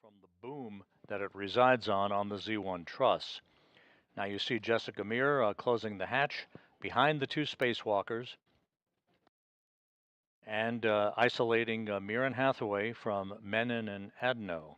from the boom that it resides on the Z1 truss. Now you see Jessica Meir closing the hatch behind the two spacewalkers and isolating Meir and Hathaway from Menon and Adno.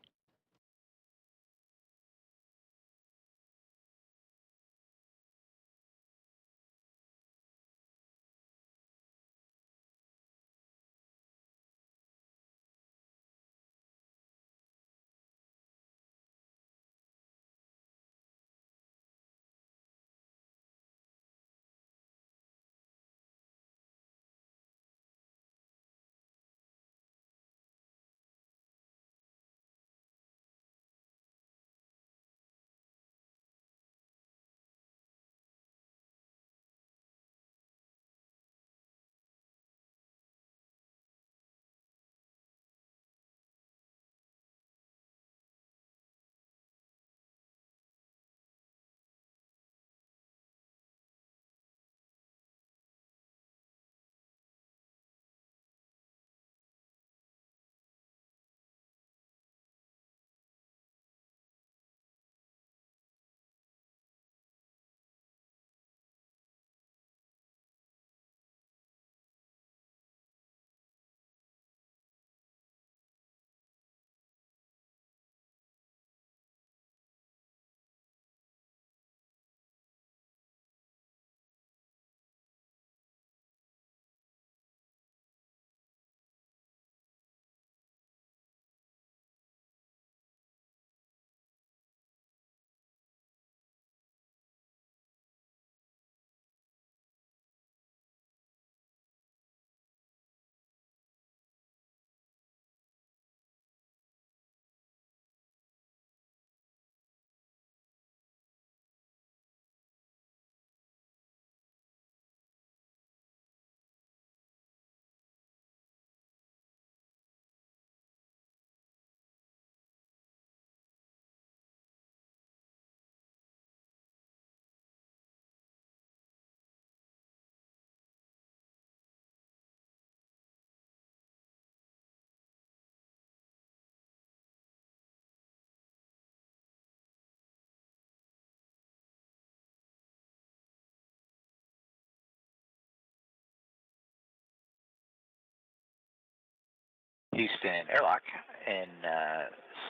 Houston airlock in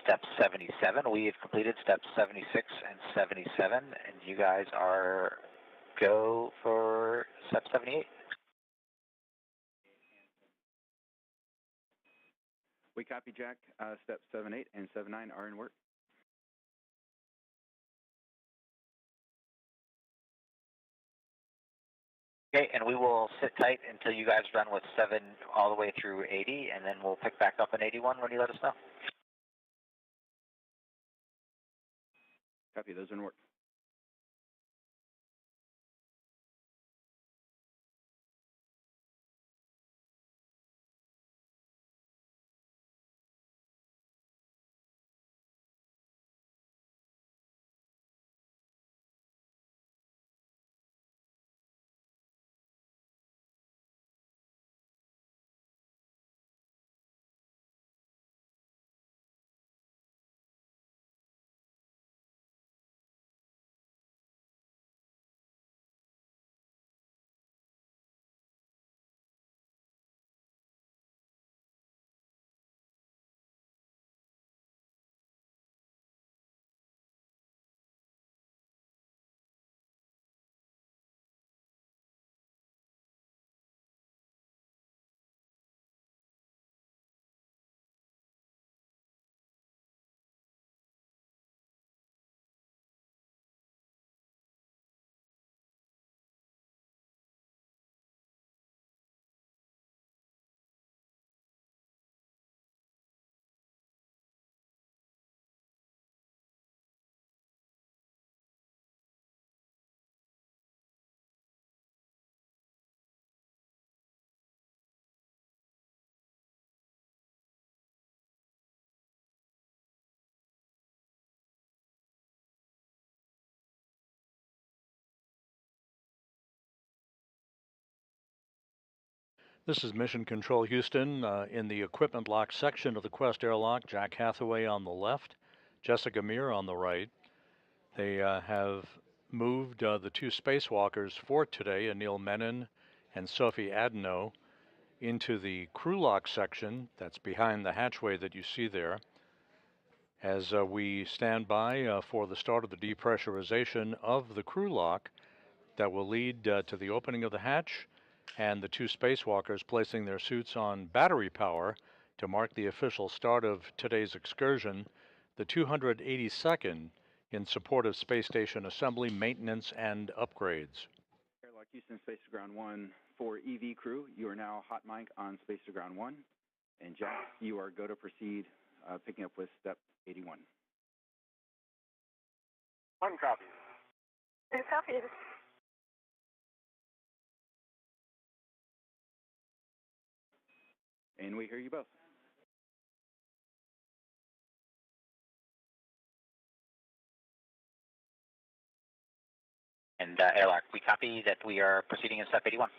step 77. We have completed steps 76 and 77, and you guys are go for step 78. We copy, Jack. Steps 78 and 79 are in work. Okay, and we will sit tight until you guys are done with 7 all the way through 80, and then we'll pick back up in 81 when you let us know. Copy, those are in work. This is Mission Control Houston in the equipment lock section of the Quest airlock. Jack Hathaway on the left, Jessica Meir on the right. They have moved the two spacewalkers for today, Anil Menon and Sophie Adeno, into the crew lock section that's behind the hatchway that you see there. As we stand by for the start of the depressurization of the crew lock that will lead to the opening of the hatch and the two spacewalkers placing their suits on battery power to mark the official start of today's excursion, the 282nd in support of space station assembly, maintenance, and upgrades. Airlock Houston, Space to Ground 1 for EV crew. You are now hot mic on Space to Ground 1. And Jack, you are go to proceed, picking up with step 81. 1 copy. 2 copies. And we hear you both. And airlock, we copy that we are proceeding in step 81. All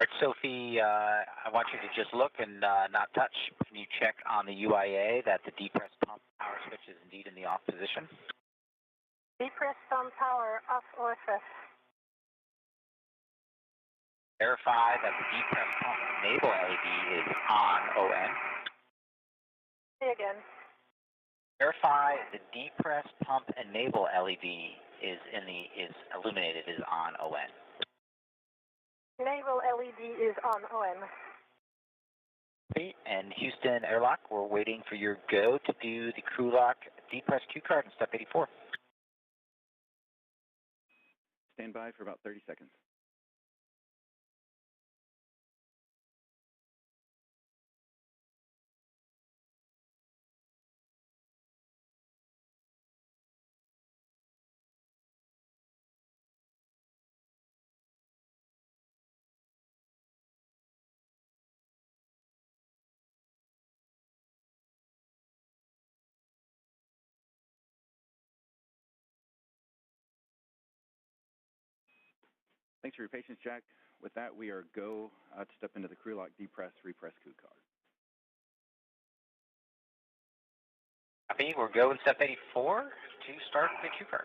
right, Sophie, I want you to just look and not touch. Can you check on the UIA that the depressed pump power switch is indeed in the off position? Depressed pump power off OFS. Verify that the depressed pump enable LED is on ON. Say again. Verify the depressed pump enable LED is illuminated, is on ON. Naval LED is on ON. Okay, and Houston airlock, we're waiting for your go to do the crew lock depressed Q card in step 84. Stand by for about 30 seconds. Thanks for your patience, Jack. With that, we are go to step into the crew lock, depress, repress crew card. Copy, we're go in step 84 to start the Q card.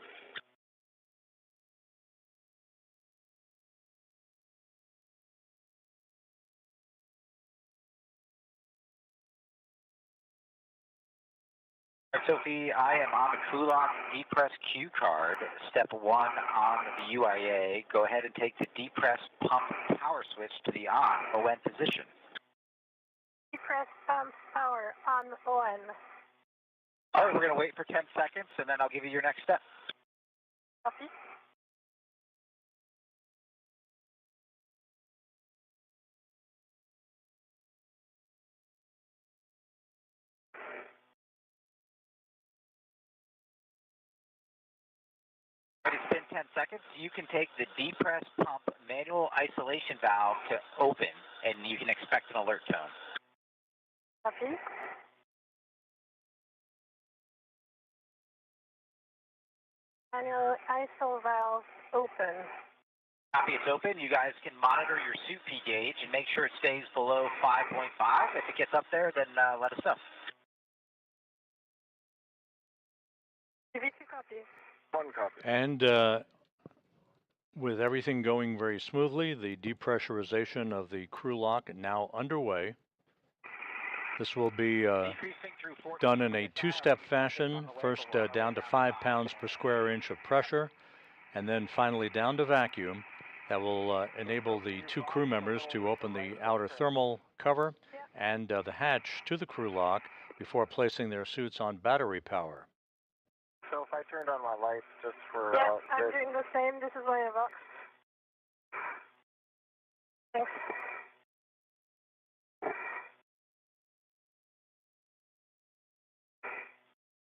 Sophie, I am on the crew lock depress Q card, step 1 on the UIA. Go ahead and take the depress pump power switch to the on ON position. Depressed pump power on ON. All right, we're going to wait for 10 seconds, and then I'll give you your next step. Copy. It's been 10 seconds. You can take the depress pump manual isolation valve to open, and you can expect an alert tone. Copy. Manual ISO valve open. Copy, it's open. You guys can monitor your suit P gauge and make sure it stays below 5.5. If it gets up there, then let us know. TV2 copy. 1 copy. And with everything going very smoothly, the depressurization of the crew lock now underway. This will be done in a two-step fashion, first down to 5 pounds per square inch of pressure, and then finally down to vacuum. That will enable the two crew members to open the outer thermal cover and the hatch to the crew lock before placing their suits on battery power. So if I turned on my lights just for... Yeah, I'm doing the same. This is my box. Thanks.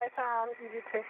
I found EV2.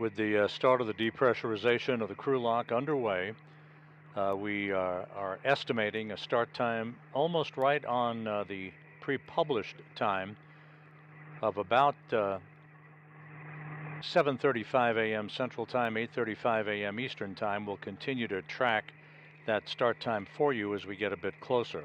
With the start of the depressurization of the crew lock underway, we are estimating a start time almost right on the pre-published time of about 7:35 a.m. Central Time, 8:35 a.m. Eastern Time. We'll continue to track that start time for you as we get a bit closer.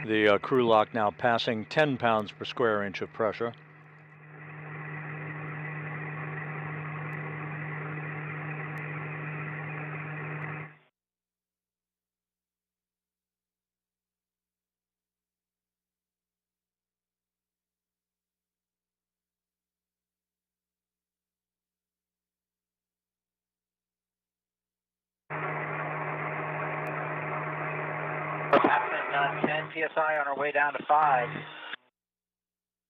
The crew lock now passing 10 pounds per square inch of pressure. We're passing 10 psi on our way down to 5.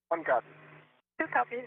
1 copy. 2 copies.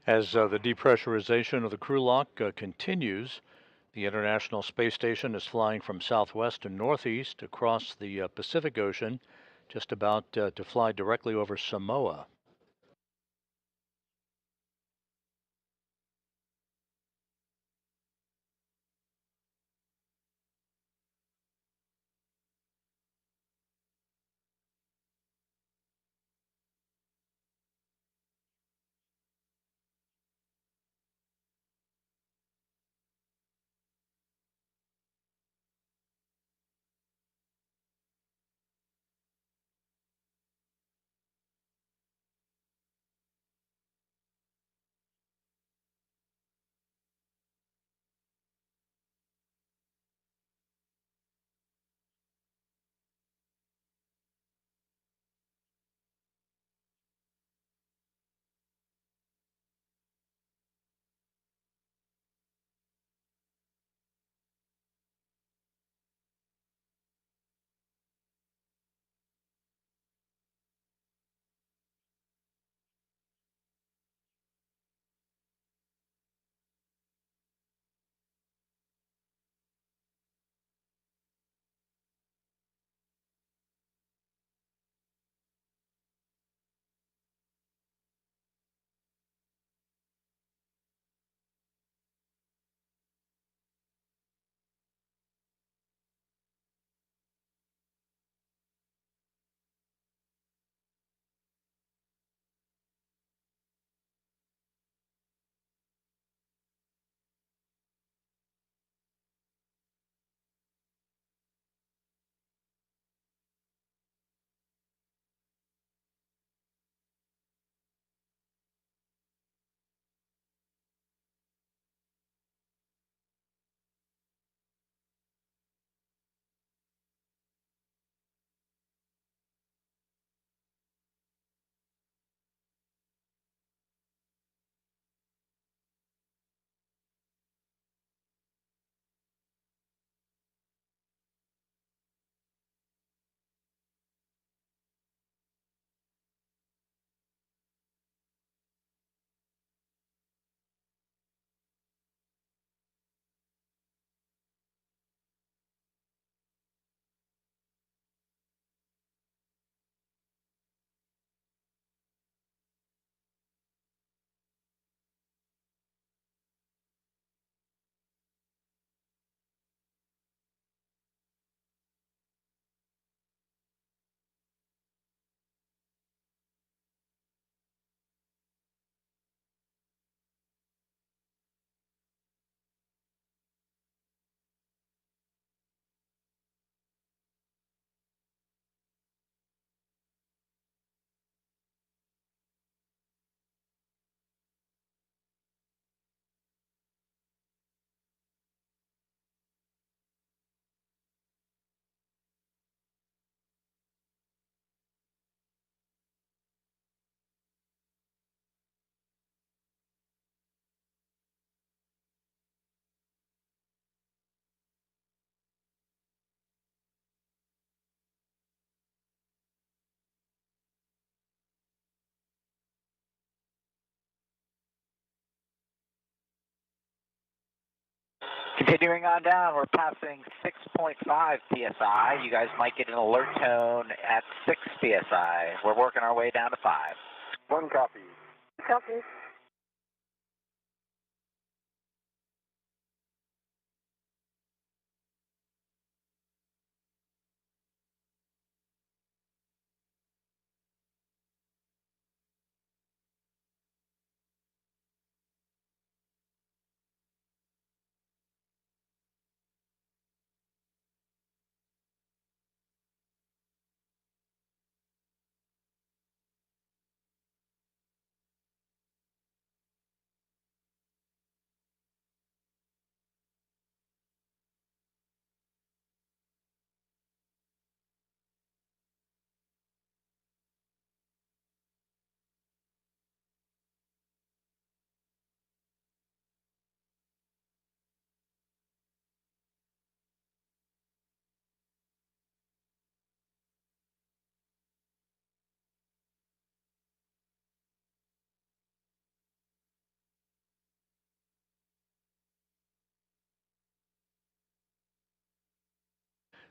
As the depressurization of the crew lock continues, the International Space Station is flying from southwest to northeast across the Pacific Ocean, just about to fly directly over Samoa. Continuing on down, we're passing 6.5 psi. You guys might get an alert tone at 6 psi. We're working our way down to 5. 1 copy. Copy.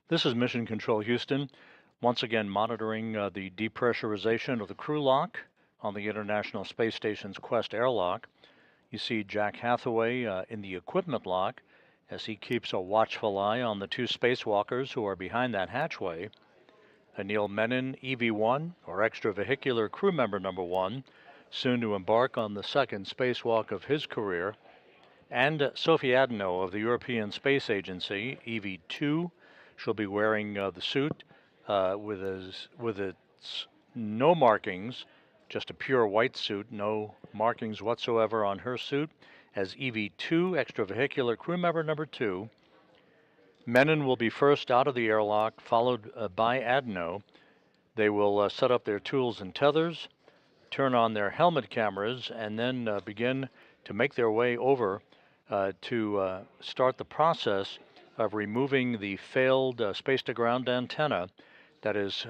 This is Mission Control Houston, once again monitoring the depressurization of the crew lock on the International Space Station's Quest airlock. You see Jack Hathaway in the equipment lock as he keeps a watchful eye on the 2 spacewalkers who are behind that hatchway. Neil Menon, EV-1, or extravehicular crew member number 1, soon to embark on the 2nd spacewalk of his career, and Sophie Adano of the European Space Agency, EV-2. She'll be wearing the suit with its no markings, just a pure white suit, no markings whatsoever on her suit, as EV-2, extravehicular crew member number 2. Menon will be first out of the airlock, followed by Adano. They will set up their tools and tethers, turn on their helmet cameras, and then begin to make their way over to start the process of removing the failed space-to-ground antenna that is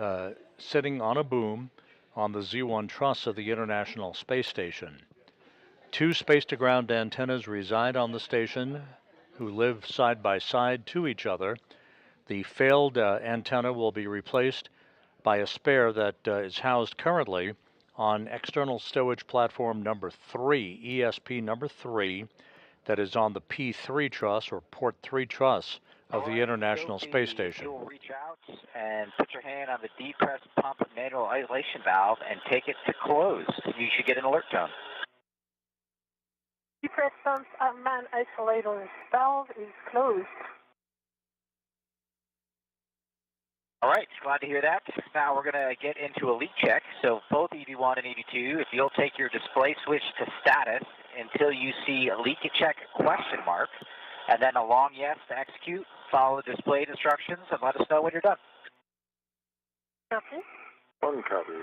sitting on a boom on the Z1 truss of the International Space Station. 2 space-to-ground antennas reside on the station who live side by side to each other. The failed antenna will be replaced by a spare that is housed currently on external stowage platform number 3, ESP number 3, that is on the P3 truss or port 3 truss of the International Space Station. You'll reach out and put your hand on the depress pump manual isolation valve and take it to close. You should get an alert tone. Depress pump man isolator valve is closed. All right, glad to hear that. Now we're going to get into a leak check. So both EV1 and EV2, if you'll take your display switch to status until you see a leak check question mark, and then a long yes to execute, follow the displayed instructions, and let us know when you're done. Copy. 1 copy.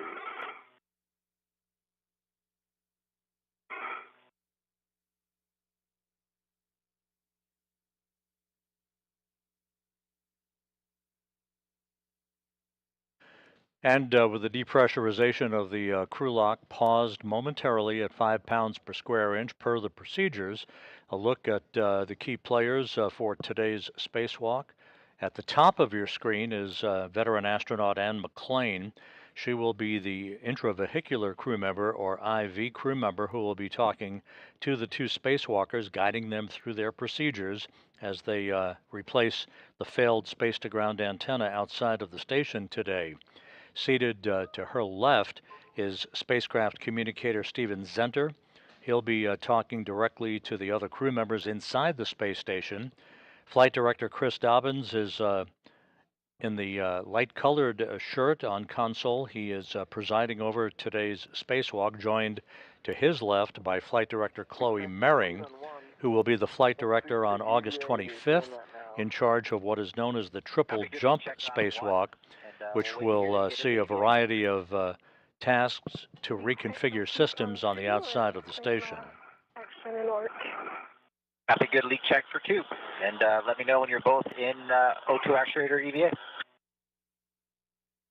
And with the depressurization of the crew lock paused momentarily at 5 pounds per square inch per the procedures, a look at the key players for today's spacewalk. At the top of your screen is veteran astronaut Anne McClain. She will be the intravehicular crew member, or IV crew member, who will be talking to the 2 spacewalkers, guiding them through their procedures as they replace the failed space-to-ground antenna outside of the station today. Seated to her left is spacecraft communicator Steven Zenter. He'll be talking directly to the other crew members inside the space station. Flight Director Chris Dobbins is in the light-colored shirt on console. He is presiding over today's spacewalk, joined to his left by Flight Director Chloe Mering, who will be the flight director on August 25th, in charge of what is known as the Triple Jump Spacewalk, which will see a variety of tasks to reconfigure systems on the outside of the station. Action alert. Copy, good leak check for 2. And let me know when you're both in O2 actuator EVA.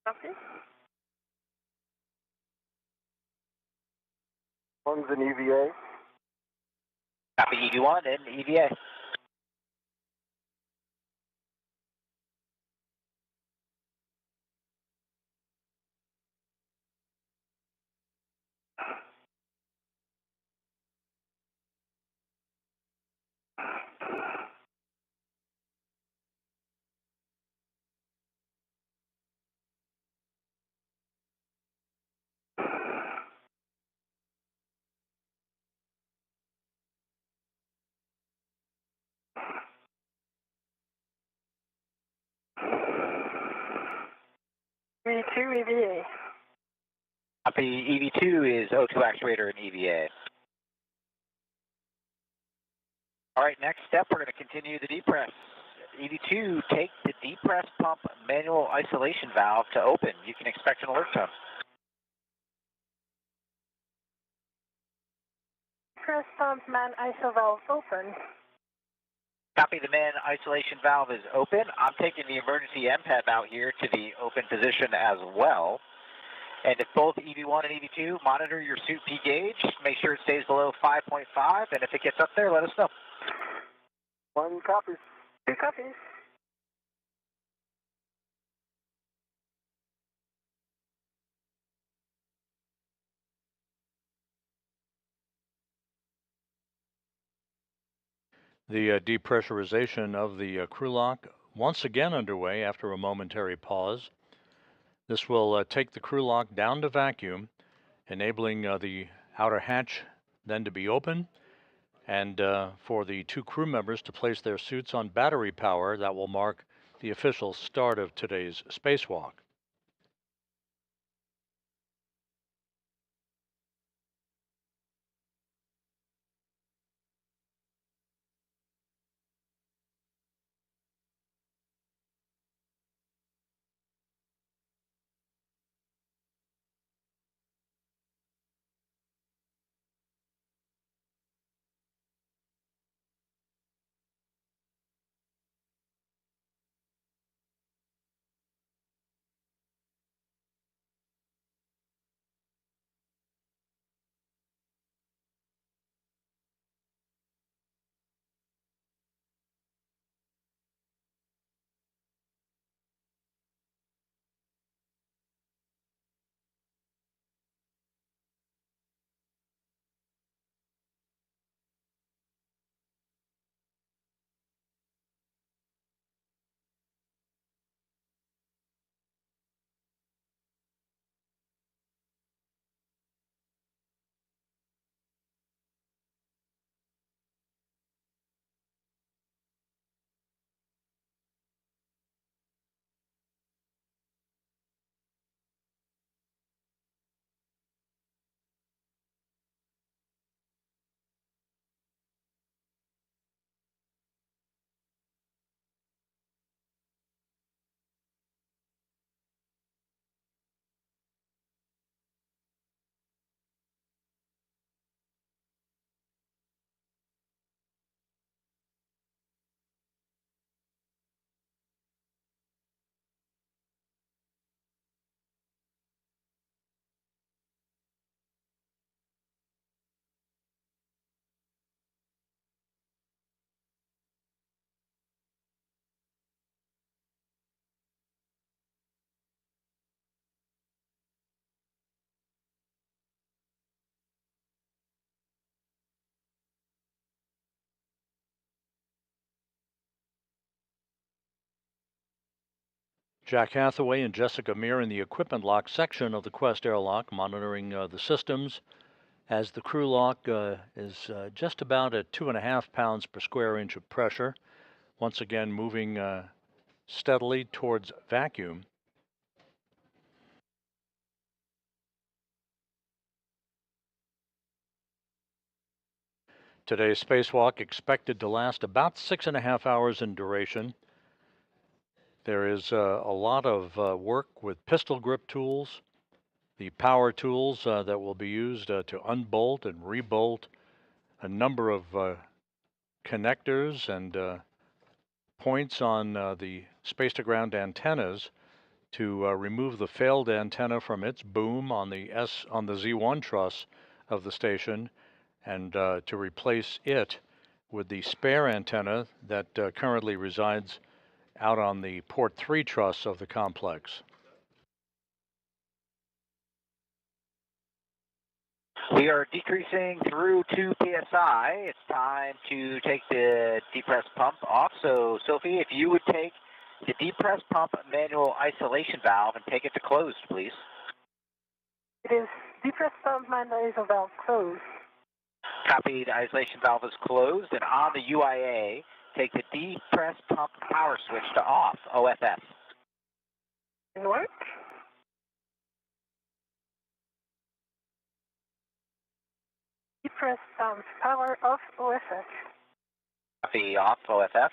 Copy. 1's an EVA. Copy EV1 and EVA. EV2, EVA. Copy, EV2 is O2 actuator and EVA. All right, next step, we're going to continue the depress. EV2, take the depress pump manual isolation valve to open. You can expect an alert tone. Depress pump man ISO valve open. Copy, the man isolation valve is open. I'm taking the emergency MPEP out here to the open position as well. And if both EV1 and EV2, monitor your suit P gauge. Make sure it stays below 5.5, and if it gets up there, let us know. 1 copy. 2 copies. The depressurization of the crew lock once again underway after a momentary pause. This will take the crew lock down to vacuum, enabling the outer hatch then to be open, and for the 2 crew members to place their suits on battery power. That will mark the official start of today's spacewalk. Jack Hathaway and Jessica Meir in the equipment lock section of the Quest airlock, monitoring the systems as the crew lock is just about at 2.5 pounds per square inch of pressure. Once again, moving steadily towards vacuum. Today's spacewalk expected to last about 6.5 hours in duration. There is a lot of work with pistol grip tools, the power tools that will be used to unbolt and rebolt a number of connectors and points on the space-to-ground antennas to remove the failed antenna from its boom on the Z1 truss of the station, and to replace it with the spare antenna that currently resides out on the port 3 truss of the complex. We are decreasing through 2 psi. It's time to take the depress pump off. So, Sophie, if you would take the depress pump manual isolation valve and take it to closed, please. It is depress pump man ISO valve closed. Copy, the isolation valve is closed, and on the UIA, take the depress pump power switch to off, OFS. In work? depressed power off OFF. Copy off OFF.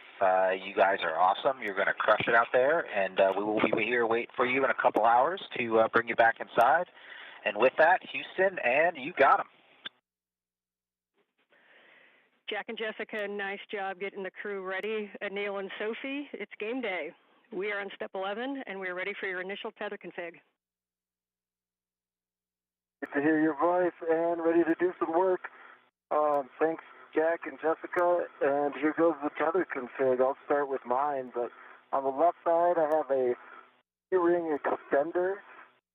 You guys are awesome. You're going to crush it out there, and we will be here waiting for you in a couple hours to bring you back inside. And with that, Houston, and you got them. Jack and Jessica, nice job getting the crew ready. Neil and Sophie, it's game day. We are on step 11, and we are ready for your initial tether config. Good to hear your voice and ready to do some work. Thanks, Jack and Jessica. And here goes the tether config. I'll start with mine, but on the left side, I have a D-ring extender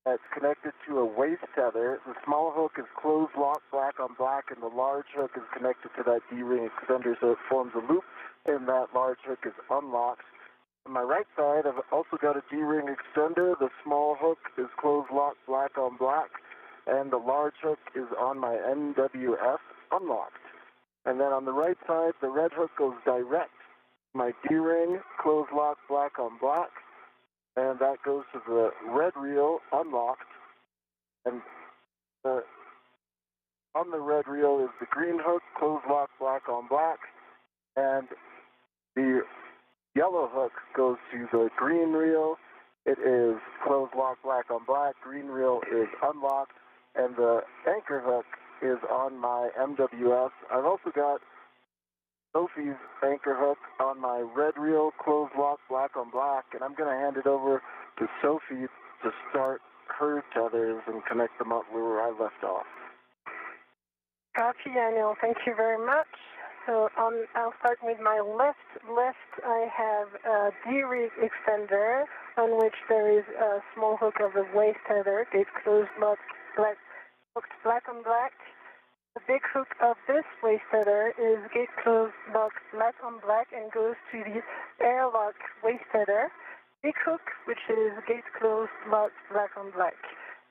that's connected to a waist tether. The small hook is closed lock black on black, and the large hook is connected to that D-ring extender, so it forms a loop, and that large hook is unlocked. On my right side, I've also got a D-ring extender. The small hook is closed lock black on black, and the large hook is on my MWF unlocked. And then on the right side, the red hook goes direct. My D-ring, closed lock black on black, and that goes to the red reel unlocked. And on the red reel is the green hook, closed lock black on black, and the yellow hook goes to the green reel. It is closed lock black on black, green reel is unlocked, and the anchor hook is on my MWS. I've also got Sophie's anchor hook on my red reel, closed lock black on black, and I'm going to hand it over to Sophie to start her tethers and connect them up where I left off. Copy, Daniel. Thank you very much. So I'll start with my left. I have a D-rig extender on which there is a small hook of a waist tether, gate closed, locked, hooked black on black. The big hook of this waist tether is gate closed, locked, black on black, and goes to the airlock waist tether. Big hook, which is gate closed, locked, black on black.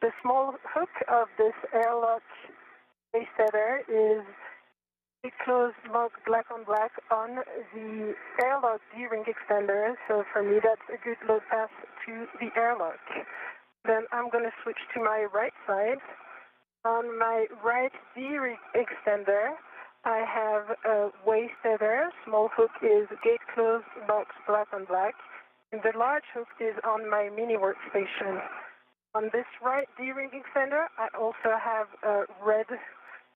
The small hook of this airlock waist tether is gate closed, locked, black on black on the airlock D-ring extender. So for me, that's a good load pass to the airlock. Then I'm going to switch to my right side. On my right D-ring extender, I have a waist tether. Small hook is gate closed, locked, black on black. And the large hook is on my mini workstation. On this right D-ring extender, I also have a red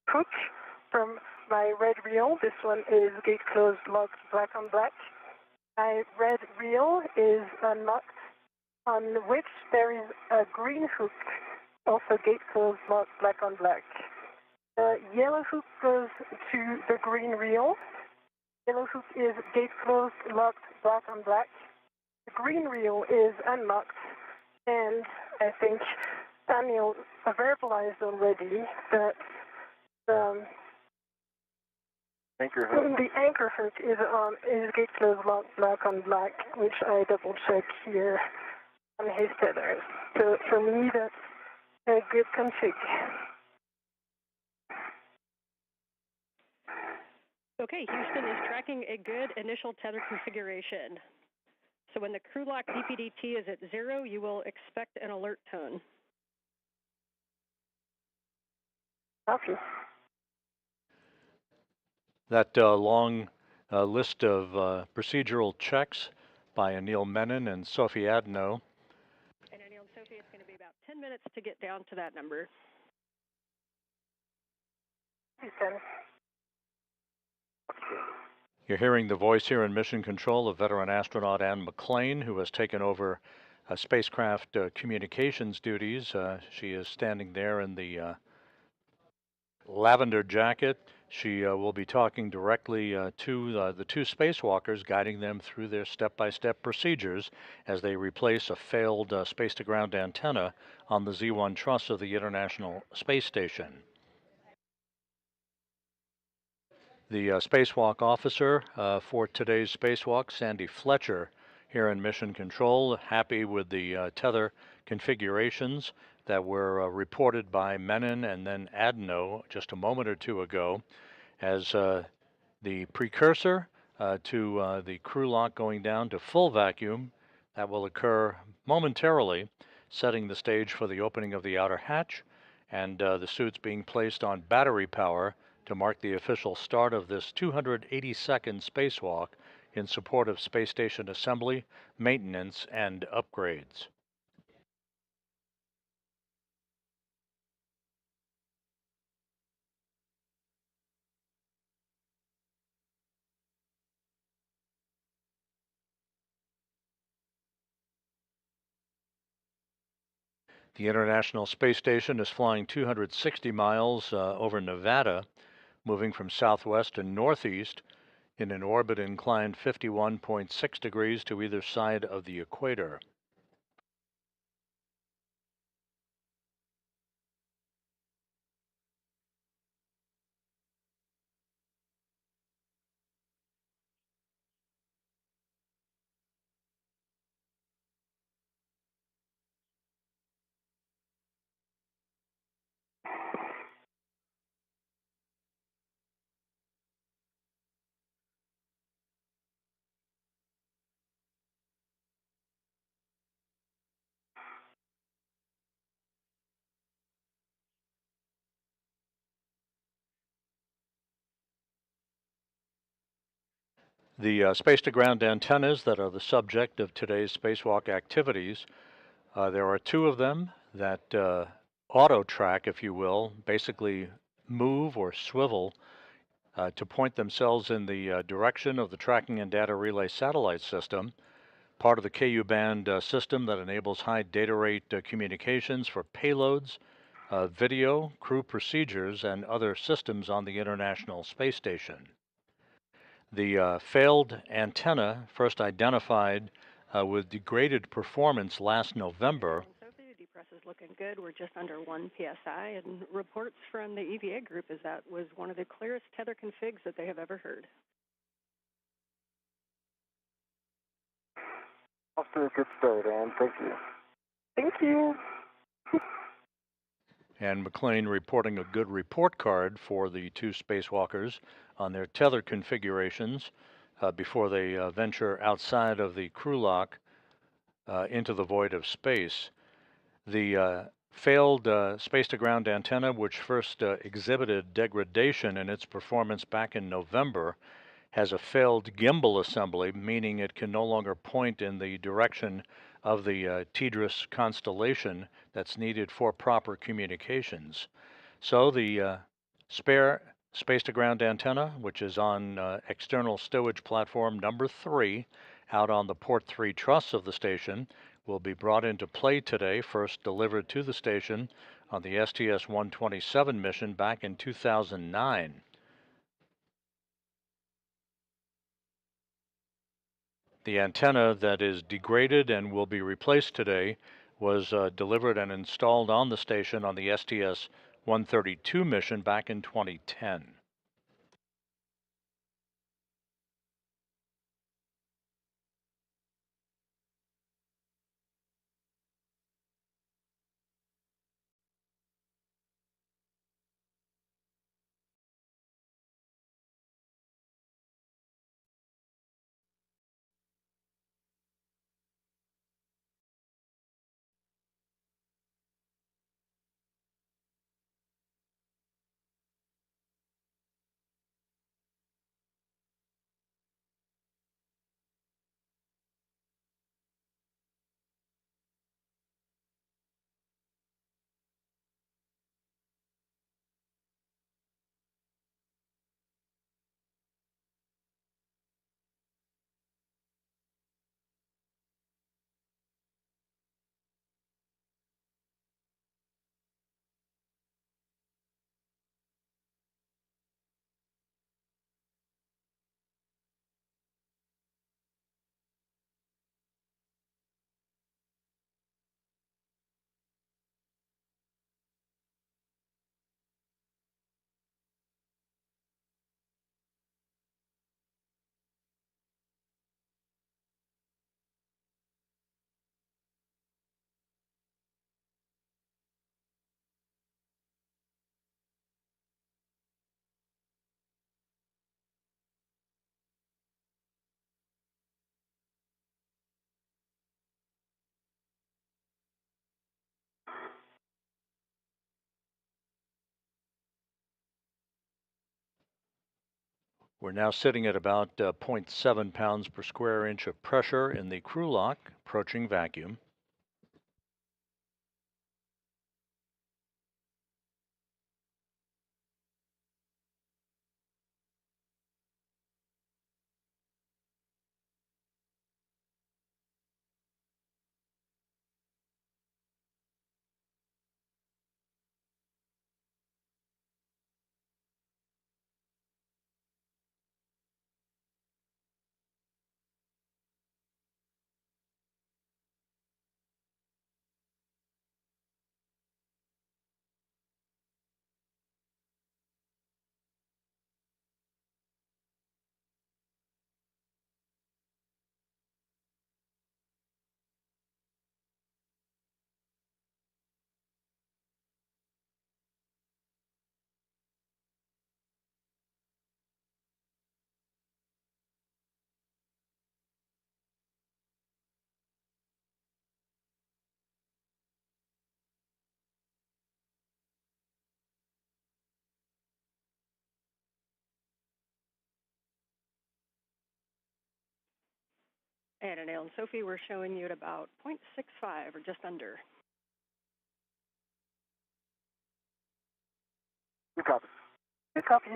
hook from my red reel. This one is gate closed, locked, black on black. My red reel is unlocked, on which there is a green hook, also gate closed, locked, black on black. The yellow hook goes to the green reel. Yellow hook is gate closed, locked, black on black. The green reel is unlocked, and I think Daniel verbalized already that the Anchor hook. The anchor hook is gate closed, locked, black on black, which I double check here on his tethers. So for me, that's a good config. Okay, Houston is tracking a good initial tether configuration. So when the crew lock DPDT is at 0, you will expect an alert tone. Copy. That long list of procedural checks by Anil Menon and Sophie Adno. And Anil and Sophie, it's going to be about 10 minutes to get down to that number. Houston. You're hearing the voice here in Mission Control of veteran astronaut Ann McClain, who has taken over spacecraft communications duties. She is standing there in the lavender jacket. She will be talking directly to the two spacewalkers, guiding them through their step-by-step procedures as they replace a failed space-to-ground antenna on the Z1 truss of the International Space Station. The spacewalk officer for today's spacewalk, Sandy Fletcher, here in Mission Control, happy with the tether configurations that were reported by Menon and then Adno just a moment or two ago as the precursor to the crew lock going down to full vacuum. That will occur momentarily, setting the stage for the opening of the outer hatch and the suits being placed on battery power to mark the official start of this 282nd spacewalk in support of space station assembly, maintenance, and upgrades. The International Space Station is flying 260 miles over Nevada, moving from southwest to northeast in an orbit inclined 51.6 degrees to either side of the equator. The space-to-ground antennas that are the subject of today's spacewalk activities, there are two of them that auto-track, if you will, basically move or swivel to point themselves in the direction of the tracking and data relay satellite system, part of the KU band system that enables high data rate communications for payloads, video, crew procedures, and other systems on the International Space Station. The failed antenna, first identified with degraded performance last November. Sophie, the depress is looking good. We're just under 1 psi, and reports from the EVA group is that was one of the clearest tether configs that they have ever heard. Off to a good start, Ann. Thank you. Thank you. And McLean reporting a good report card for the two spacewalkers on their tether configurations before they venture outside of the crew lock into the void of space. The failed space-to-ground antenna, which first exhibited degradation in its performance back in November, has a failed gimbal assembly, meaning it can no longer point in the direction of the TDRS constellation that's needed for proper communications. So the spare space-to-ground antenna, which is on external stowage platform number 3, out on the port 3 truss of the station, will be brought into play today, first delivered to the station on the STS-127 mission back in 2009. The antenna that is degraded and will be replaced today was delivered and installed on the station on the STS-132 mission back in 2010. We're now sitting at about 0.7 pounds per square inch of pressure in the crew lock, approaching vacuum. And Anil and Sophie, we're showing you at about 0.65 or just under. Good copy. Good copy.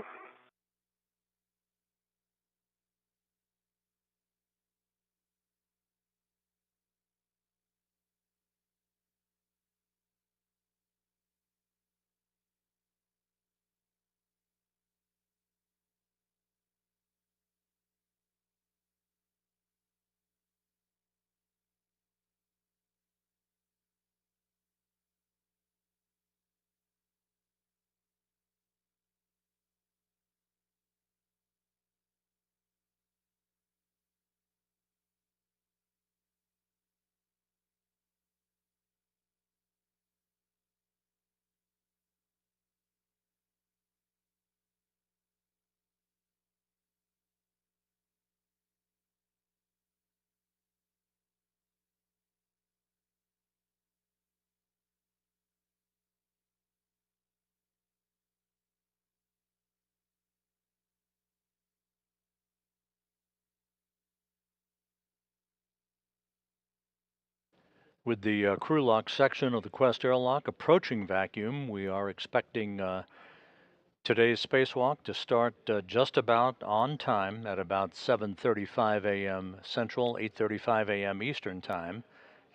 With the crew lock section of the Quest airlock approaching vacuum, we are expecting today's spacewalk to start just about on time at about 7:35 a.m. Central, 8:35 a.m. Eastern Time.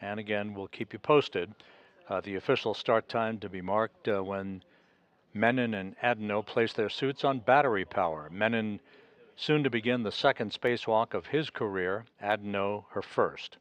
And again, we'll keep you posted. The official start time to be marked when Menon and Adno place their suits on battery power. Menon soon to begin the second spacewalk of his career, Adno her first.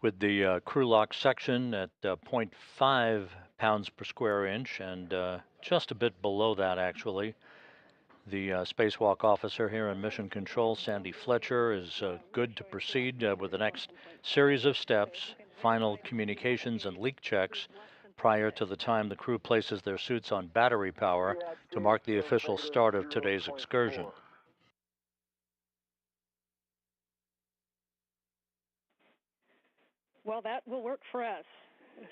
with the crew lock section at 0.5 pounds per square inch and just a bit below that actually. The Spacewalk officer here in Mission Control, Sandy Fletcher, is good to proceed with the next series of steps, final communications and leak checks prior to the time the crew places their suits on battery power to mark the official start of today's excursion. Well, that will work for us.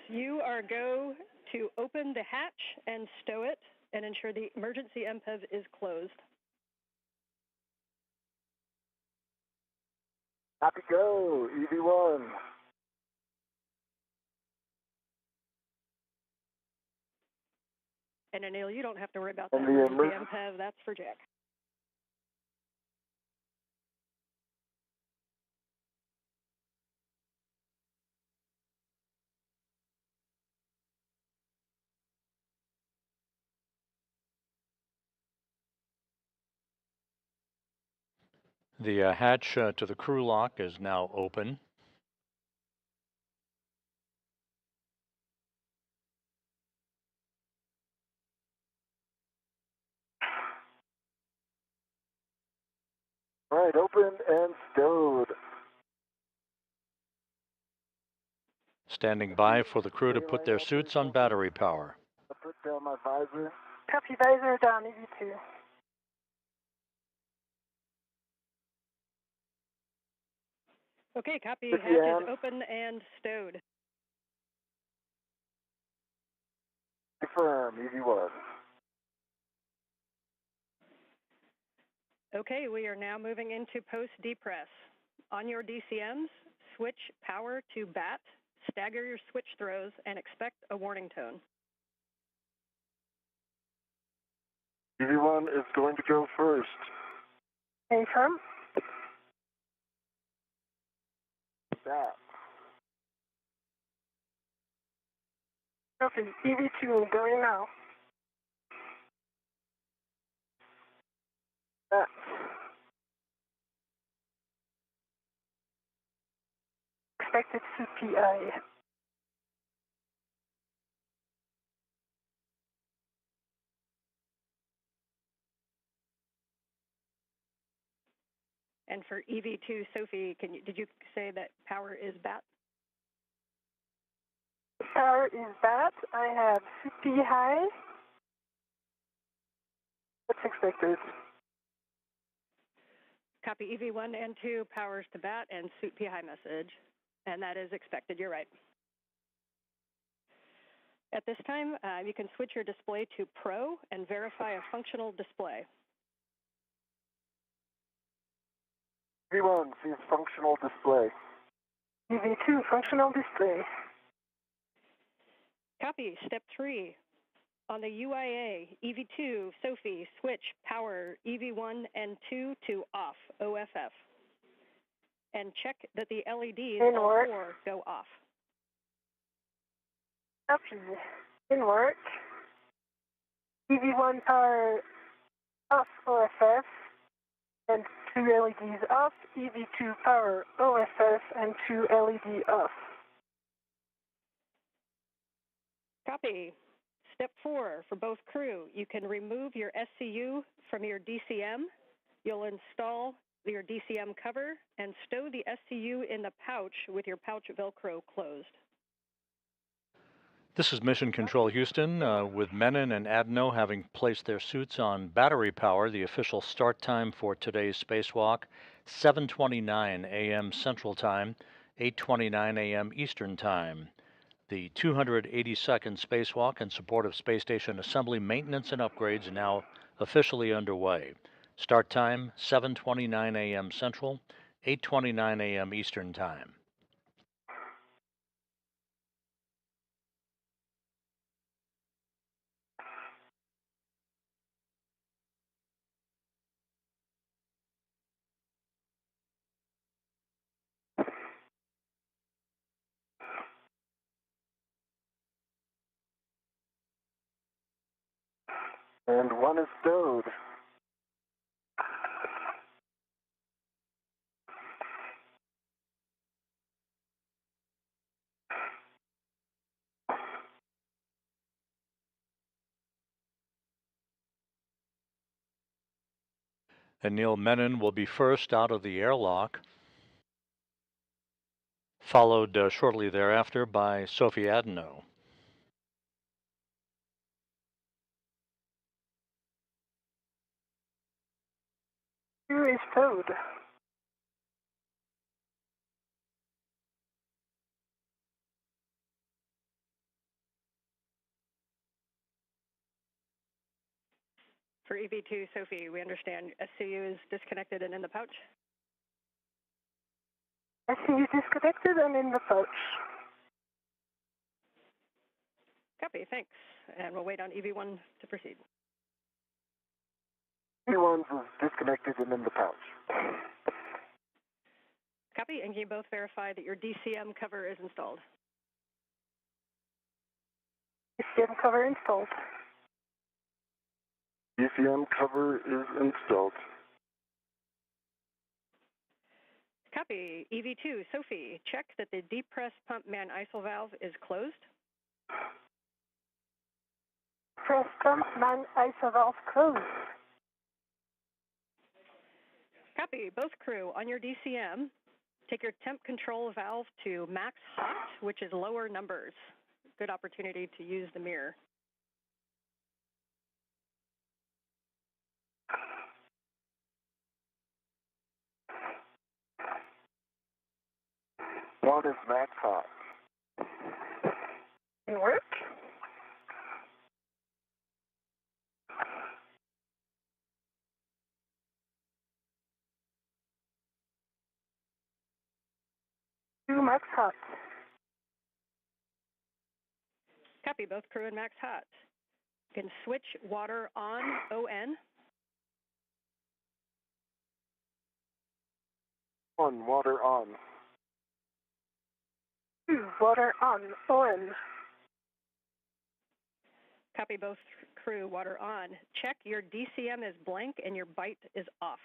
You are go to open the hatch and stow it and ensure the emergency MPEV is closed. Happy go, EV1. And Anil, you don't have to worry about that. And The MPEV, that's for Jack. The hatch to the crew lock is now open. All right, open and stowed. Standing by for the crew to put their suits on battery power. I put down my visor. Copy, visor down, EV2. Okay, copy. Hatch is open and stowed. Confirm, EV1. Okay, we are now moving into post-depress. On your DCMs, switch power to BAT, stagger your switch throws, and expect a warning tone. EV1 is going to go first. Confirm. That. Copy, EV2 going now. That. Expected CPI. And for EV2, Sophie, did you say that power is BAT? Power is BAT. I have CP high. What's expected? Copy EV1 and 2, powers to BAT and suit P high message. And that is expected, you're right. At this time, you can switch your display to Pro and verify a functional display. EV1 sees functional display. EV2 functional display. Copy, step 3. On the UIA, EV2, Sophie, switch power EV1 and 2 to off, OFF. And check that the LEDs all 4 go off. Copy. In work. EV1 power off, OFF. And 2 LEDs off. EV2 power OFF and 2 LED off. Copy. Step 4, for both crew, you can remove your SCU from your DCM. You'll install your DCM cover and stow the SCU in the pouch with your pouch Velcro closed. This is Mission Control Houston, with Menon and Adno having placed their suits on battery power. The official start time for today's spacewalk, 7:29 a.m. Central Time, 8:29 a.m. Eastern Time. The 282nd spacewalk in support of space station assembly, maintenance, and upgrades now officially underway. Start time, 7:29 a.m. Central, 8:29 a.m. Eastern Time. And 1 is stowed. Anil Menon will be first out of the airlock, followed shortly thereafter by Sophie Adeno. Crew is towed. For EV2, Sophie, we understand SCU is disconnected and in the pouch. SCU is disconnected and in the pouch. Copy, thanks. And we'll wait on EV1 to proceed. EV1 is disconnected and in the pouch. Copy, and can you both verify that your DCM cover is installed? DCM cover installed. DCM cover is installed. Copy. EV2, Sophie, check that the depress pump man ISO valve is closed. Press pump man ISO valve closed. Copy. Both crew, on your DCM, take your temp control valve to max hot, which is lower numbers. Good opportunity to use the mirror. What is max hot? Can work. Do max hot. Copy. Both crew and max hot. You can switch water on ON. On, water on. Water on, ON. Copy. Both crew, water on. Check your DCM is blank and your bite is off.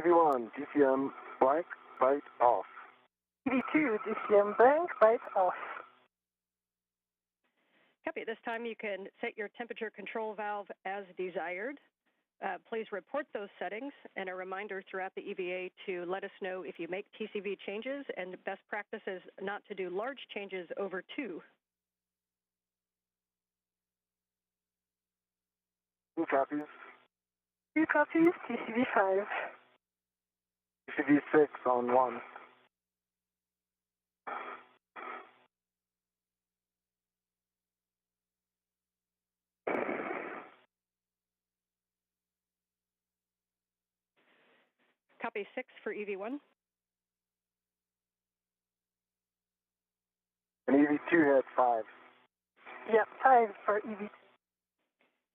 EV1, DCM blank, bite off. EV2, DCM blank, bite off. Copy. This time you can set your temperature control valve as desired. Please report those settings, and a reminder throughout the EVA to let us know if you make TCV changes, and best practice is not to do large changes over 2. 2 copies. 2 copies, TCV 5. TCV 6 on 1. Copy 6 for EV1. And EV2 had 5. Yeah, 5 for EV2.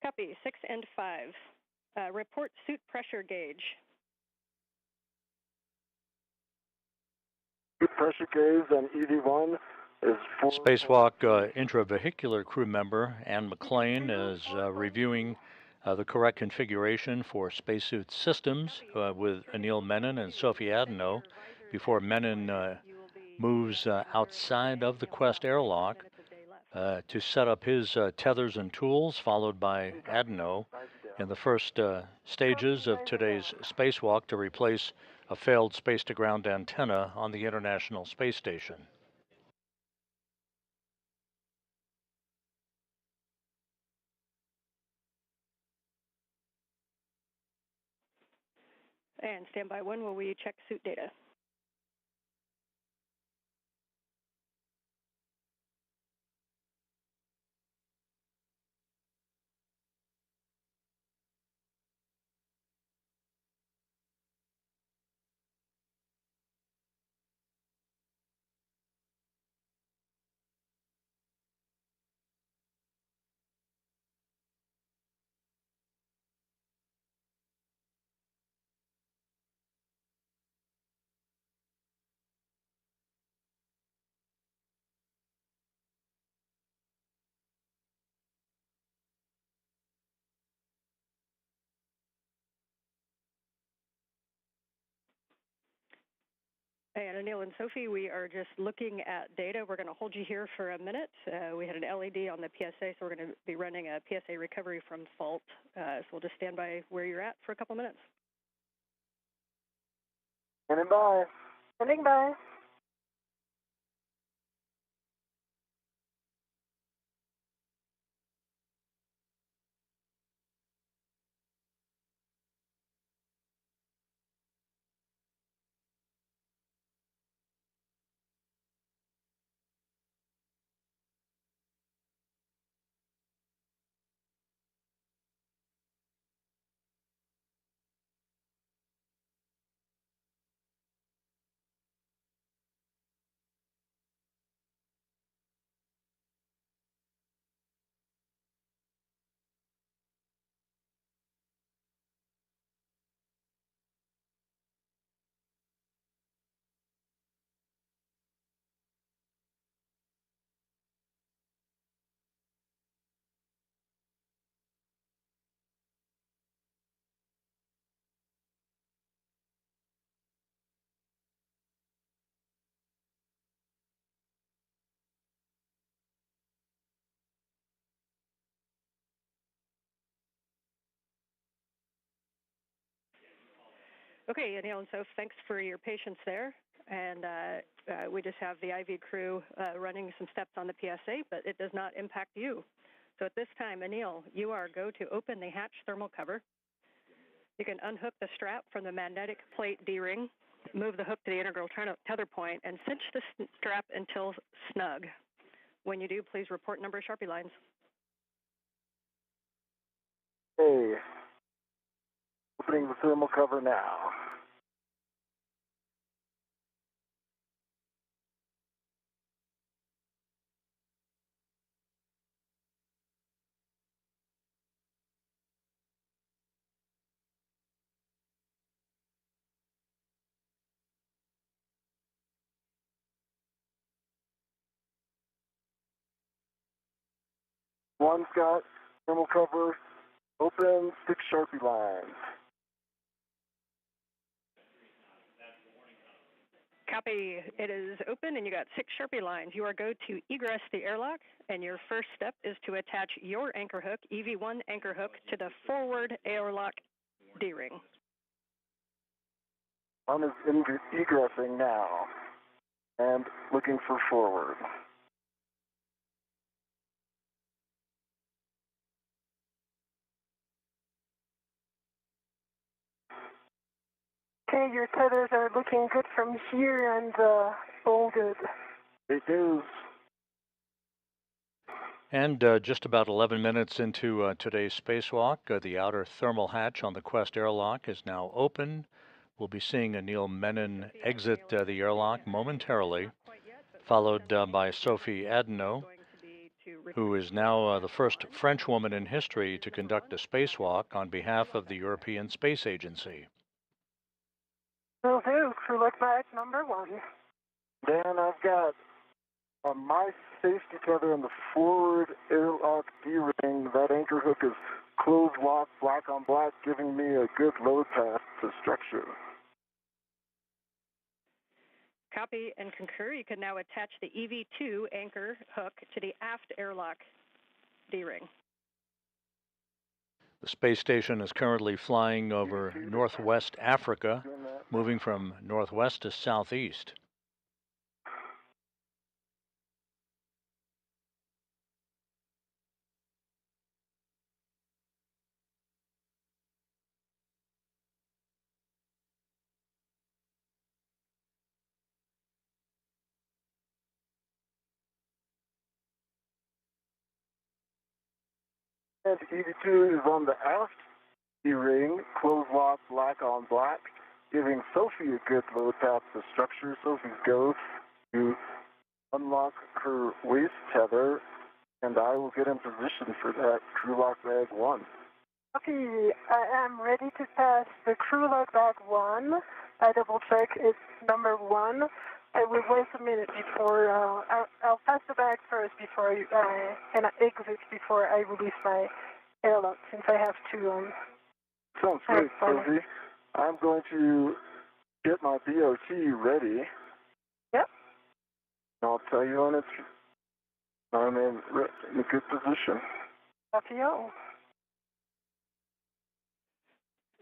Copy 6 and 5. Report suit pressure gauge. Pressure gauge on EV1 is 4. Spacewalk intravehicular crew member Ann McLean is reviewing the correct configuration for spacesuit systems with Anil Menon and Sophie Adeno before Menon moves outside of the Quest airlock to set up his tethers and tools, followed by Adeno in the first stages of today's spacewalk to replace a failed space-to-ground antenna on the International Space Station. And standby 1 while we check suit data. And Anil and Sophie, we are just looking at data. We're going to hold you here for a minute. We had an LED on the PSA, so we're going to be running a PSA recovery from fault. So we'll just stand by where you're at for a couple minutes. Standing by. Standing by. Okay, Anil and Soph, thanks for your patience there. And we just have the IV crew running some steps on the PSA, but it does not impact you. So at this time, Anil, you are go to open the hatch thermal cover. You can unhook the strap from the magnetic plate D-ring, move the hook to the integral tether point, and cinch the strap until snug. When you do, please report number of Sharpie lines. Hey. Opening the thermal cover now. One's got thermal cover open, 6 Sharpie lines. Copy. It is open, and you got 6 Sharpie lines. You are go to egress the airlock, and your first step is to attach your anchor hook, EV1 anchor hook, to the forward airlock D-ring. One is egressing now and looking for forward. Okay, your tethers are looking good from here and all good. It is. And just about 11 minutes into today's spacewalk, the outer thermal hatch on the Quest airlock is now open. We'll be seeing Anil Menon exit the airlock momentarily, followed by Sophie Adeno, who is now the first French woman in history to conduct a spacewalk on behalf of the European Space Agency. Will do. Crew look back number 1. Dan, I've got my safety tether in the forward airlock D-ring. That anchor hook is closed lock, black on black, giving me a good load path to structure. Copy and concur. You can now attach the EV2 anchor hook to the aft airlock D-ring. The space station is currently flying over northwest Africa, moving from northwest to southeast. And EV2 is on the aft D-ring, closed lock, black on black, giving Sophie a good load path to structure. Sophie's goes to unlock her waist tether, and I will get in position for that crew lock bag 1. Okay, I am ready to pass the crew lock bag 1. I double check it's number 1. I will wait a minute before, I'll pass the bag first before and I exit before I release my airlock, since I have to, Sounds great, Sophie. I'm going to get my BOT ready. I'll tell you when I'm in a good position. Copy all.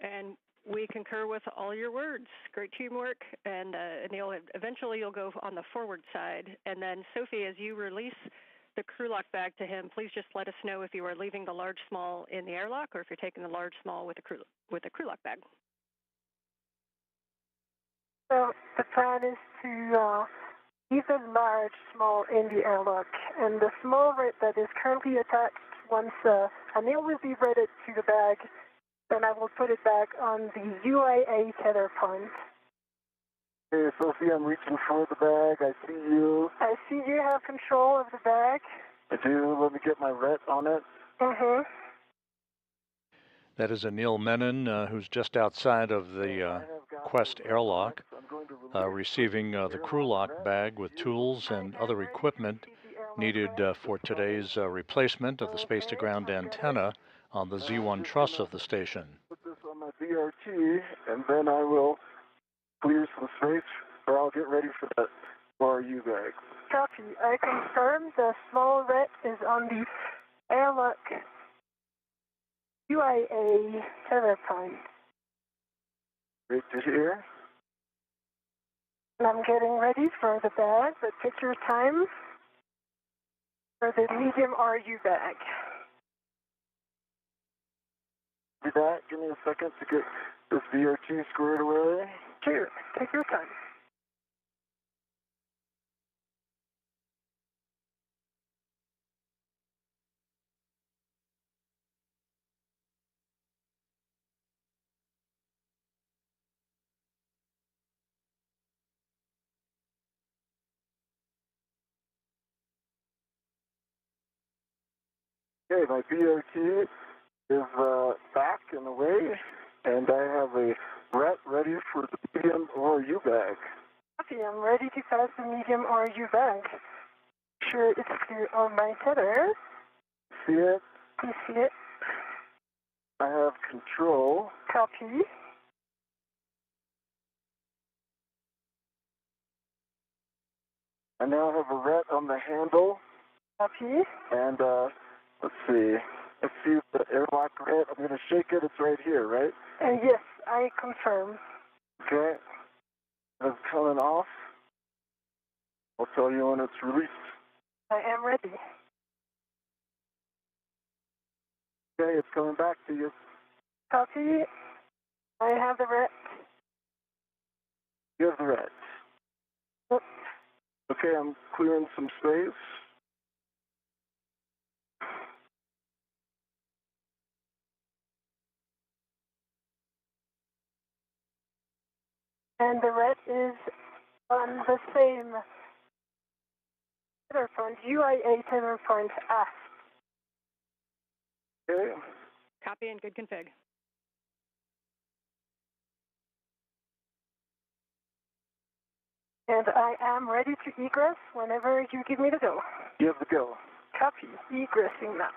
And we concur with all your words. Great teamwork. And Neil, eventually you'll go on the forward side. And then, Sophie, as you release the crew lock bag to him, please just let us know if you are leaving the large small in the airlock or if you're taking the large small with the crew lock bag. So the plan is to leave the large small in the airlock, and the small that is currently attached, once Anil will be ready to the bag, then I will put it back on the UIA tether point. Hey, Sophie, I'm reaching for the bag. I see you. I see you have control of the bag. I do. Let me get my ret on it. Mm-hmm. That is Anil Menon, who's just outside of the Quest airlock, receiving the crew lock bag with tools and other equipment needed for today's replacement of the space-to-ground antenna on the Z1 truss of the station. Put this on my BRT, and then I will clear some space, or I'll get ready for that RU bag. Copy. I confirm the small ret is on the airlock UIA tether point. Great to hear. And I'm getting ready for the bag, but take your time for the medium RU bag. Do that. Give me a second to get this VRT squared away. Sure. Take your time. Okay, my BRT is back and away, and I have a ret ready for the medium RU bag. Copy. I'm ready to pass the medium RU bag. Sure, it's clear on my tether. See it? You see it? I have control. Copy. I now have a ret on the handle, Copy. and let's see. Let's see if the airlock ret. I'm going to shake it. It's right here, right? Yes, I confirm. Okay. It's coming off. I'll tell you when it's released. I am ready. Okay, it's coming back to you. Copy. I have the ret. You have the ret. Yep. Okay, I'm clearing some space. And the ret is on the same tether point, UIA tether point aft. Okay. Copy and good config. And I am ready to egress whenever you give me the go. You have the go. Copy. Egressing now.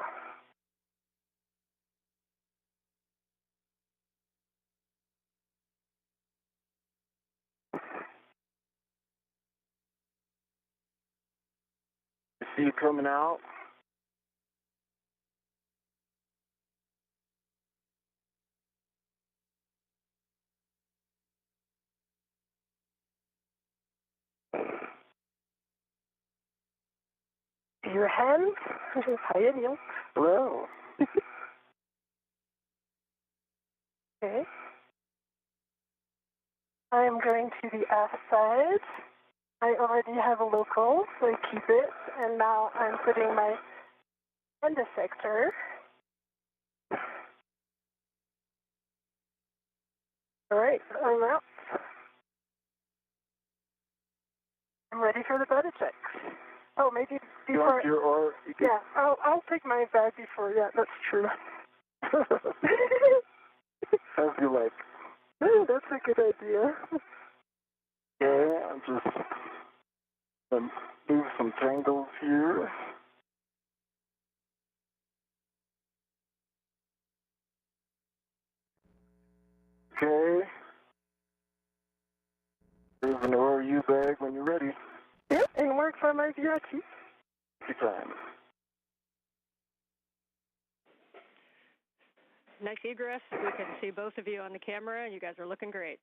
I see you coming out. Your hands. Hi, Neil. Hello. Okay. I am going to the aft side. I already have a local, so I keep it. And now I'm putting my end effector. All right, I'm out. I'm ready for the body checks. Oh, maybe You before. want your or? You can, Yeah, I'll take my bag before. Yeah, that's true. As you like. That's a good idea. Okay, I'm just gonna move some tangles here. Okay. There's an ORU bag when you're ready. Yep, and work for my VRT. Good time. Nice egress. We can see both of you on the camera, and you guys are looking great.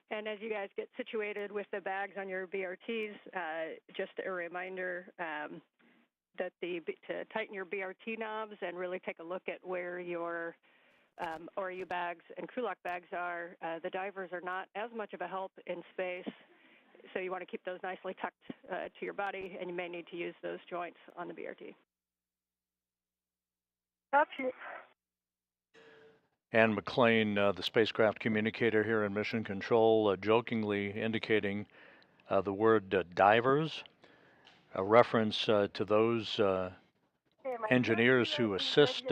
And as you guys get situated with the bags on your BRTs, just a reminder that to tighten your BRT knobs and really take a look at where your ORU bags and crew lock bags are. The divers are not as much of a help in space, so you want to keep those nicely tucked to your body, and you may need to use those joints on the BRT. Copy. Ann McLean, the spacecraft communicator here in Mission Control, jokingly indicating the word divers, a reference to those engineers who assist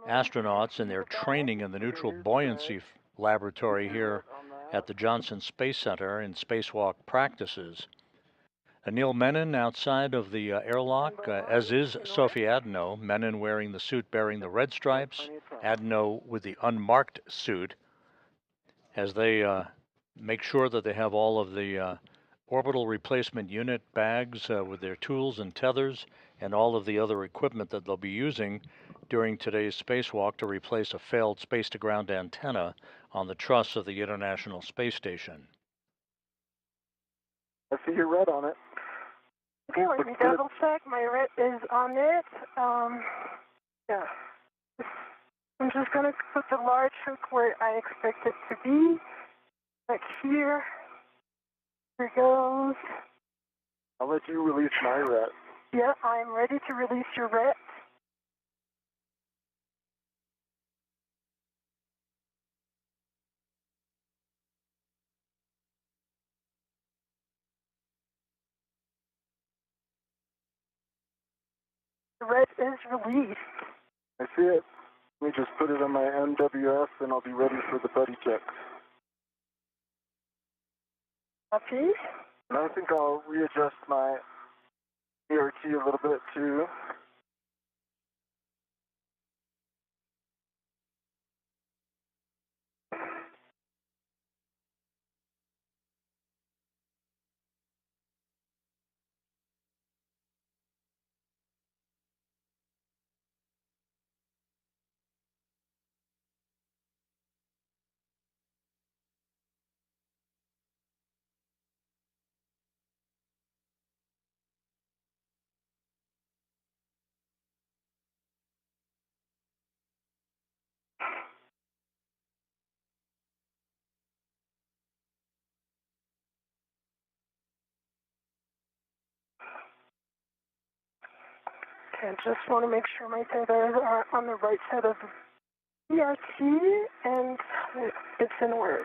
astronauts in their training in the neutral buoyancy laboratory here at the Johnson Space Center in spacewalk practices. Neil Menon outside of the airlock, as is Sophie Adno, Menon wearing the suit bearing the red stripes, Adno with the unmarked suit, as they make sure that they have all of the orbital replacement unit bags with their tools and tethers and all of the other equipment that they'll be using during today's spacewalk to replace a failed space-to-ground antenna on the truss of the International Space Station. I see your red on it. Okay, let me double check. My red is on it. Yeah. I'm just going to put the large hook where I expect it to be. Like here. Here goes. I'll let you release my red. Yeah, I'm ready to release your red. The red is released. I see it. Let me just put it on my NWS and I'll be ready for the buddy checks. Copy. And I think I'll readjust my ERT a little bit too. I just want to make sure my tethers are on the right side of the ERT and it's in work.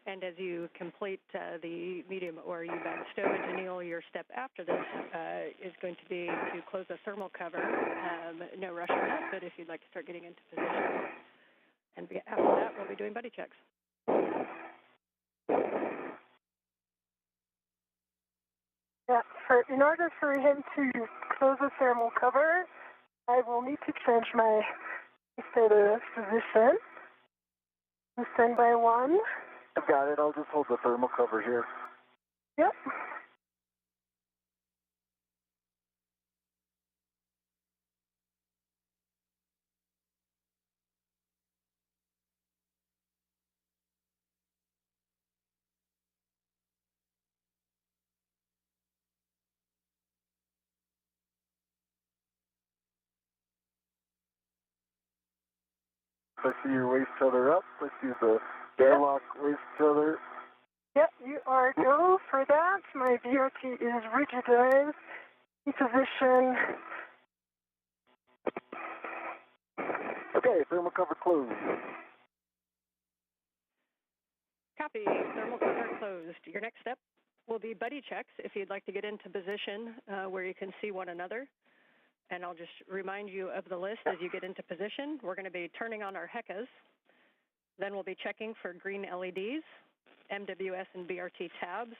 And as you complete the medium ORU bag stowage, Neil, your step after this is going to be to close the thermal cover. No rush on that, but if you'd like to start getting into position. And after that, we'll be doing buddy checks. Yeah, in order for him to close the thermal cover, I will need to change my status position. Standby 1, I've got it. I'll just hold the thermal cover here. Yep. I see your waist tether up. I see the airlock waist tether. Yep, you are go for that. My BRT is rigidized in position. Okay, thermal cover closed. Copy. Thermal cover closed. Your next step will be buddy checks if you'd like to get into position where you can see one another. And I'll just remind you of the list as you get into position. We're going to be turning on our HECAs. Then we'll be checking for green LEDs, MWS and BRT tabs,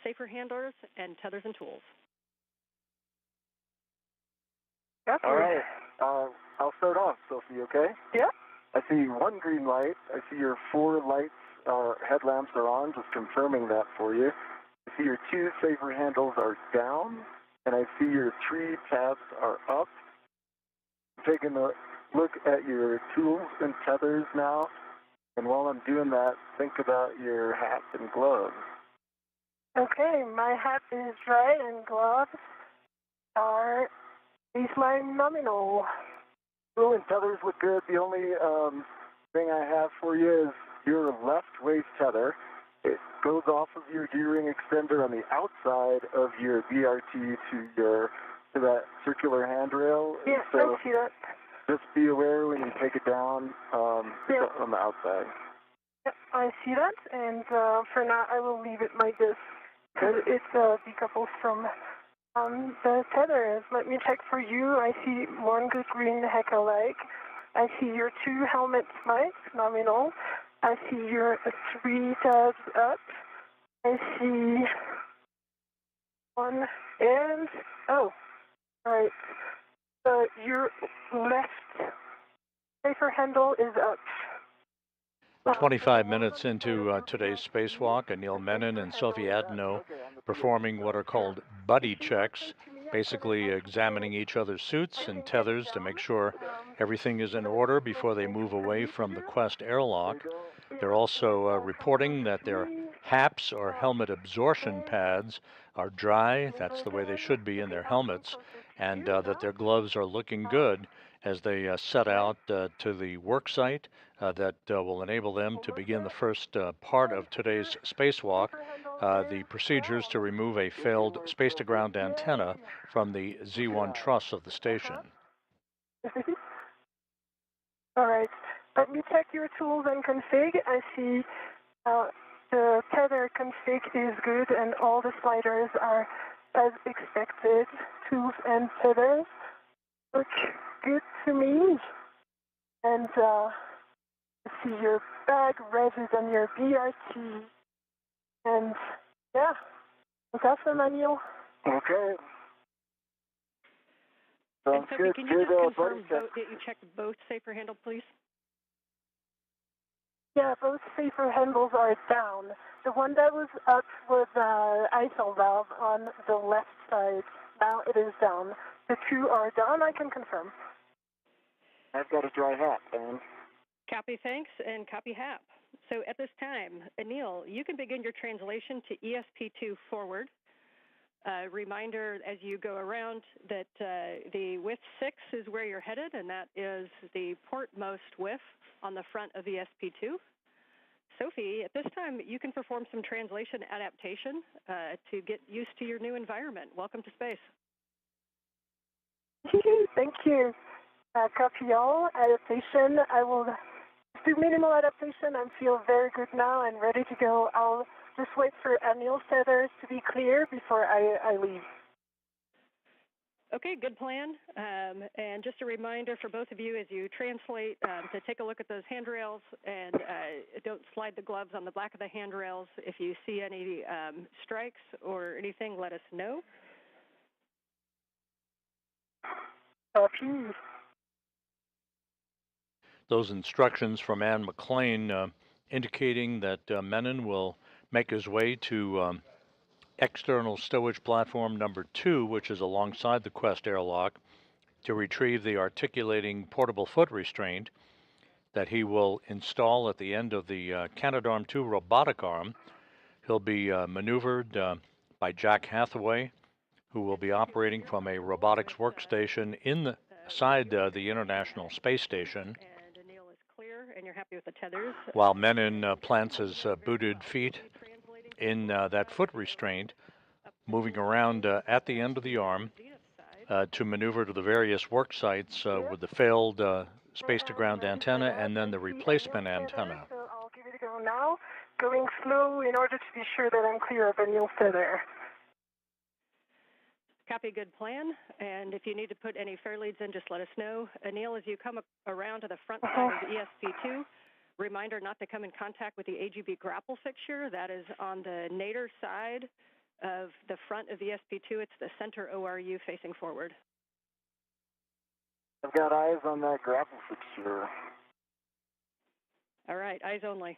safer handlers, and tethers and tools. Yep. All right. I'll start off, Sophie, okay? Yep. I see one green light. I see your 4 lights, headlamps are on, just confirming that for you. I see your 2 safer handles are down, and I see your 3 tabs are up. Taking a look at your tools and tethers now, and while I'm doing that, think about your hat and gloves. Okay, my hat is dry and gloves are baseline nominal. Tool and tethers look good. The only thing I have for you is your left waist tether. It goes off of your D-ring extender on the outside of your BRT to that circular handrail. Yeah, so I see that. just be aware when you take it down on the outside. Yep, I see that, and for now I will leave it like this because it's decoupled from the tethers. Let me check for you. I see one good green HECA light. I see your 2 helmet lights, nominal. I see your 3 tabs up. I see 1 and, oh, all right. Your left safer handle is up. 25 minutes into today's spacewalk, Anil Menon and Sophie Adno performing what are called buddy checks, basically examining each other's suits and tethers to make sure everything is in order before they move away from the Quest airlock. They're also reporting that their HAPs, or helmet absorption pads, are dry. That's the way they should be in their helmets, and that their gloves are looking good as they set out to the work site that will enable them to begin the first part of today's spacewalk, the procedures to remove a failed space-to-ground antenna from the Z1 truss of the station. All right. Let me check your tools and config. I see the tether config is good and all the sliders are as expected. Tools and tethers look good to me. And I see your bag registered on your BRT. And yeah, that's the manual. Okay. And Sounds Sophie, good. can you just confirm buddy check. that you checked both safer handle, please? Yeah, both safer handles are down. The one that was up was ISO valve on the left side. Now it is down. The 2 are down, I can confirm. I've got a dry hat, man. Copy, thanks, and copy HAP. So at this time, Anil, you can begin your translation to ESP2 forward. Reminder as you go around that the WIF 6 is where you're headed, and that is the portmost WIF on the front of ESP2. Sophie, at this time, you can perform some translation adaptation to get used to your new environment. Welcome to space. Thank you. Copy all. Adaptation. I will do minimal adaptation and feel very good now and ready to go. I'll just wait for Anil's tethers to be clear before I leave. Okay, good plan. And just a reminder for both of you as you translate to take a look at those handrails and don't slide the gloves on the back of the handrails. If you see any strikes or anything, let us know. Copy. Those instructions from Ann McLean indicating that Menon will make his way to external stowage platform number 2, which is alongside the Quest airlock, to retrieve the articulating portable foot restraint that he will install at the end of the Canadarm2 robotic arm. He'll be maneuvered by Jack Hathaway, who will be operating from a robotics workstation inside the International Space Station. And Anil is clear, and you're happy with the tethers. While Menon plants his booted feet in that foot restraint, moving around at the end of the arm to maneuver to the various work sites with the failed space-to-ground antenna and then the replacement antenna. So I'll give it a go now, going slow in order to be sure that I'm clear of Anil's tether. Copy, good plan. And if you need to put any fair leads in, just let us know. Anil, as you come around to the front side of the ESP2, reminder not to come in contact with the AGB grapple fixture. That is on the nadir side of the front of the ESP2. It's the center ORU facing forward. I've got eyes on that grapple fixture. All right, eyes only.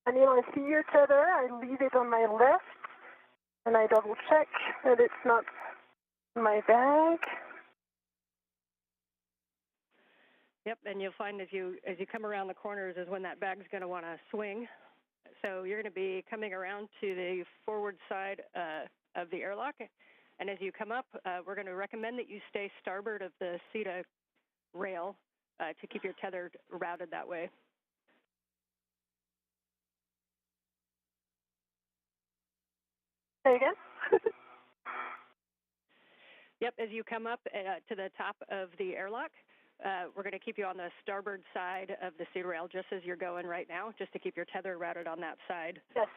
Anil, I see your tether. I leave it on my left, and I double check that it's not my bag. Yep, and you'll find as you come around the corners is when that bag's going to want to swing. So you're going to be coming around to the forward side of the airlock, and as you come up, we're going to recommend that you stay starboard of the CETA rail to keep your tether routed that way. Say again? Yep, as you come up to the top of the airlock, we're going to keep you on the starboard side of the CETA rail, just as you're going right now, just to keep your tether routed on that side. Yes.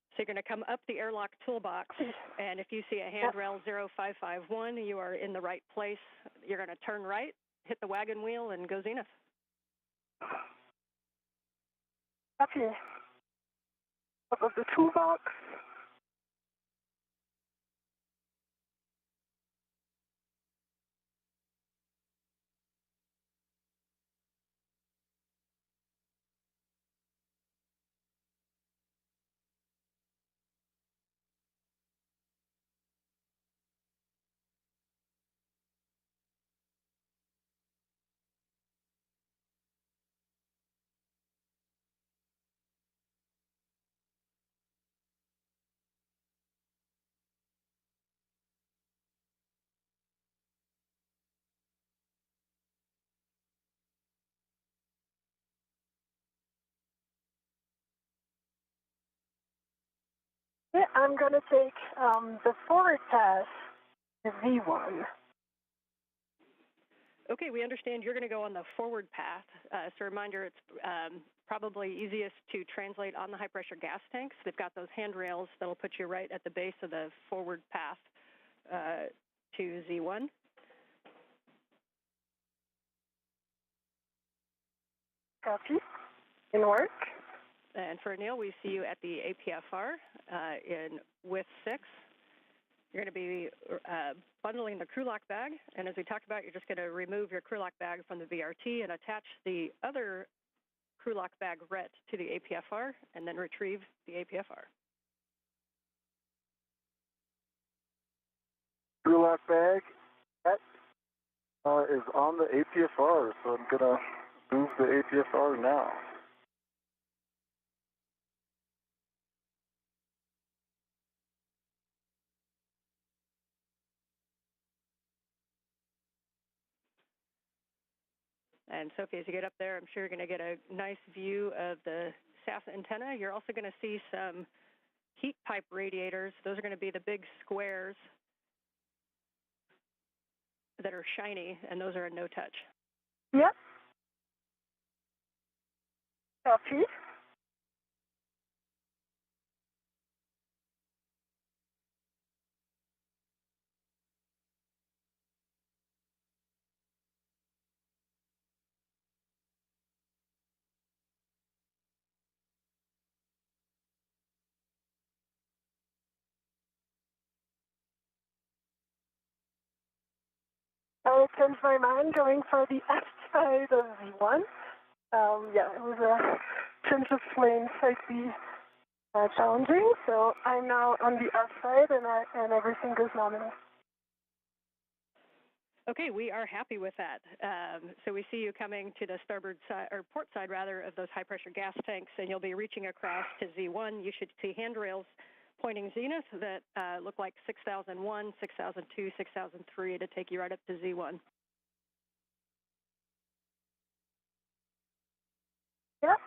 So you're going to come up the airlock toolbox, and if you see a handrail 0551, you are in the right place. You're going to turn right, hit the wagon wheel, and go zenith. Copy. Up of the toolbox. Yeah, I'm going to take the forward pass, the V1. Okay, we understand you're going to go on the forward path. So reminder, it's probably easiest to translate on the high-pressure gas tanks. They've got those handrails that'll put you right at the base of the forward path to Z1. Copy. In work. And for Neil, we see you at the APFR in with 6. You're going to be bundling the crew lock bag, and as we talked about, you're just going to remove your crew lock bag from the VRT and attach the other crew lock bag RET to the APFR, and then retrieve the APFR. Crew lock bag is on the APFR, so I'm going to move the APFR now. And Sophie, as you get up there, I'm sure you're going to get a nice view of the SAS antenna. You're also going to see some heat pipe radiators. Those are going to be the big squares that are shiny, and those are a no-touch. Yep. Copy. I changed my mind going for the aft side of Z1. Yeah, it was a change of lane slightly challenging, so I'm now on the aft side and everything goes nominal. Okay, we are happy with that. So we see you coming to the starboard side, or port side rather, of those high-pressure gas tanks, and you'll be reaching across to Z1. You should see handrails pointing zenith that look like 6001, 6002, 6003 to take you right up to Z1. Yep.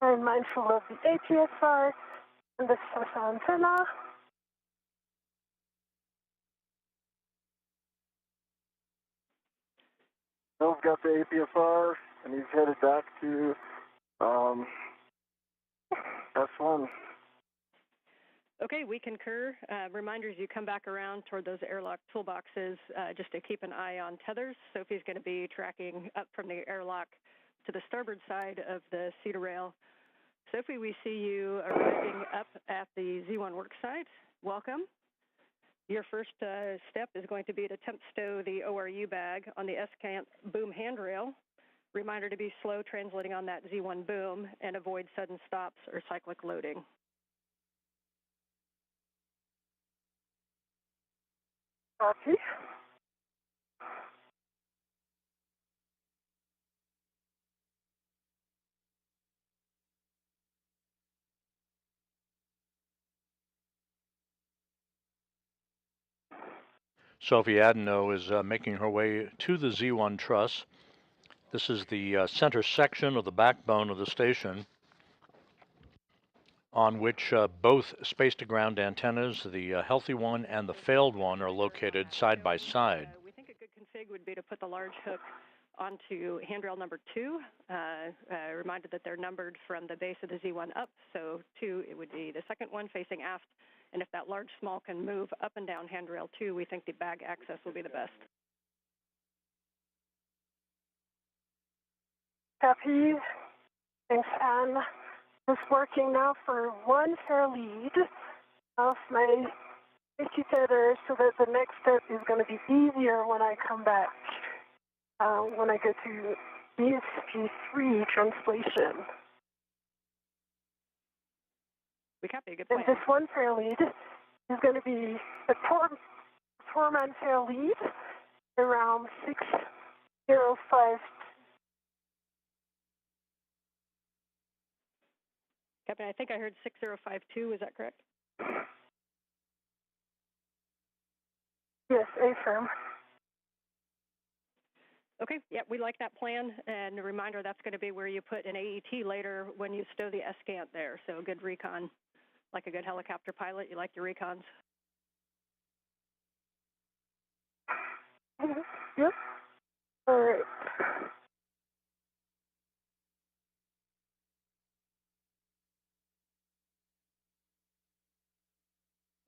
I'm mindful of the APSR and the SSR antenna. Bill's got the APSR, and he's headed back to S1. Okay, we concur. Reminders, you come back around toward those airlock toolboxes just to keep an eye on tethers. Sophie's going to be tracking up from the airlock to the starboard side of the cedar rail. Sophie, we see you arriving up at the Z1 work site. Welcome. Your first step is going to be to attempt stow the ORU bag on the S-cant boom handrail. Reminder to be slow translating on that Z1 boom and avoid sudden stops or cyclic loading. Copy. Sophie Adeno is making her way to the Z1 truss. This is the center section of the backbone of the station on which both space-to-ground antennas, the healthy one and the failed one, are located side by side. We think a good config would be to put the large hook onto handrail number 2. Reminded that they're numbered from the base of the Z1 up, so 2, it would be the second one facing aft. And if that large small can move up and down handrail 2, we think the bag access will be the best. Copy. Thanks, Anne. Just working now for one fair lead of my safety tether so that the next step is going to be easier when I come back, when I go to ESP3 translation. We copy, a good plan. And this one fair lead is going to be a four-man fair lead around 605. Captain, I think I heard 6052, is that correct? Yes, affirm. Okay, yeah, we like that plan, and a reminder that's going to be where you put an AET later when you stow the S-cant there, so good recon. Like a good helicopter pilot, you like your recons? Yep. All right.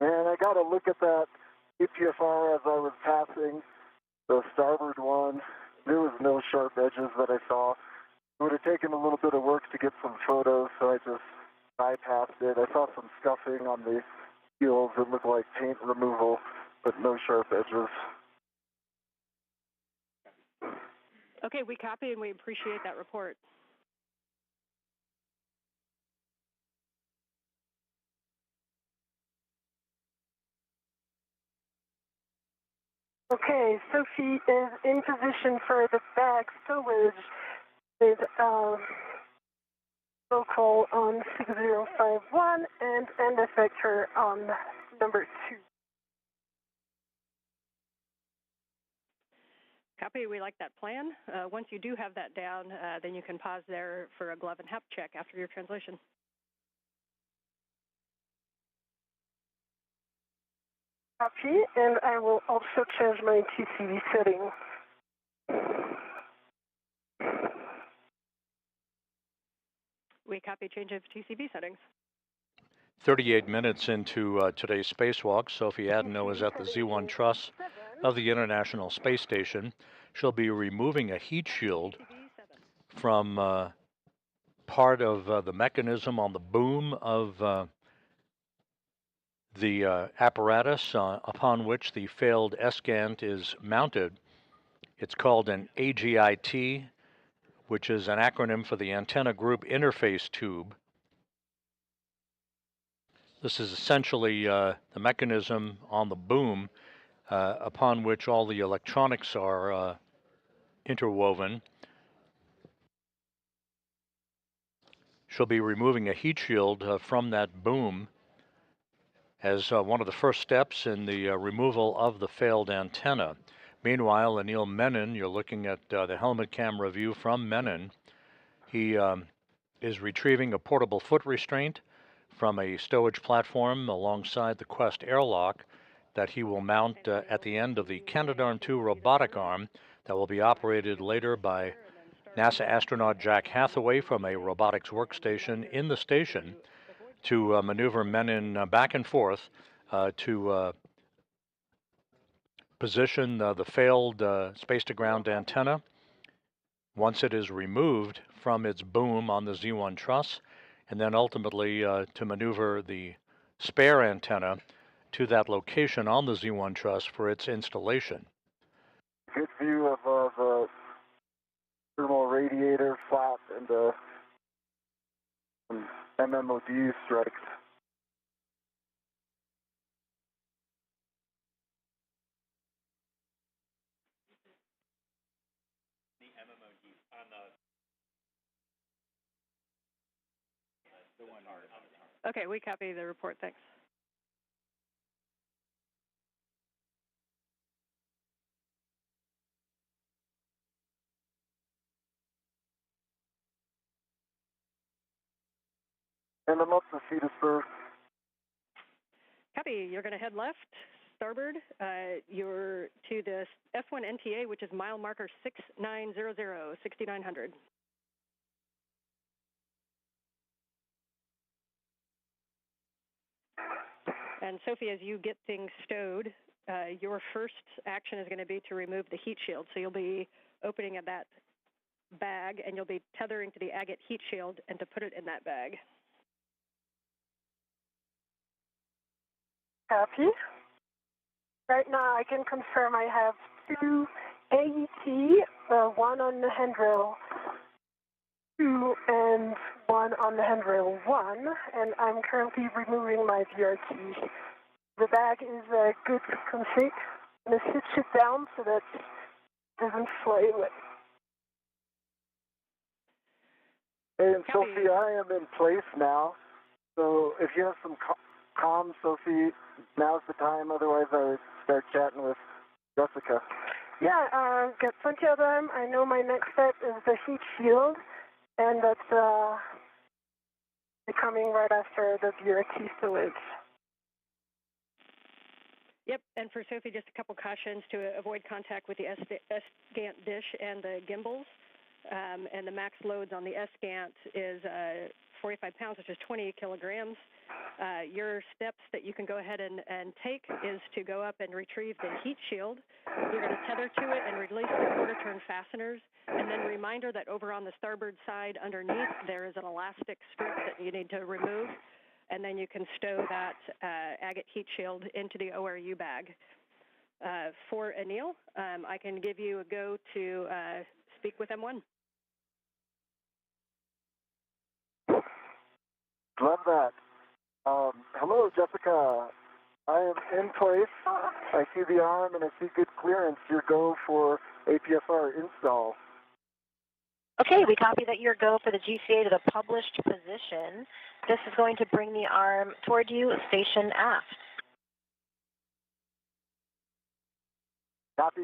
And I got to look at that EPFR as I was passing the starboard one. There was no sharp edges that I saw. It would have taken a little bit of work to get some photos, so I just bypassed it. I saw some scuffing on the heels. It looked like paint removal, but no sharp edges. Okay, we copy and we appreciate that report. Okay, Sophie is in position for the bag stowage with local on 6051 and end effector on number 2. Copy, we like that plan. Once you do have that down, then you can pause there for a glove and HEP check after your translation. Copy, and I will also change my TCV setting. We copy change of TCV settings. 38 minutes into today's spacewalk, Sophie Adeno is at the Z1 truss of the International Space Station. She'll be removing a heat shield from part of the mechanism on the boom of The apparatus upon which the failed S-Gant is mounted, it's called an AGIT, which is an acronym for the Antenna Group Interface Tube. This is essentially the mechanism on the boom upon which all the electronics are interwoven. She'll be removing a heat shield from that boom as one of the first steps in the removal of the failed antenna. Meanwhile, Anil Menon, you're looking at the helmet camera view from Menon. He is retrieving a portable foot restraint from a stowage platform alongside the Quest airlock that he will mount at the end of the Canadarm2 robotic arm that will be operated later by NASA astronaut Jack Hathaway from a robotics workstation in the station to maneuver Menon back and forth to position the failed space-to-ground antenna. Once it is removed from its boom on the Z1 truss, and then ultimately to maneuver the spare antenna to that location on the Z1 truss for its installation. Good view of the thermal radiator flap and some MMOD strikes. Okay, we copy the report, thanks. And I'm up to Cedarburg. Copy, you're going to head left, starboard. You're to the F1 NTA, which is mile marker 6900, 6900. And Sophie, as you get things stowed, your first action is going to be to remove the heat shield. So you'll be opening at that bag, and you'll be tethering to the agate heat shield and to put it in that bag. Copy. Right now, I can confirm I have 2 AET, 1 on the handrail 2 and 1 on the handrail 1, and I'm currently removing my VRT. The bag is good config. I'm going to sit it down so that it doesn't fly away. And Sophie, I am in place now, so if you have some comms, Sophie, now's the time. Otherwise, I would start chatting with Jessica. Yeah, got plenty of them. I know my next step is the heat shield, and that's coming right after the VRT stowage. Yep, and for Sophie, just a couple cautions to avoid contact with the S-Gant dish and the gimbals. And the max loads on the S-Gant is 45 pounds, which is 20 kilograms. Your steps that you can go ahead and take is to go up and retrieve the heat shield. You're going to tether to it and release the quarter-turn fasteners. And then reminder that over on the starboard side underneath, there is an elastic strip that you need to remove. And then you can stow that agate heat shield into the ORU bag. For Anil, I can give you a go to speak with M1. Love that. Hello, Jessica. I am in place. I see the arm and I see good clearance. Your go for APSR install. Okay, we copy that your go for the GCA to the published position. This is going to bring the arm toward you, station aft. Copy.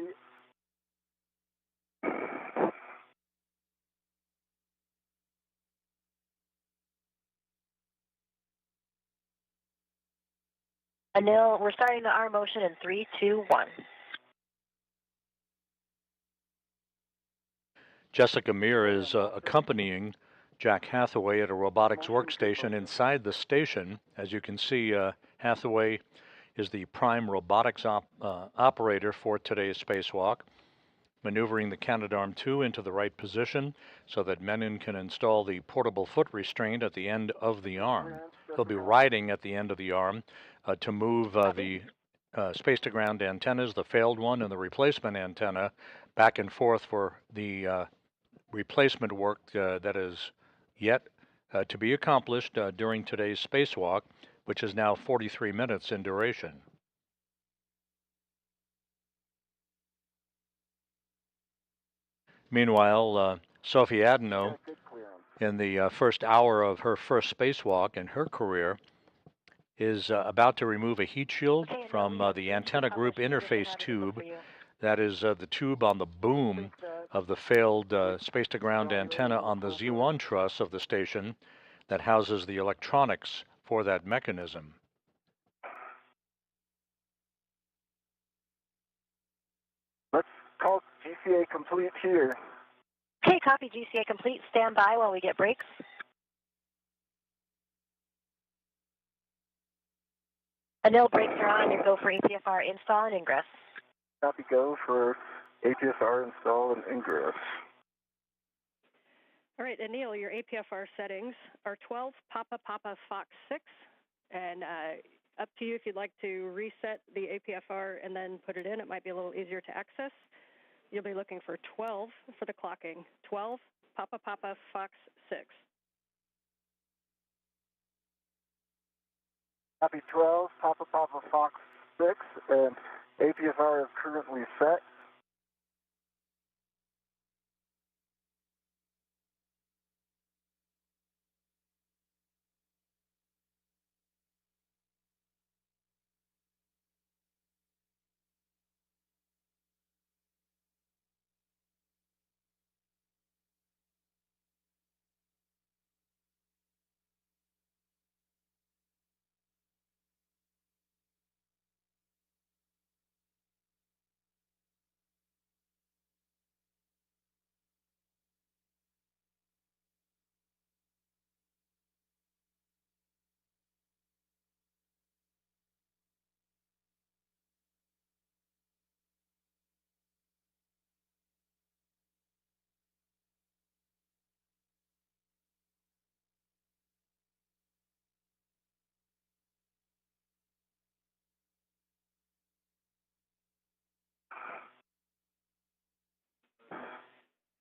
Anil, we're starting the arm motion in 3, 2, 1. Jessica Meir is accompanying Jack Hathaway at a robotics workstation inside the station. As you can see, Hathaway is the prime robotics operator for today's spacewalk, maneuvering the Canadarm2 into the right position so that Menon can install the portable foot restraint at the end of the arm. He'll be riding at the end of the arm to move the space-to-ground antennas, the failed one and the replacement antenna, back and forth for the replacement work that is yet to be accomplished during today's spacewalk, which is now 43 minutes in duration. Meanwhile, Sophie Adeno, in the first hour of her first spacewalk in her career, is about to remove a heat shield from the antenna group interface tube. That is the tube on the boom of the failed space-to-ground antenna on the Z1 truss of the station that houses the electronics for that mechanism. Let's call GCA complete here. Okay, copy GCA complete. Stand by while we get breaks. Anil, brakes are on. You go for APFR install and ingress. Copy, go for APFR install and ingress. All right, Anil, your APFR settings are 12 Papa Papa Fox 6, and up to you if you'd like to reset the APFR and then put it in. It might be a little easier to access. You'll be looking for 12 for the clocking. 12 Papa Papa Fox 6. Copy 12 Papa Papa Fox 6, and APFR is currently set.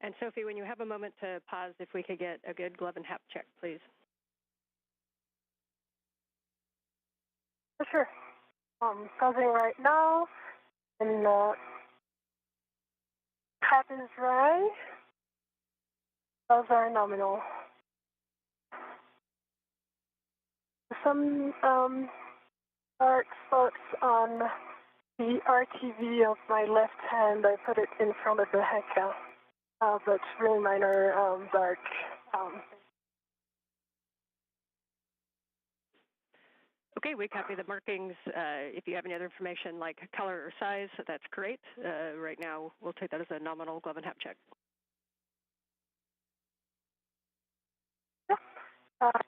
And Sophie, when you have a moment to pause, if we could get a good glove and hap check, please. Sure. Pausing right now, and hap is dry. Those are nominal. Some dark spots on the RTV of my left hand. I put it in front of the HECA. But really minor dark. Okay, we copy the markings. If you have any other information like color or size, that's great. Right now, we'll take that as a nominal glove and hap check.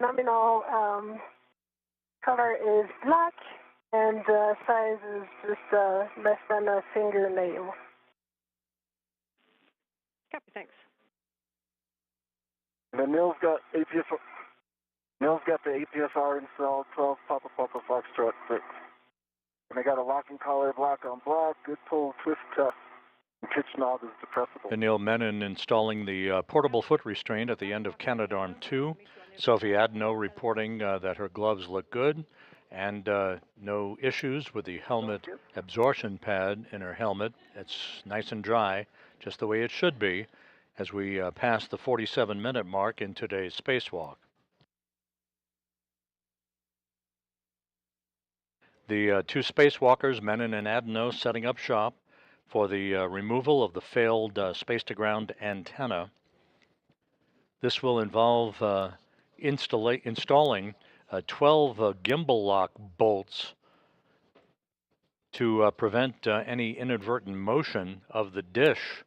Nominal color is black, and size is just less than a fingernail. Copy, thanks. And then Neil's got APFR. Neil's got the APFR installed, 12 Papa Papa Foxtrot 6. And they got a locking collar, black on black, good pull, twist test. And pitch knob is depressible. And Neil Menon installing the portable foot restraint at the end of Canadarm 2. Sophie Adeno reporting that her gloves look good and no issues with the helmet absorption pad in her helmet. It's nice and dry, just the way it should be, as we pass the 47-minute mark in today's spacewalk. The two spacewalkers, Menon and Adeno, setting up shop for the removal of the failed space-to-ground antenna. This will involve installing 12 gimbal lock bolts to prevent any inadvertent motion of the dish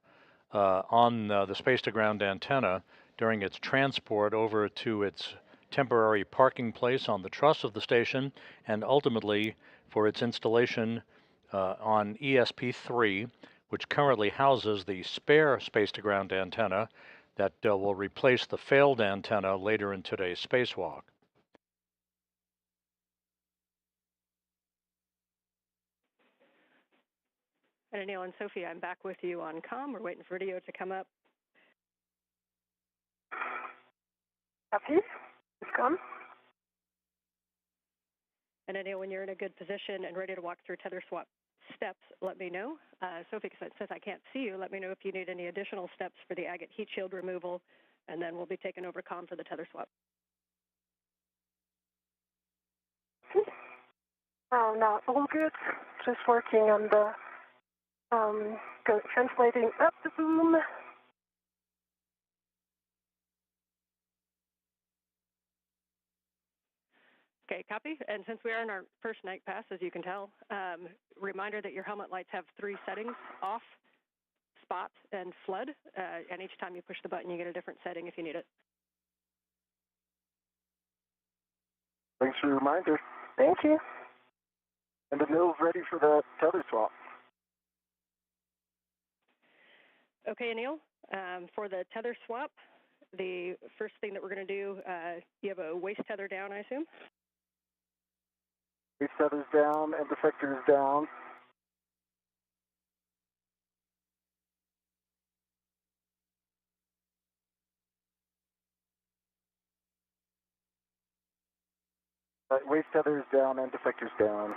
on the space-to-ground antenna during its transport over to its temporary parking place on the truss of the station, and ultimately for its installation on ESP3, which currently houses the spare space-to-ground antenna that will replace the failed antenna later in today's spacewalk. And Anil and Sophie, I'm back with you on comm. We're waiting for video to come up. Copy. It's come. And Anil, when you're in a good position and ready to walk through tether swap steps, let me know. Sophie says I can't see you. Let me know if you need any additional steps for the agate heat shield removal, and then we'll be taking over comm for the tether swap. Oh, no, all good. Just working on the translating up the boom. Okay, copy. And since we are in our first night pass, as you can tell, reminder that your helmet lights have 3 settings: off, spot, and flood. And each time you push the button, you get a different setting if you need it. Thanks for the reminder. Thank you. And the mill's ready for the tether swap. Okay, Anil, for the tether swap, the first thing that we're going to do, you have a waist tether down, I assume? Waist tether's down and defector is down. Waist tether is down and defector's down.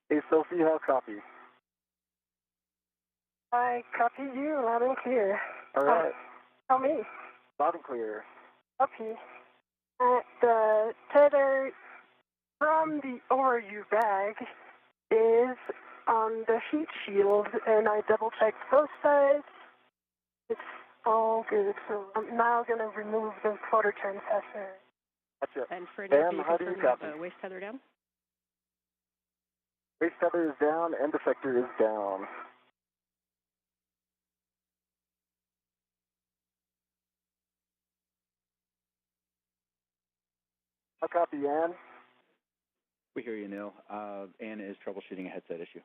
Hey, Sophie, how copy? I copy you loud and clear. All right. Tell me. Loud and clear. Copy. The tether from the overview bag is on the heat shield, and I double-checked both sides. It's all good, so I'm now going to remove the floater turn fastener. Gotcha. And for Anil, Bam, how do you copy? have a waist tether down? Waist tether is down and defector is down. How copy, Ann? We hear you, Neil. Ann is troubleshooting a headset issue.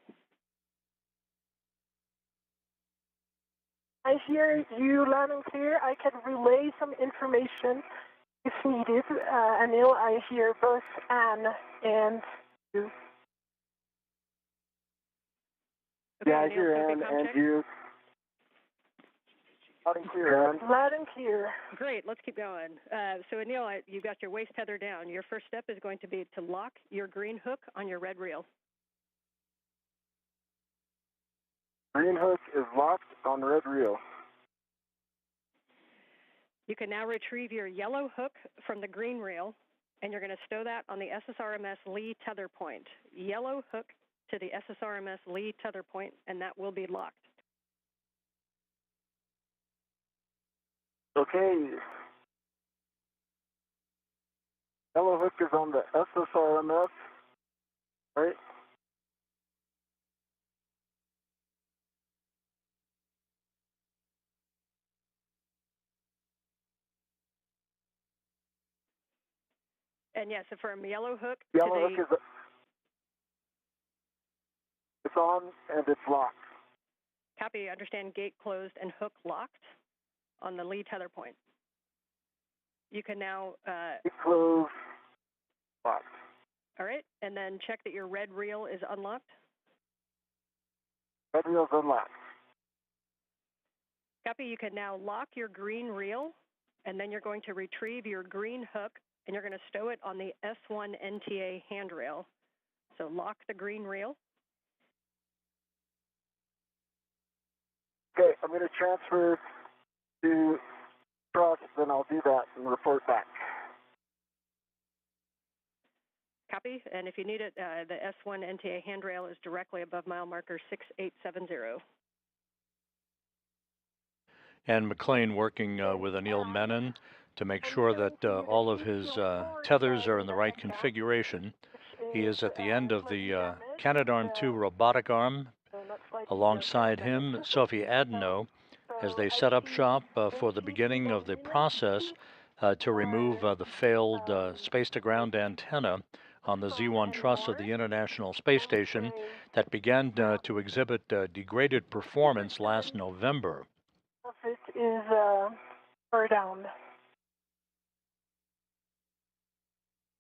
I hear you loud and clear. I can relay some information if needed. Anil, I hear both Anne and you. Okay, Yeah, I Anil, hear Sophie, Ann comm and check. you. Loud and clear, Ann. Loud and clear. Great, let's keep going. So Anil, you got your waist tether down. Your first step is going to be to lock your green hook on your red reel. Green hook is locked on red reel. You can now retrieve your yellow hook from the green reel, and you're going to stow that on the SSRMS lee tether point. Yellow hook to the SSRMS lee tether point, and that will be locked. Okay. Yellow hook is on the SSRMS, right? And yes, from yellow hook Yellow to hook is it's on and it's locked. copy, understand gate closed and hook locked on the lee tether point. You can now, It's closed, locked. all right, and then check that your red reel is unlocked. Red reel's unlocked. Copy, you can now lock your green reel, and then you're going to retrieve your green hook, and you're going to stow it on the S1 NTA handrail. So lock the green reel. Okay, I'm going to transfer to truck, then I'll do that and report back. Copy, and if you need it, the S1 NTA handrail is directly above mile marker 6870. And McLean working with Anil Menon to make sure that all of his tethers are in the right configuration. He is at the end of the Canadarm2 robotic arm. Alongside him, Sophie Adeno, as they set up shop for the beginning of the process to remove the failed space-to-ground antenna on the Z1 truss of the International Space Station that began to exhibit degraded performance last November. It is or down.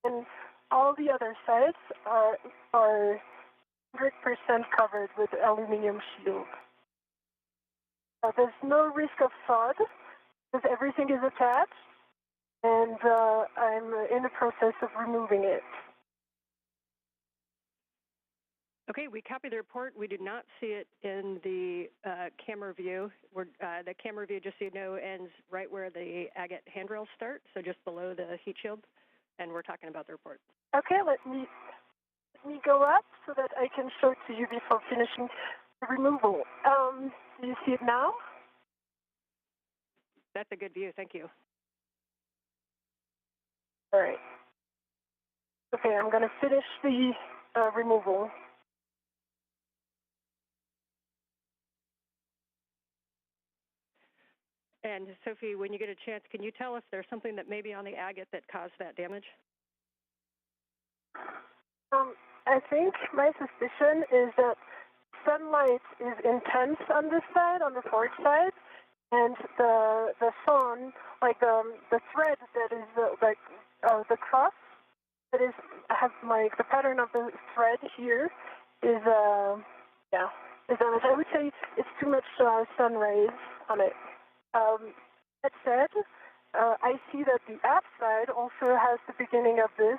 And all the other sides are 100% covered with aluminum shield. There's no risk of FOD because everything is attached, and I'm in the process of removing it. Okay, we copy the report. We do not see it in the camera view. The camera view, just so you know, ends right where the agate handrails start, so just below the heat shield, and we're talking about the report. Okay, let me go up so that I can show it to you before finishing the removal. Do you see it now? That's a good view, thank you. All right. Okay, I'm going to finish the removal. And Sophie, when you get a chance, can you tell if there's something that may be on the agate that caused that damage? I think my suspicion is that sunlight is intense on this side, on the forward side, and the sun, like the thread that is the cross that is has like the pattern of the thread here is damaged. I would say it's too much sun rays on it. That said, I see that the aft side also has the beginning of this,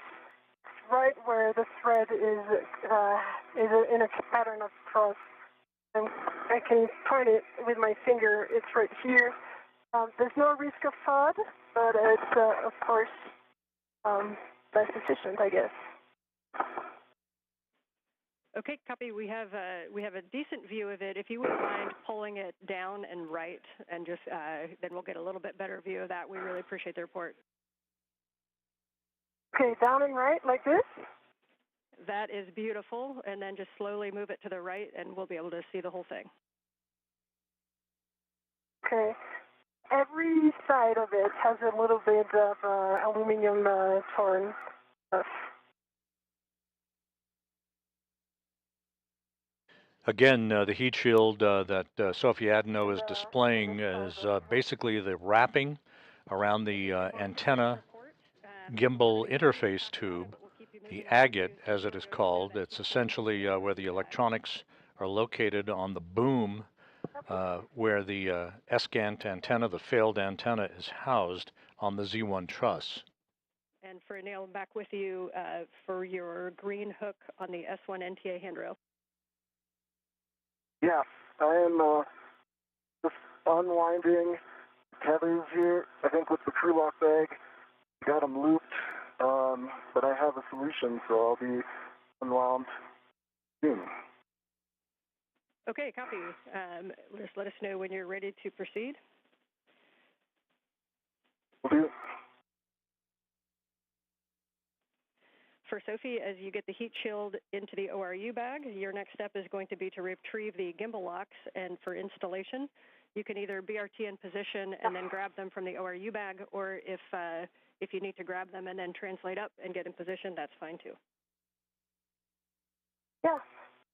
right where the thread is in a pattern of cross. And I can point it with my finger. It's right here. There's no risk of FOD, but it's of course less efficient, I guess. Okay, copy. We have a decent view of it. If you wouldn't mind pulling it down and right, and just then we'll get a little bit better view of that. We really appreciate the report. Okay, down and right like this. That is beautiful, and then just slowly move it to the right, and we'll be able to see the whole thing. Okay. Every side of it has a little bit of aluminum torn stuff. Again, the heat shield that Sophie Adno is displaying is basically the wrapping around the antenna gimbal interface tube, the agate as it is called. It's essentially where the electronics are located on the boom where the SGANT antenna, the failed antenna, is housed on the Z1 truss. And for Neil, back with you for your green hook on the S1 NTA handrail. Yeah, I am just unwinding tethers here. I think with the crew lock bag, got them looped, but I have a solution, so I'll be unwound soon. Okay, copy. Just let us know when you're ready to proceed. Will do. For Sophie, as you get the heat shield into the ORU bag, your next step is going to be to retrieve the gimbal locks, and for installation, you can either BRT in position and then grab them from the ORU bag, or if you need to grab them and then translate up and get in position, that's fine too. Yeah,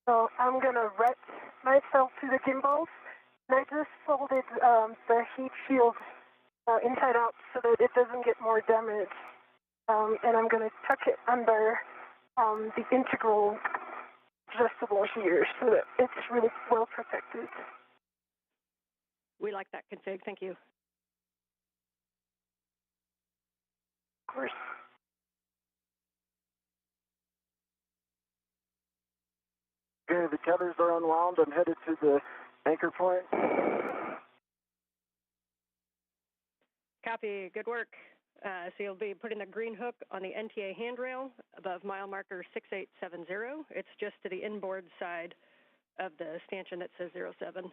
so I'm going to wet myself to the gimbals, and I just folded the heat shield inside out so that it doesn't get more damage. And I'm going to tuck it under the integral adjustable here so that it's really well protected. We like that config. Thank you. Of course. Okay, the tethers are unwound. I'm headed to the anchor point. Copy. Good work. So you'll be putting the green hook on the NTA handrail above mile marker 6870. It's just to the inboard side of the stanchion that says 07.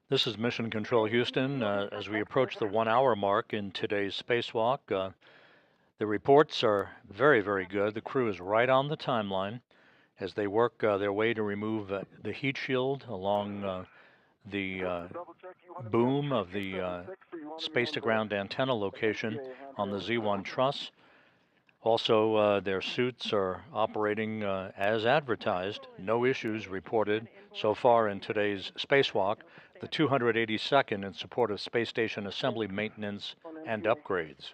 This is Mission Control Houston. As we approach the 1 hour mark in today's spacewalk, the reports are very, very good. The crew is right on the timeline as they work their way to remove the heat shield along the boom of the space-to-ground antenna location on the Z1 truss. Also, their suits are operating as advertised. No issues reported so far in today's spacewalk, the 282nd in support of space station assembly maintenance and upgrades.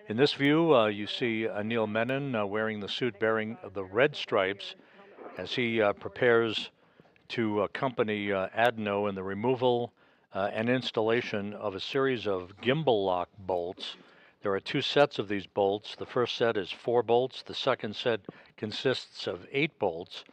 In this view, you see Neil Menon wearing the suit bearing the red stripes as he prepares to accompany Adno in the removal and installation of a series of gimbal lock bolts. There are two sets of these bolts. The first set is 4 bolts. The second set consists of 8 bolts.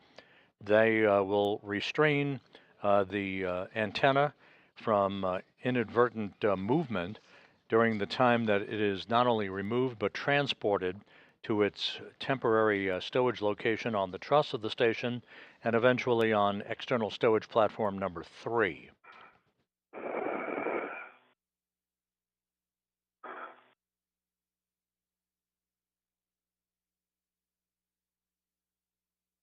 They will restrain the antenna from inadvertent movement during the time that it is not only removed but transported to its temporary stowage location on the truss of the station and eventually on external stowage platform number 3.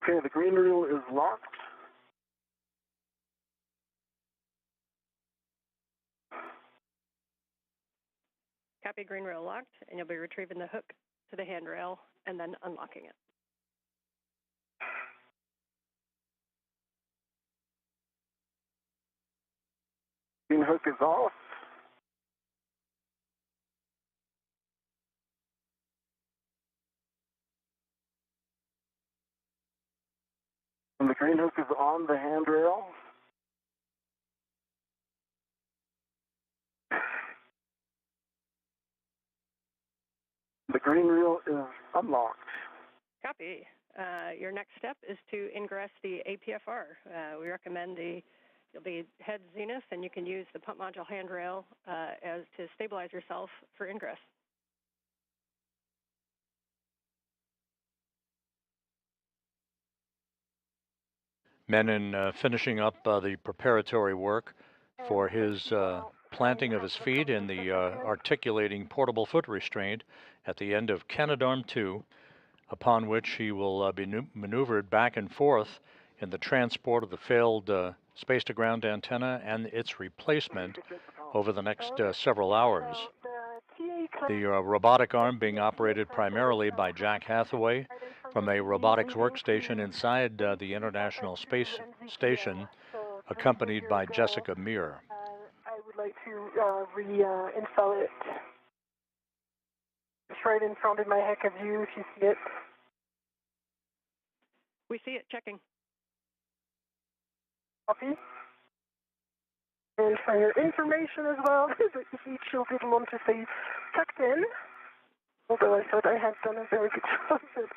Okay, the green reel is locked. Copy, green reel locked, and you'll be retrieving the hook to the handrail and then unlocking it. Green hook is off. And the green hook is on the handrail. The green reel is unlocked. Copy. Your next step is to ingress the APFR. We recommend you'll be head zenith, and you can use the pump module handrail as to stabilize yourself for ingress. Menon finishing up the preparatory work for his planting of his feet in the articulating portable foot restraint at the end of Canadarm2, upon which he will be maneuvered back and forth in the transport of the failed space-to-ground antenna and its replacement over the next several hours. The robotic arm being operated primarily by Jack Hathaway from a robotics workstation inside the International Space Station, accompanied by Jessica Meir. I would like to reinstall it. It's right in front of my heck of view, if you see it. We see it, checking. Copy. And for your information as well, the heat shield didn't want to say tucked in, although I thought I had done a very good job of it.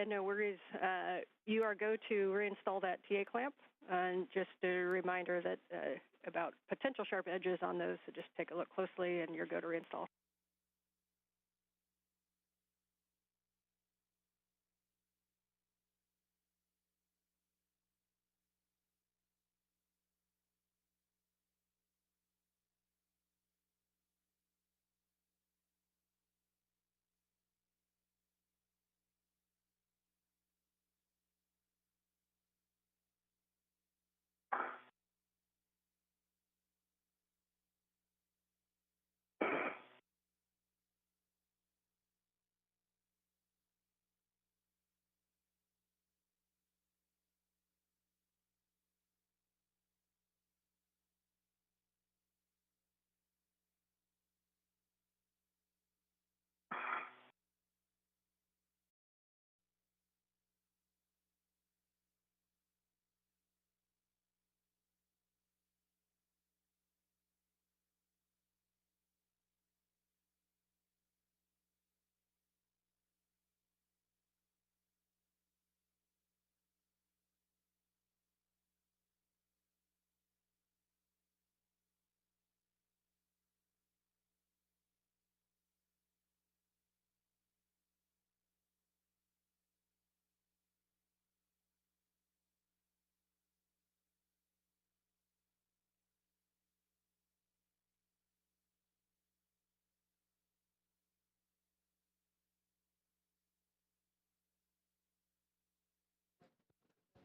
No worries. You are go to reinstall that TA clamp, and just a reminder that about potential sharp edges on those, so just take a look closely and you're go to reinstall.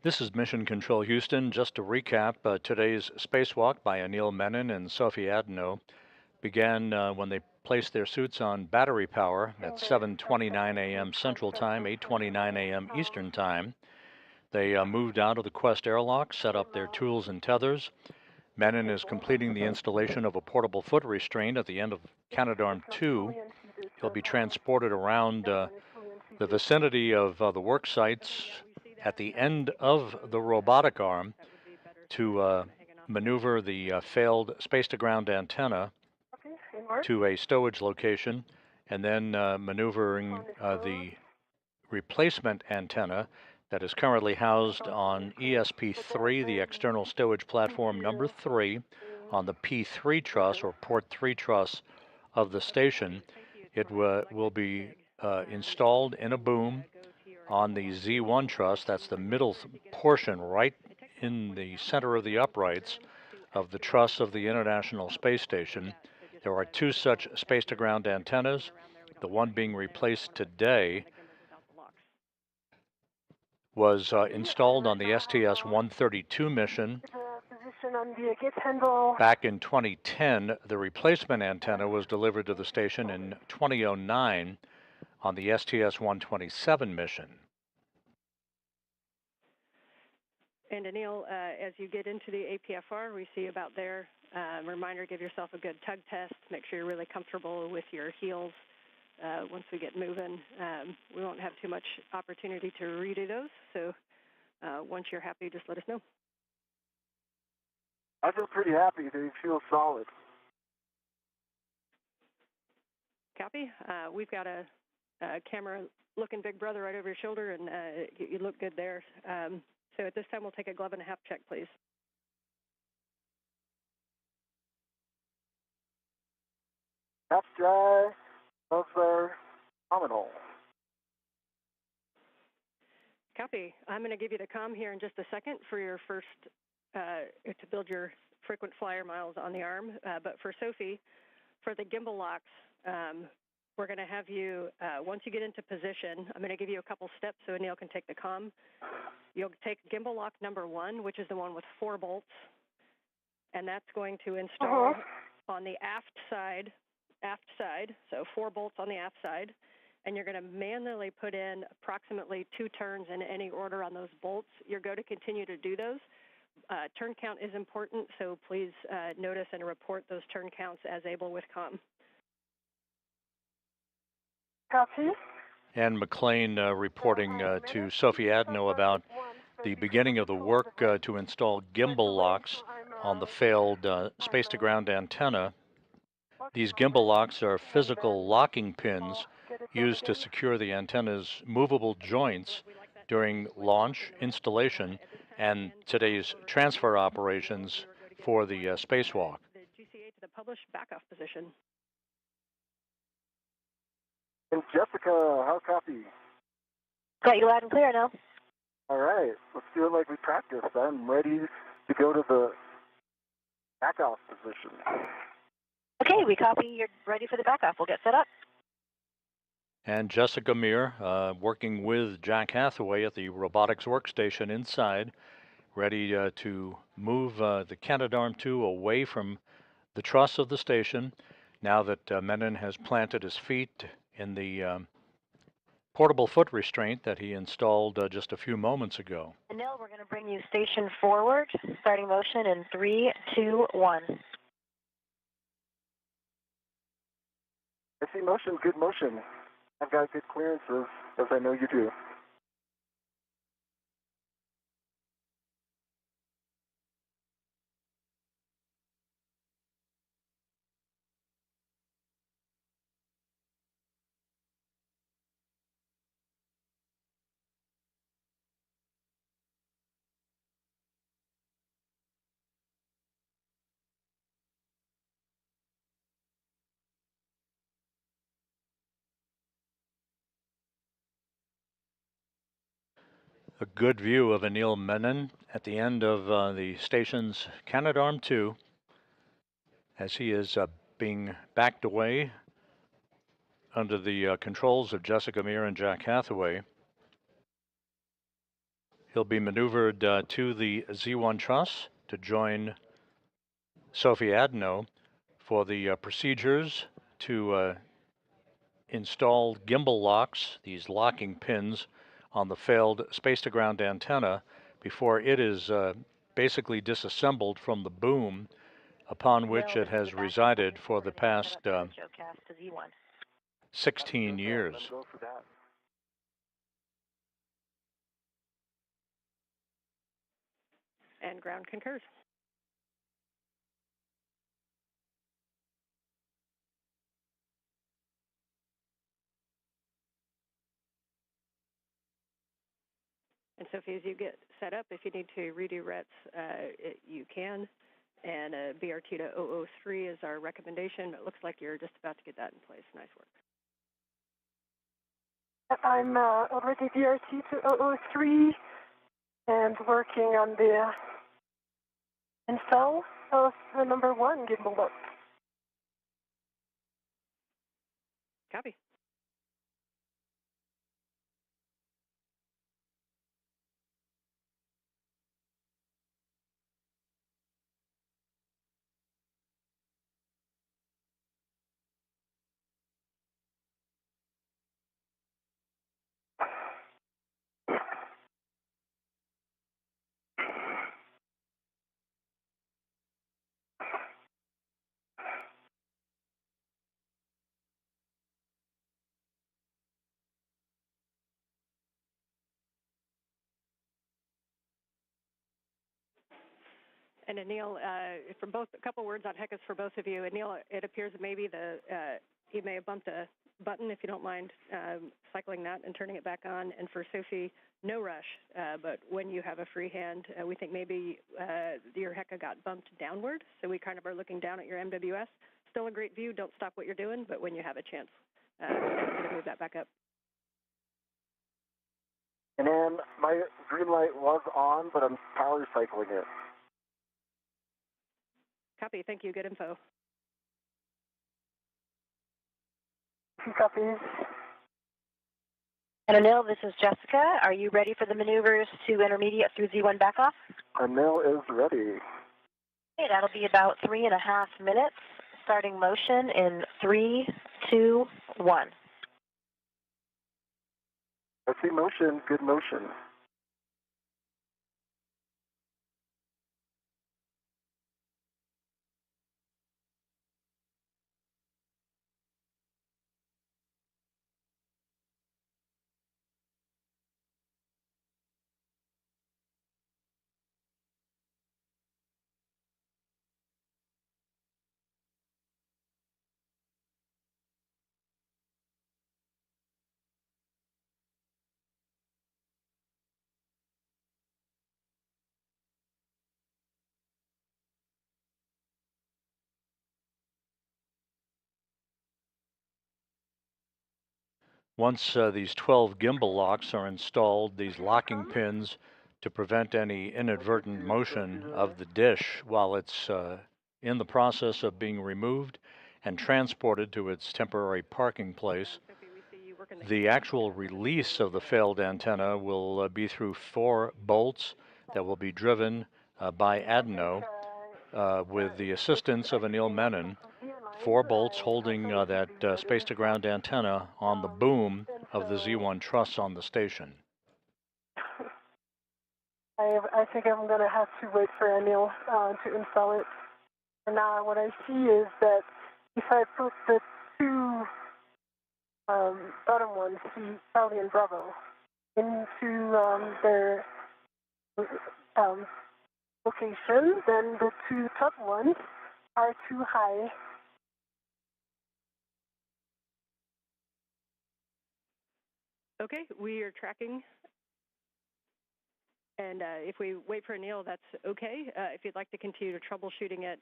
This is Mission Control Houston. Just to recap today's spacewalk by Neil Menon and Sophie Adno. began when they placed their suits on battery power at 7:29 a.m. Central Time, 8:29 a.m. Eastern Time. They moved out of the Quest airlock, set up their tools and tethers. Menon is completing the installation of a portable foot restraint at the end of Canadarm2. He'll be transported around the vicinity of the work sites at the end of the robotic arm to maneuver the failed space-to-ground antenna to a stowage location, and then maneuvering the replacement antenna that is currently housed on ESP3, the external stowage platform number 3, on the P3 truss or port 3 truss of the station. It will be installed in a boom on the Z1 truss. That's the middle portion right in the center of the uprights of the truss of the International Space Station. There are 2 such space-to-ground antennas. The one being replaced today was installed on the STS-132 mission. Back in 2010, the replacement antenna was delivered to the station in 2009 on the STS-127 mission. And Anil, as you get into the APFR, we see about there, reminder, give yourself a good tug test. Make sure you're really comfortable with your heels. Once we get moving, we won't have too much opportunity to redo those. So once you're happy, just let us know. I feel pretty happy. They feel solid. Copy. We've got a camera looking big brother right over your shoulder, and you look good there. So at this time, we'll take a glove and a half check, please. That's dry. Those are nominal. Copy. I'm going to give you the comm here in just a second for your first, to build your frequent flyer miles on the arm. But for Sophie, for the gimbal locks, we're going to have you, once you get into position, I'm going to give you a couple steps so Anil can take the comm. You'll take gimbal lock number 1, which is the one with 4 bolts, and that's going to install on the aft side, so 4 bolts on the aft side, and you're going to manually put in approximately 2 turns in any order on those bolts. You're going to continue to do those. Turn count is important, so please notice and report those turn counts as able with comm. Copy. And McLean reporting to Sophie Adno about the beginning of the work to install gimbal locks on the failed space-to-ground antenna. These gimbal locks are physical locking pins used to secure the antenna's movable joints during launch, installation, and today's transfer operations for the spacewalk. The GCA to the published backoff position. And Jessica, how copy? Got you loud and clear now. All right, let's do it like we practiced. I'm ready to go to the back-off position. Okay, we copy. You're ready for the backoff. We'll get set up. And Jessica Meir working with Jack Hathaway at the robotics workstation inside, ready to move the Canadarm2 away from the truss of the station now that Menon has planted his feet in the portable foot restraint that he installed just a few moments ago. Anil, we're going to bring you station forward, starting motion in 3, 2, 1. I see motion, good motion. I've got good clearances, as I know you do. A good view of Anil Menon at the end of the station's Canadarm2 as he is being backed away under the controls of Jessica Meir and Jack Hathaway. He'll be maneuvered to the Z1 truss to join Sophie Adno For the procedures to install gimbal locks, these locking pins on the failed space-to-ground antenna before it is basically disassembled from the boom upon which it has resided for the past 16 years. And ground concurs. And Sophie, as you get set up, if you need to redo RETs, you can. And BRT to 003 is our recommendation. It looks like you're just about to get that in place. Nice work. I'm already BRT to 003 and working on the install of the number 1 gimbal lock. Copy. And Anil, for both, a couple words on HECUS for both of you. Anil, it appears that maybe he may have bumped a button. If you don't mind cycling that and turning it back on. And for Sophie, no rush, but when you have a free hand, we think maybe your HECA got bumped downward. So we kind of are looking down at your MWS. Still a great view. Don't stop what you're doing, but when you have a chance, we're going to move that back up. And then my green light was on, but I'm power cycling it. Copy. Thank you. Good info. Copies. And Anil, this is Jessica. Are you ready for the maneuvers to intermediate through Z1 backoff? Anil is ready. Okay, that'll be about 3.5 minutes. Starting motion in 3, 2, 1. I see motion. Good motion. Once these 12 gimbal locks are installed, these locking pins to prevent any inadvertent motion of the dish while it's in the process of being removed and transported to its temporary parking place. The actual release of the failed antenna will be through 4 bolts that will be driven by Adeno with the assistance of Anil Menon. 4 bolts holding that space-to-ground antenna on the boom of the Z1 truss on the station. I think I'm going to have to wait for Anil to install it. And now what I see is that if I put the 2 bottom ones, C, Charlie and Bravo, into their location, then the 2 top ones are too high. Okay, we are tracking. And if we wait for Anil, that's okay. If you'd like to continue troubleshooting it,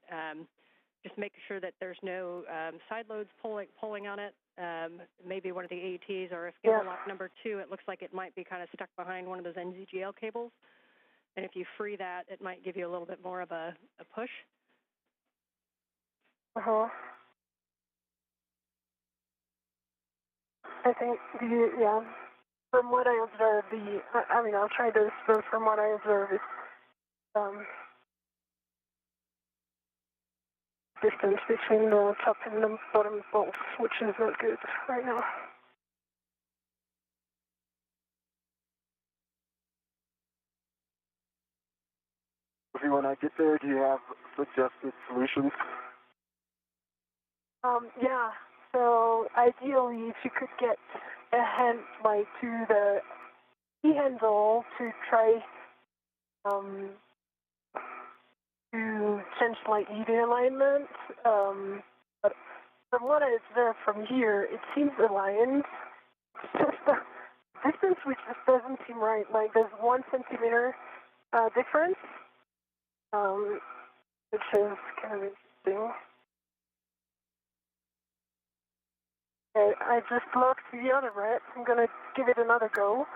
just make sure that there's no side loads pulling on it. Maybe one of the AETs, or if gimbal lock number 2, it looks like it might be kind of stuck behind one of those NZGL cables. And if you free that, it might give you a little bit more of a push. I think from what I observed, I'll try this, but from what I observed, it's distance between the top and the bottom bolts, which is not good right now. When I get there, do you have suggested solutions? Yeah. So ideally, if you could get a hand like to the key handle to try to change slightly the alignment. But from what I observe from here, it seems aligned. It's just the distance which just doesn't seem right. Like there's 1 centimeter difference, which is kind of interesting. Okay, I just locked the other red. I'm gonna give it another go.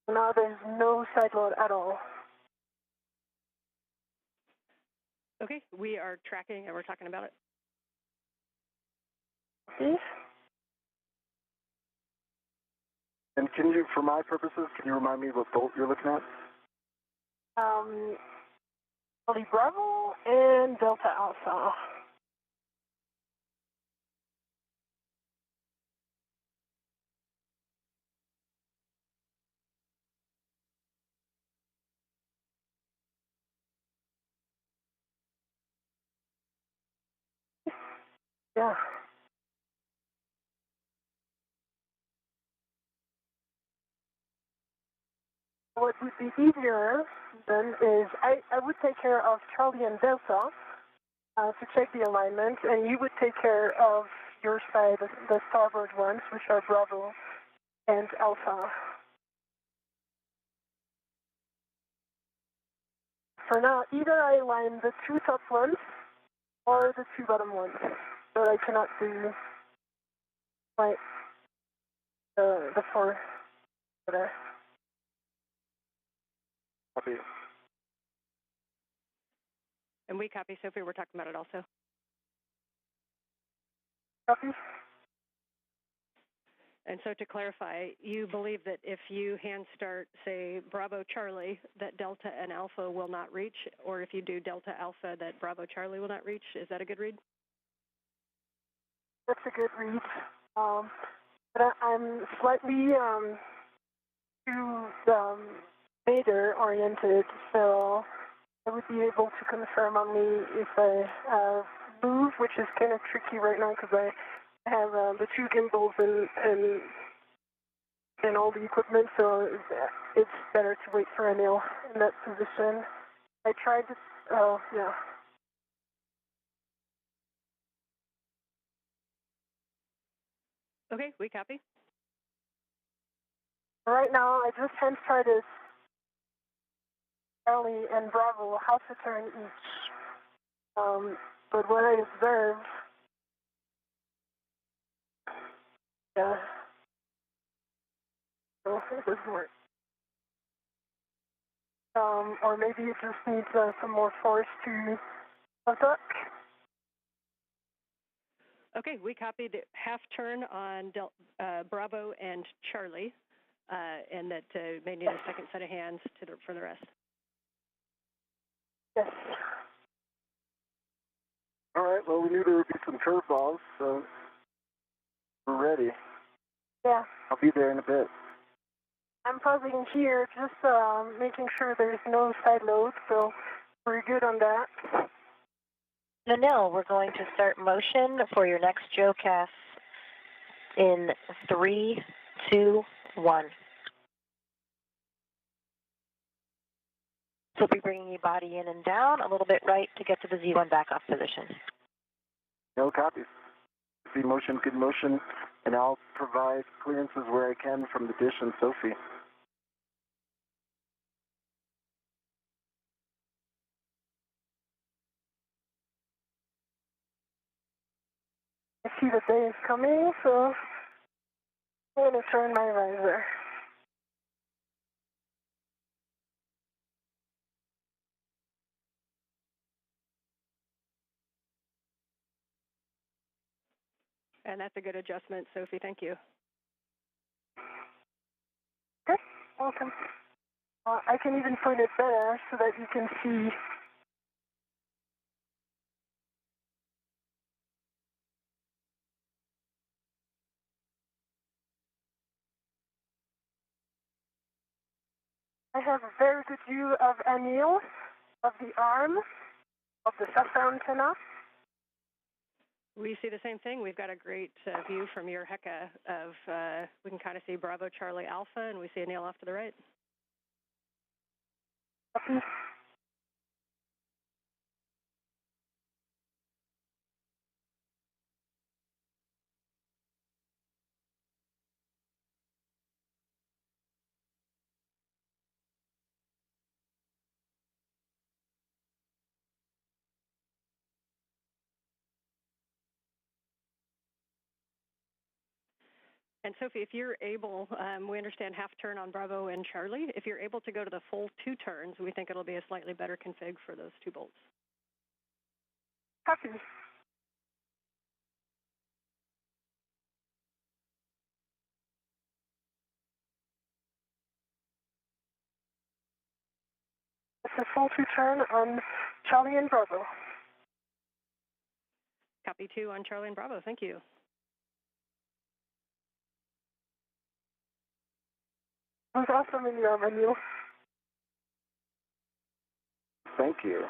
Now there's no side load at all. Okay, we are tracking and we're talking about it. Okay. And can you, for my purposes, can you remind me what bolt you're looking at? Charlie Bravo and Delta Alpha. Yeah. What would be easier then is I would take care of Charlie and Delta to check the alignment, and you would take care of your side, the starboard ones, which are Bravo and Alpha. For now, either I align the 2 top ones or the 2 bottom ones, but I cannot do like the 4 there. Copy. And we copy, Sophie. We're talking about it also. Copy. And so to clarify, you believe that if you hand start, say, Bravo Charlie, that Delta and Alpha will not reach, or if you do Delta Alpha, that Bravo Charlie will not reach? Is that a good read? That's a good read. But I'm slightly too beta oriented, so I would be able to confirm only if I move, which is kind of tricky right now because I have the 2 gimbals and all the equipment, so it's better to wait for Anil in that position. I tried to, yeah. Okay, we copy. Right now, I just hand started Charlie and Bravo half a turn each. But what I observed, yeah, so it doesn't work. Or maybe it just needs some more force to attack. Okay, we copied half turn on Bravo and Charlie, and that may need a second set of hands for the rest. Yes. All right, well, we knew there would be some curveballs, so we're ready. Yeah. I'll be there in a bit. I'm pausing here, just making sure there's no side load, so we're good on that. Nanil, we're going to start motion for your next JoeCast in 3, 2, 1. So we'll be bringing you body in and down, a little bit right to get to the Z1 back off position. No copies. See motion, good motion, and I'll provide clearances where I can from the dish and Sophie. I see the day is coming, so I'm going to turn my visor. And that's a good adjustment, Sophie. Thank you. Okay, welcome. I can even point it better so that you can see I have a very good view of Anil, of the arm, of the SSR antenna. We see the same thing. We've got a great view from your HECA of, we can kind of see Bravo Charlie Alpha, and we see Anil off to the right. Copy. And Sophie, if you're able, we understand half turn on Bravo and Charlie. If you're able to go to the full 2 turns, we think it'll be a slightly better config for those 2 bolts. Copy. It's a full 2 turn on Charlie and Bravo. Copy 2 on Charlie and Bravo. Thank you. It was awesome in your menu. Thank you.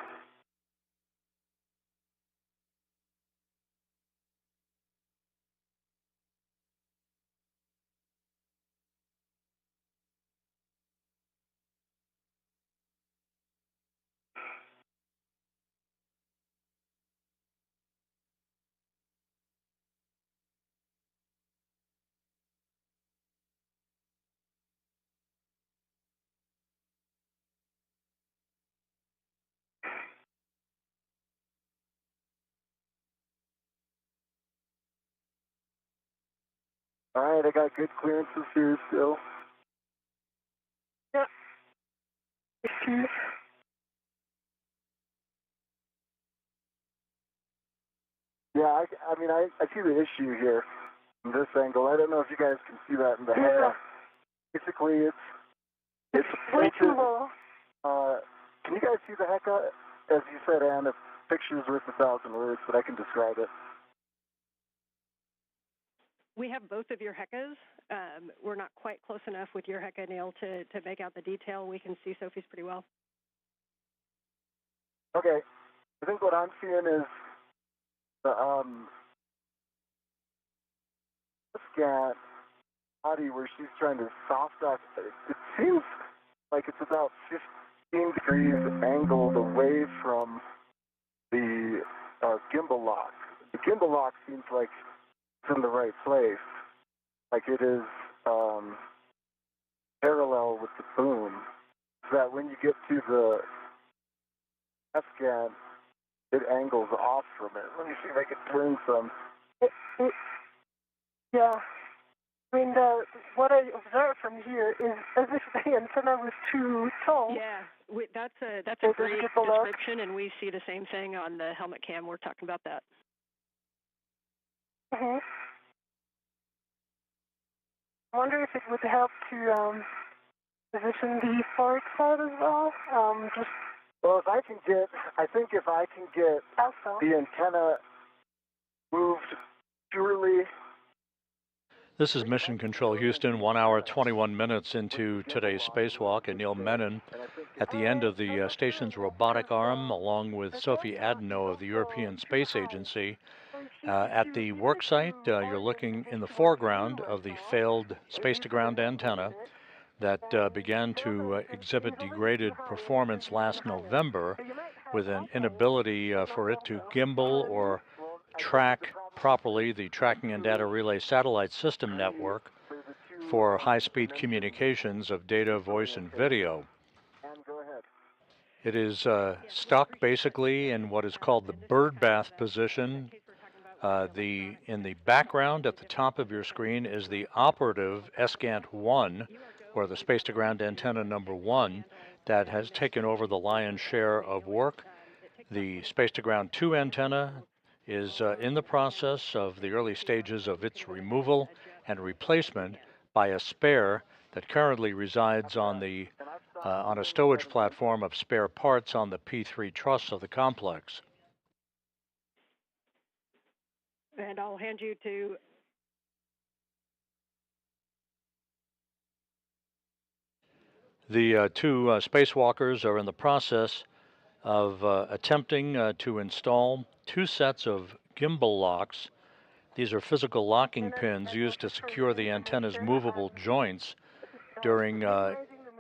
All right, I got good clearances here still. Yep. Issues. Yeah, I mean, I see the issue here from this angle. I don't know if you guys can see that in the Yeah. head. Basically, it's Way too low. Can you guys see the HECA? As you said, Ann, a picture's worth 1,000 words, but I can describe it. We have both of your HECAs. We're not quite close enough with your HECA, Neil, to make out the detail. We can see Sophie's pretty well. Okay, I think what I'm seeing is the scan body where she's trying to soft off. It seems like it's about 15 degrees angled away from the gimbal lock. The gimbal lock seems like it's in the right place, like it is parallel with the boom, so that when you get to the F-scan, it angles off from it. Let me see if I can turn some. Yeah. I mean, what I observed from here is as if the antenna was too tall. Yeah, that's a So great does it get below? description, and we see the same thing on the helmet cam. We're talking about that. Mm-hmm. I wonder if it would help to position the forward side as well. Just Well, I think if I can get also. the antenna moved purely. This is Mission Control Houston, 1 hour, 21 minutes into today's spacewalk, and Neil Menon at the end of the station's robotic arm, along with Sophie Adeno of the European Space Agency. At the work site, you're looking in the foreground of the failed space-to-ground antenna that began to exhibit degraded performance last November with an inability for it to gimbal or track properly the Tracking and Data Relay Satellite System Network for high-speed communications of data, voice, and video. It is stuck basically in what is called the birdbath position. In the background at the top of your screen is the operative SGANT-1, or the Space-to-Ground Antenna number 1, that has taken over the lion's share of work. The Space-to-Ground 2 antenna is in the process of the early stages of its removal and replacement by a spare that currently resides on a stowage platform of spare parts on the P3 truss of the complex. And I'll hand you to... The two spacewalkers are in the process of attempting to install 2 sets of gimbal locks. These are physical locking pins used to secure the antenna's movable joints during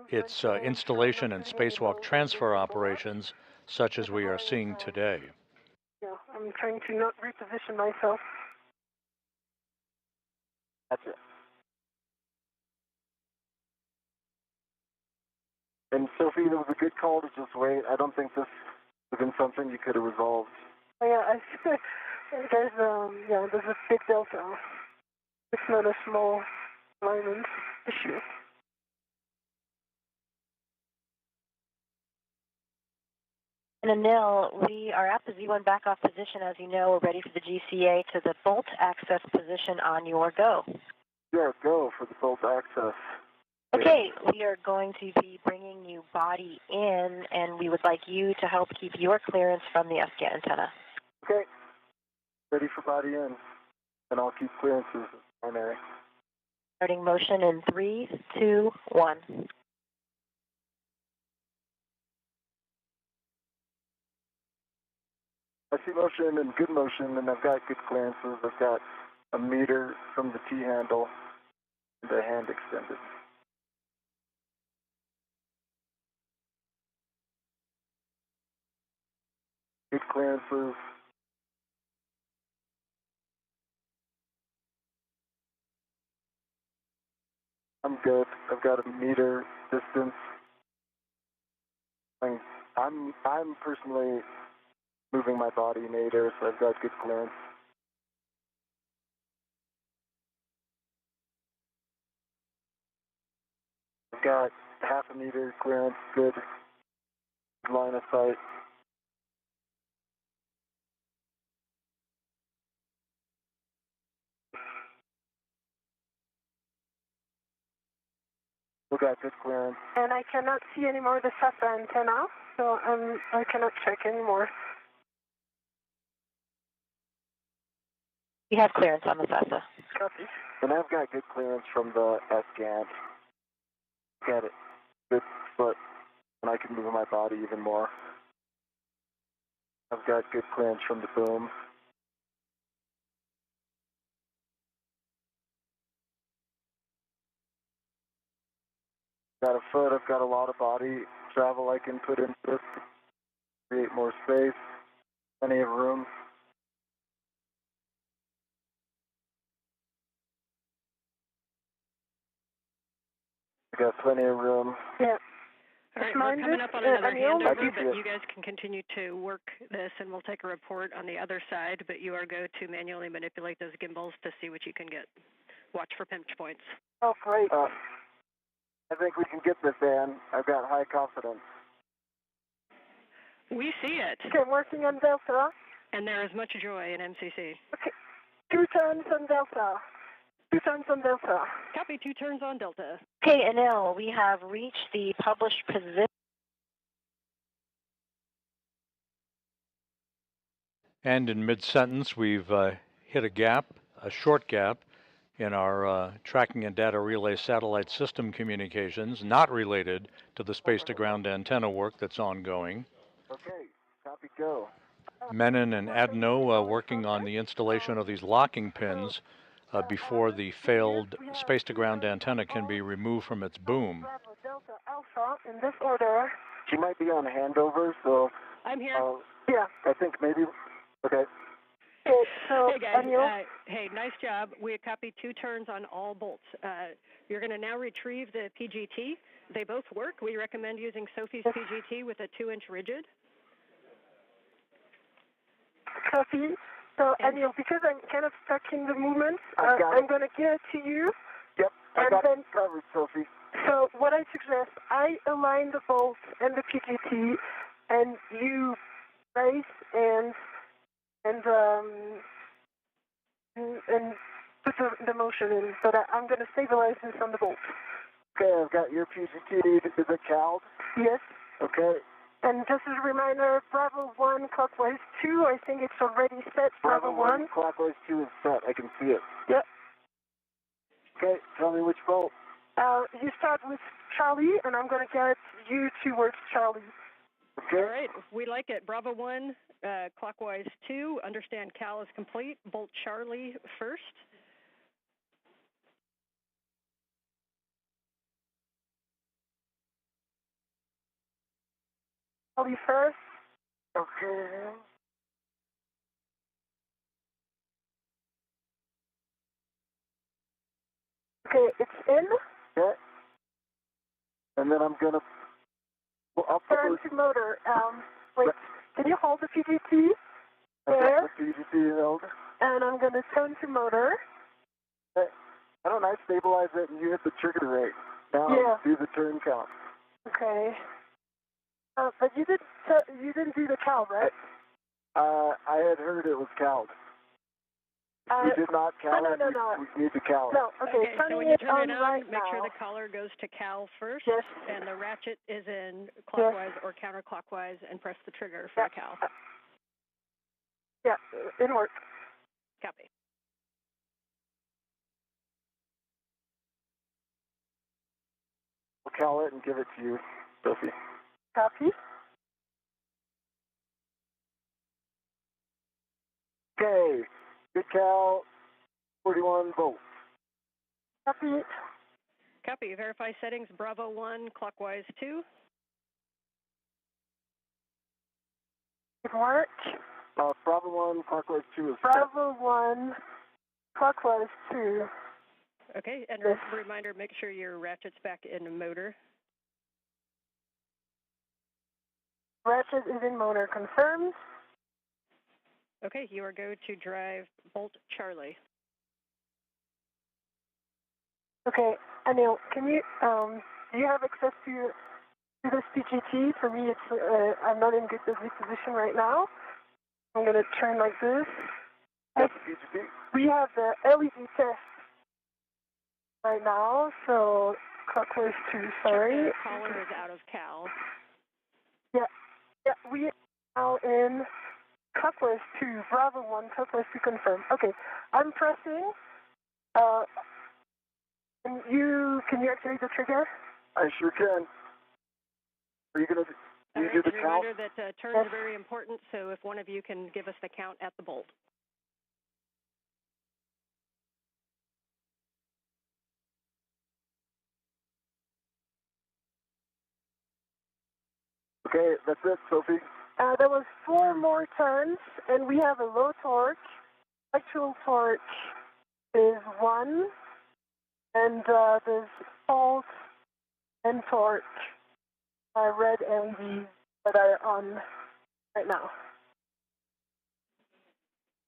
its installation and spacewalk transfer operations, such as we are seeing today. Yeah, I'm trying to not reposition myself. That's it. And Sophie, that was a good call to just wait. I don't think this would have been something you could have resolved. Oh, yeah, there's a big delta. It's not a small alignment issue. And Anil, we are at the Z1 backoff position. As you know, we're ready for the GCA to the bolt access position on your go. Yeah, go for the bolt access. Okay, we are going to be bringing you body in, and we would like you to help keep your clearance from the SCAT antenna. Okay, ready for body in, and I'll keep clearances primary. Starting motion in 3, 2, 1. I see motion and good motion, and I've got good clearances. I've got a meter from the T-handle and a hand extended. Good clearances. I'm good. I've got a meter distance. I'm personally moving my body in air, so I've got good clearance. I've got half a meter clearance, good line of sight. We've got good clearance. And I cannot see anymore the SATA antenna, so I cannot check anymore. You have clearance on the SATA. Copy. And I've got good clearance from the SCAT. Got it. Good foot, and I can move my body even more. I've got good clearance from the boom. Got a foot, I've got a lot of body travel I can put into this, create more space, plenty of room. I got plenty of room. Yeah. All right, we're coming up on another handover, but but you guys can continue to work this, and we'll take a report on the other side, but you are go to manually manipulate those gimbals to see what you can get. Watch for pinch points. Oh, great. I think we can get this, Ann. I've got high confidence. We see it. Okay, I'm working on Delta. And there is much joy in MCC. Okay, 2 turns on Delta. 2 turns on Delta. Copy, 2 turns on Delta. Okay, Anil, we have reached the published position. And in mid-sentence, we've hit a gap, a short gap, in our tracking and data relay satellite system communications, not related to the space-to-ground antenna work that's ongoing. Okay, copy, go. Menon and Adno working on the installation of these locking pins before the failed space-to-ground antenna can be removed from its boom. Bravo, Delta, Alpha, in this order. She might be on handover, so... I'm here. Yeah. I think maybe... Okay. Okay, so, Hey guys, Anil? hey, nice job. We copied 2 turns on all bolts. You're going to now retrieve the PGT. They both work. We recommend using Sophie's PGT with a 2-inch rigid. Copy. So, Anil, because I'm kind of stuck in the movement, I'm going to give it to you. Yep, I got then, it covered, Sophie. So, what I suggest, I align the bolts and the PGT, and you brace and put the motion in, but I'm going to stabilize this on the bolt. Okay, I've got your PGT. Is it CALD? Yes. Okay. And just as a reminder, Bravo 1, clockwise 2, I think it's already set. Bravo 1. Clockwise 2 is set. I can see it. Yep. Okay, tell me which bolt. You start with Charlie, and I'm going to get you towards Charlie. Okay. All right, we like it. Bravo 1, clockwise 2. Understand Cal is complete. Bolt Charlie first. Charlie first. Okay. Okay, it's in. Yeah. And then I'm going to turn to motor. Wait, can you hold the PGT? There. The PGT held. And I'm going to turn to motor. Why don't I stabilize it and you hit the trigger rate? Now do the turn count. Okay. But you didn't do the cow, right? I had heard it was cowed. We did not cow it. No. We need to cow it. No, okay. So when you turn it on, right make sure now. the collar goes to Cal first. Yes. And the ratchet is in clockwise or counterclockwise, and press the trigger for the Cal. Yeah, in work. Copy. We'll cow it and give it to you, Sophie. Copy. Okay. Good cow. 41 volts. Copy. Copy. Verify settings. Bravo 1, clockwise 2. Good work. Bravo 1, clockwise 2 is Bravo 1, clockwise 2. Okay, and a reminder, make sure your ratchet's back in the motor. Ratchet is in motor, confirmed. Okay, you are go to drive Bolt Charlie. Okay, Anil, can you, do you have access to this PGT? For me, it's, I'm not in good position right now. I'm going to turn like this. PGT? We have the LED test right now, so clockwise 2, sorry. The collar is out of Cal. Yeah, we are now in clockwise 2, Bravo 1, clockwise 2 confirm. Okay, I'm pressing. Can you activate the trigger? I sure can. Are you going to do the count? Reminder that turns are very important, so if one of you can give us the count at the bolt. Okay, that's it, Sophie. There was 4 more turns, and we have a low torque. Actual torque is 1, and there's pulse and torque, red LEDs that are on right now.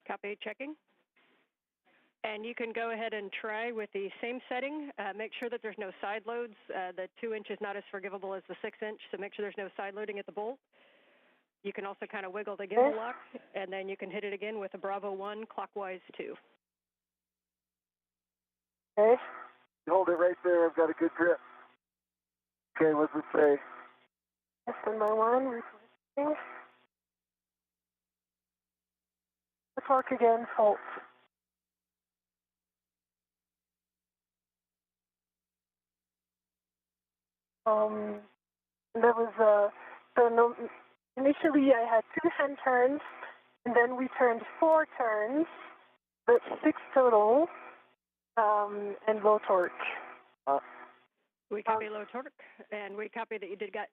Copy, checking. And you can go ahead and try with the same setting. Make sure that there's no side loads. The 2-inch is not as forgivable as the 6-inch, so make sure there's no side loading at the bolt. You can also kind of wiggle the gimbal lock, and then you can hit it again with a Bravo 1, clockwise 2. Okay. Hold it right there. I've got a good grip. Okay, what's it say? Standby 1, repositioning. The torque again, halt. There was initially I had 2 hand turns, and then we turned 4 turns, but 6 total, and low torque. We copy low torque, and we copy that you did get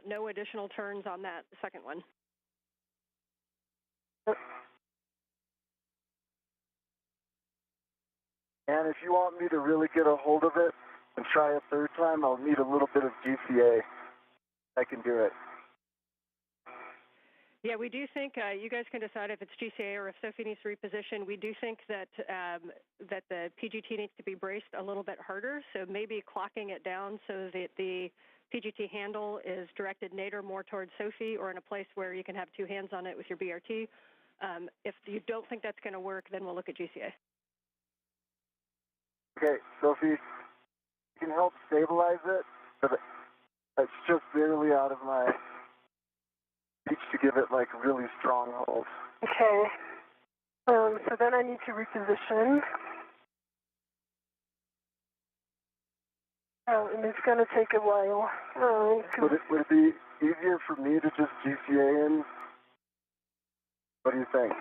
no additional turns on that second one. And if you want me to really get a hold of it and try a third time, I'll need a little bit of GCA. I can do it. Yeah, we do think you guys can decide if it's GCA or if Sophie needs to reposition. We do think that that the PGT needs to be braced a little bit harder, so maybe clocking it down so that the PGT handle is directed nadir more towards Sophie or in a place where you can have 2 hands on it with your BRT. If you don't think that's going to work, then we'll look at GCA. Okay, Sophie, you can help stabilize it, but it's just barely out of my reach to give it like really strong hold. Okay. So then I need to reposition. Oh, and it's going to take a while. Would it be easier for me to just GCA in? What do you think?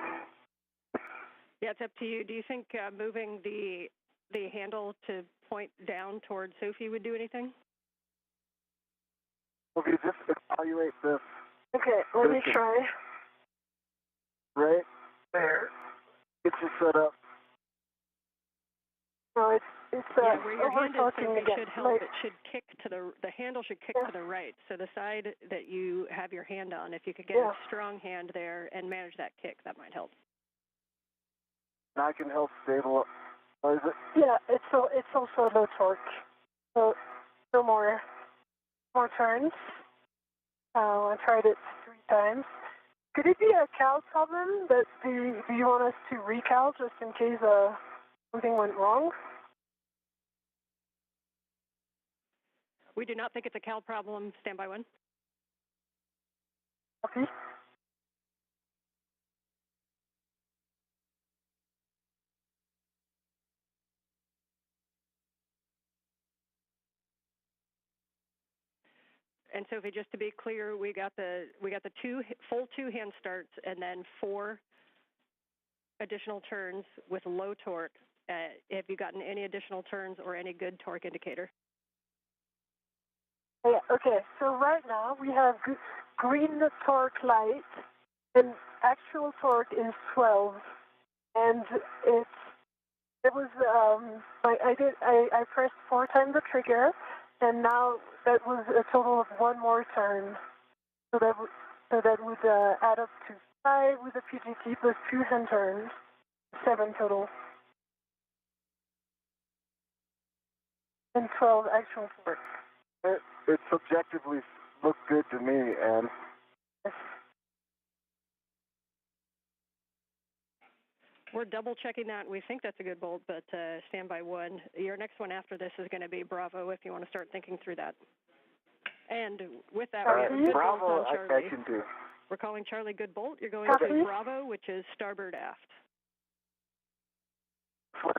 Yeah, it's up to you. Do you think moving the handle to point down towards Sophie would do anything? Okay, just evaluate this. Okay, let me try. Right there. Get you set up. No, it's yeah, where your hand is, overtalking Sophie, again. should help. It should kick to the handle should kick to the right. So the side that you have your hand on, if you could get a strong hand there and manage that kick, that might help. And I can help stabilize it. Yeah, it's also low torque. So no more turns. I tried it 3 times. Could it be a cal problem? That do you want us to recal just in case something went wrong? We do not think it's a cal problem. Standby 1. Okay. And Sophie, just to be clear, we got the full two hand starts and then 4 additional turns with low torque. Have you gotten any additional turns or any good torque indicator? Yeah, okay, so right now we have green torque light, and actual torque is 12, and I pressed 4 times the trigger, and now that was a total of 1 more turn, so that would add up to 5 with the PGT plus 2 hand turns, 7 total, and 12 actual torque. It subjectively looked good to me, and we're double checking that. We think that's a good bolt, but standby 1. Your next one after this is going to be Bravo if you want to start thinking through that. And with that, we have a good Bravo, bolt on Charlie. I can do. We're calling Charlie good bolt. You're going to Bravo, which is starboard aft.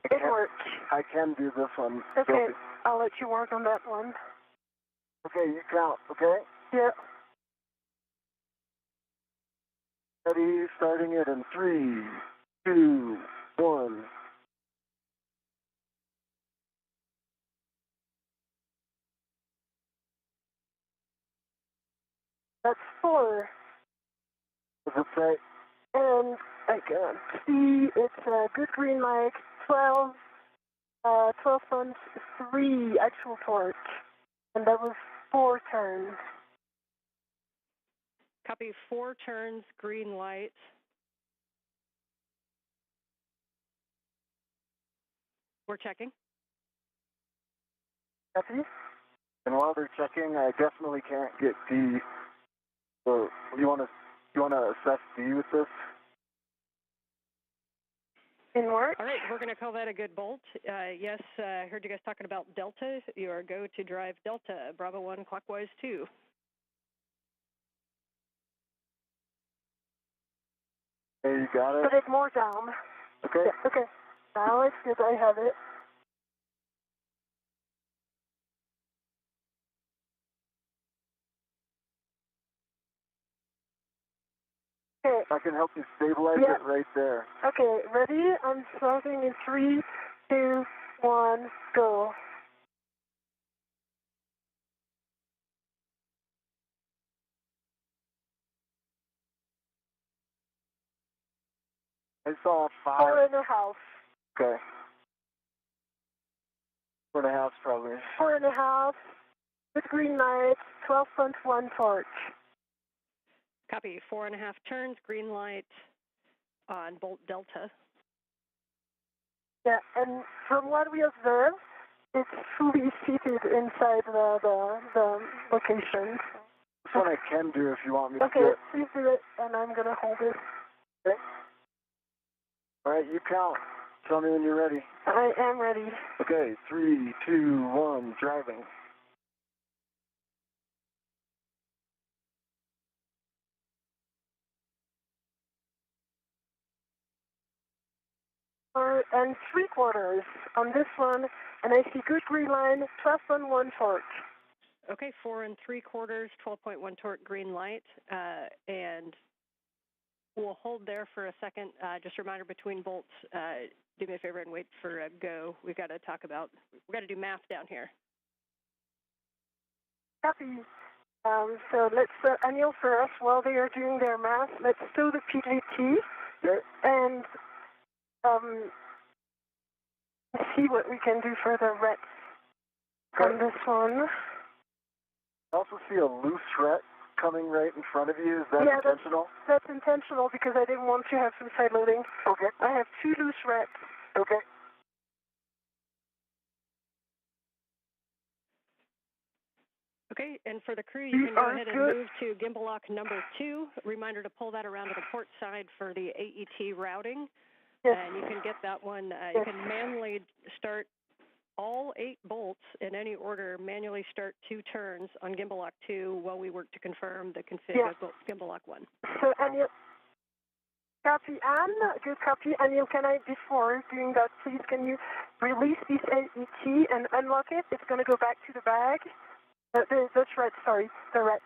It works. I can do this one. Okay, I'll let you work on that one. Okay, you count, okay? Yeah. Ready, starting it in 3, 2, 1. That's 4. What does it say? And I can see it's a good green light, 12 tons, 3 actual torque. And that was 4 turns. Copy 4 turns, green light. We're checking. Copy. And while they're checking, I definitely can't get D. So you want to assess D with this? In work. All right, we're going to call that a good bolt. Yes, I heard you guys talking about Delta. You are go to drive Delta, Bravo 1 clockwise 2. Hey, you got it? Put it more down. Okay. Yeah, okay. Now it's good. I have it. Okay. I can help you stabilize it right there. Okay, ready? I'm starting in 3, 2, 1, go. I saw 5. 4.5. Okay. 4.5 probably. 4.5. With green light, 12.1 torque. Copy, 4.5 turns, green light on bolt Delta. Yeah, and from what we observed, it's fully seated inside the location. That's what I can do if you want me to do Okay, it. please do it, and I'm going to hold it. Okay. All right, you count. Tell me when you're ready. I am ready. Okay, 3, 2, 1, driving. and 3/4 on this one, and I see good green line, 12.1 torque. Okay, 4 3/4, 12.1 torque green light, and we'll hold there for a second. Just a reminder between bolts, do me a favor and wait for a go. We've got to do math down here. Copy. So let's, Anil first, while they are doing their math, let's stow the PGT and see what we can do for the rets on this one. I also see a loose ret coming right in front of you. Is that intentional? That's intentional because I didn't want to have some side loading. Okay. I have 2 loose rets. Okay. Okay, and for the crew, you can go ahead and move to gimbal lock number 2. Reminder to pull that around to the port side for the AET routing. Yes. And you can get that one, you can manually start all 8 bolts in any order, manually start 2 turns on gimbal lock 2 while we work to confirm the config of gimbal lock 1. So, Anil, copy, Anne, good copy. Anil, can I, before doing that, please, can you release this AET and unlock it? It's going to go back to the bag. That's right, sorry, the ret.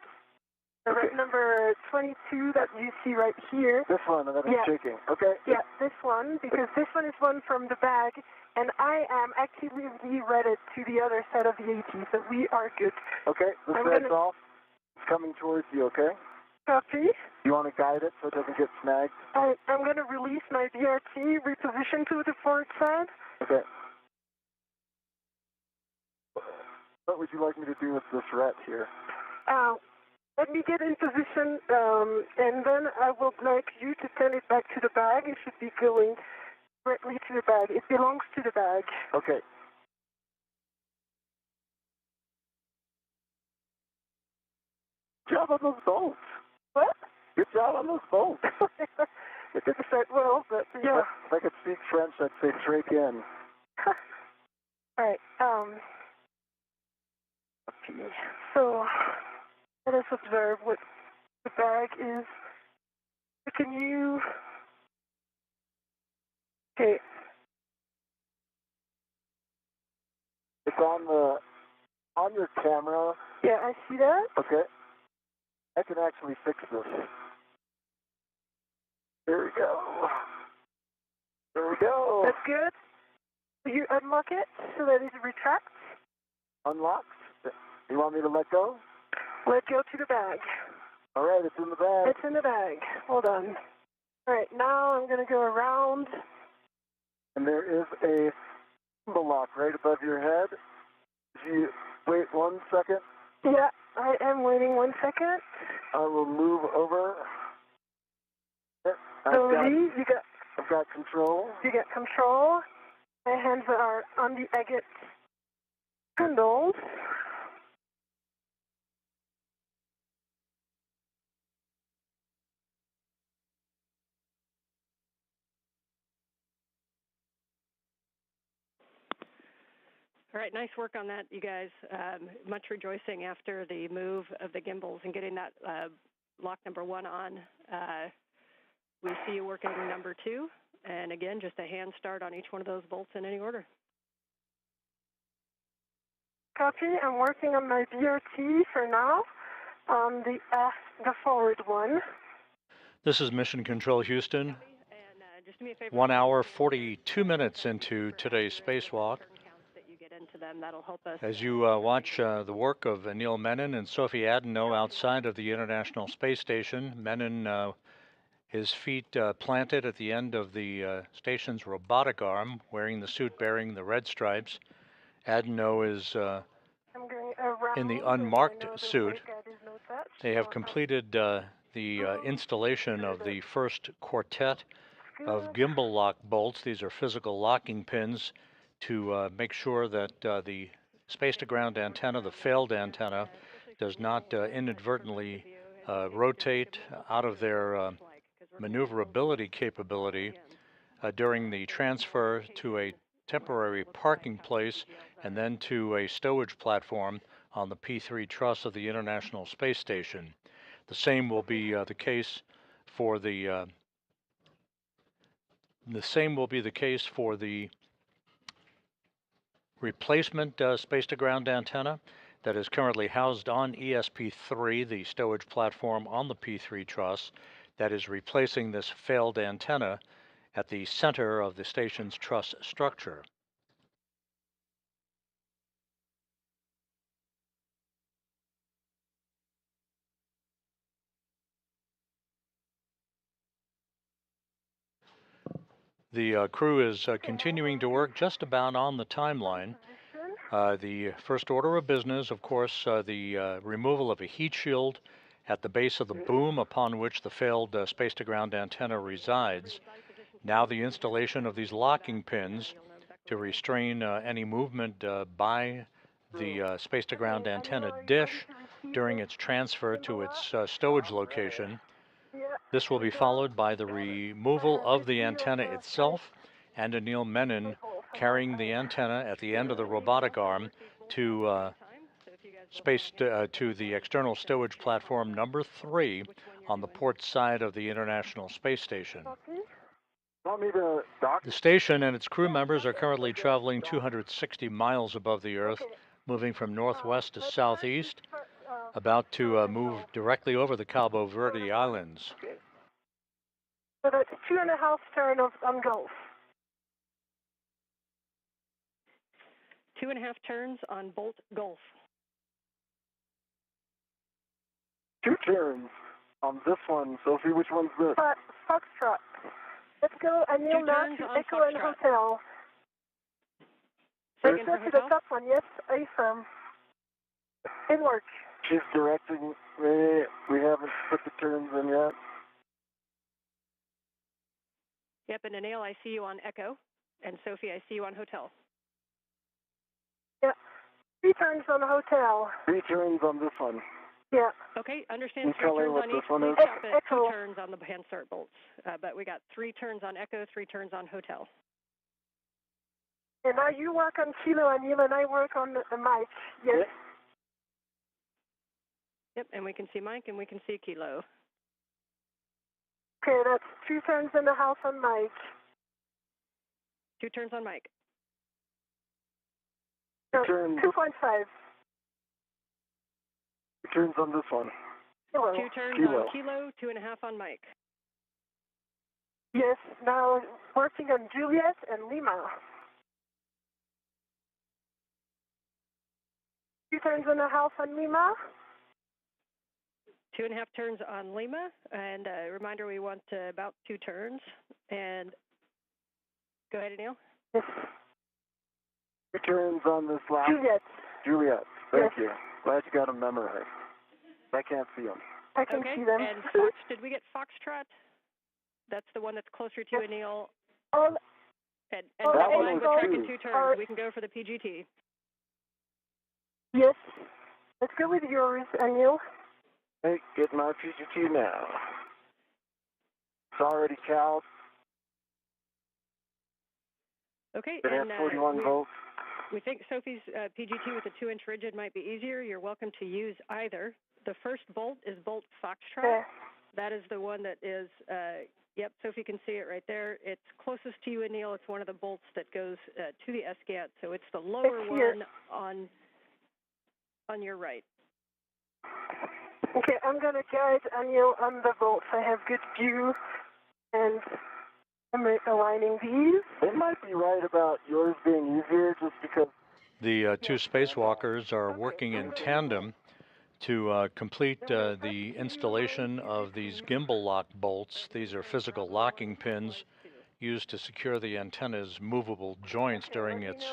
The ret number 22 that you see right here. This one that I'm shaking. Okay. Yeah, this one, because this one is one from the bag, and I am actively reretted to the other side of the AT, so we are good. Okay, this red's off. It's coming towards you, okay? Copy. You want to guide it so it doesn't get snagged? I'm going to release my BRT, reposition to the port side. Okay. What would you like me to do with this ret here? Let me get in position, and then I would like you to turn it back to the bag. It should be going directly to the bag. It belongs to the bag. Okay. Good job on those bolts. What? Good job on those bolts. It didn't start well, but yeah. If I could speak French, I'd say drake in. All right. So let us observe what the bag is. Can you? Okay. It's on your camera. Yeah, I see that. Okay. I can actually fix this. There we go. There we go. That's good. Will you unlock it so that it retracts? Unlocked. You want me to let go? Let go to the bag. All right, it's in the bag. It's in the bag. Hold on. All right, now I'm going to go around. And there is a gimbal lock right above your head. If you wait 1 second. Yeah, I am waiting 1 second. I will move over. I've got control. You got control. My hands are on the agate handles. All right, nice work on that, you guys. Much rejoicing after the move of the gimbals and getting that lock number 1 on. We see you working number 2, and again, just a hand start on each one of those bolts in any order. Copy. I'm working on my BRT for now on the forward one. This is Mission Control Houston. 1 hour, 42 minutes into today's spacewalk. As you watch the work of Neil Menon and Sophie Adeno outside of the International Space Station, Menon, his feet planted at the end of the station's robotic arm, wearing the suit bearing the red stripes. Adeno is in the unmarked suit. They have completed the installation of the first quartet of gimbal lock bolts. These are physical locking pins to make sure that the space-to-ground antenna, the failed antenna, does not inadvertently rotate out of their maneuverability capability during the transfer to a temporary parking place and then to a stowage platform on the P3 truss of the International Space Station. The same will be the case for the The same will be the case for the replacement space-to-ground antenna that is currently housed on ESP3, the stowage platform on the P3 truss, that is replacing this failed antenna at the center of the station's truss structure. The crew is continuing to work just about on the timeline. The first order of business, of course, the removal of a heat shield at the base of the boom upon which the failed space-to-ground antenna resides. Now the installation of these locking pins to restrain any movement by the space-to-ground antenna dish during its transfer to its stowage location. This will be followed by the removal of the antenna itself and Anil Menon carrying the antenna at the end of the robotic arm to to the external stowage platform number 3 on the port side of the International Space Station. The station and its crew members are currently traveling 260 miles above the Earth, moving from northwest to southeast, about to move directly over the Cabo Verde Islands. So that's 2.5 turns on Gulf. 2.5 turns on Bolt Gulf. 2 turns on this one. Sophie, which one's this? Foxtrot. Let's go, Anil, now to Echo and Hotel. Second for to the top one, yes, affirm. It works. She's directing me. We haven't put the turns in yet. Yep, and Anil, I see you on Echo, and Sophie, I see you on Hotel. Yeah, 3 turns on Hotel. 3 turns on this one. Yeah. Okay, understand. 3 tell me turns what on this each. one Please is? stop at 2 Echo. turns on the hand start bolts. But we got 3 turns on Echo, 3 turns on Hotel. And now you work on Kilo, Anil, and I work on the mic. Yes. Yep, and we can see Mike and we can see Kilo. Okay, that's 2.5 on Mike. 2 turns on Mike. No, Turn. 2.5. 2 turns on this one. Hello. 2 turns Kilo. on Kilo, 2.5 on Mike. Yes, now working on Juliet and Lima. 2.5 on Lima. 2.5 turns on Lima, and reminder we want about 2 turns. And go ahead, Anil. Yes. 2 turns on this last. Juliet. Thank you. Glad you got them memorized. I can't see them. I can Okay, see them. and Fox, did we get Foxtrot? That's the one that's closer to you, Anil. All, And Oh, that that one one with was track in 2. 2 turns. We can go for the PGT. yes. Let's go with yours, Anil. Hey, get my PGT now. It's already cowed. Okay, It has and 41 volts. we think Sophie's PGT with a 2-inch rigid might be easier. You're welcome to use either. The first bolt is Bolt Foxtrot. Yeah. That is the one that is, yep, Sophie can see it right there. It's closest to you, Anil. It's one of the bolts that goes to the SGAT, so it's the lower It's here. one on your right. Okay, I'm going to guide Anil on the bolts. I have good view, and I'm aligning these. It might be right about yours being easier just because. The 2 spacewalkers are working in tandem to complete the installation of these gimbal lock bolts. These are physical locking pins used to secure the antenna's movable joints during its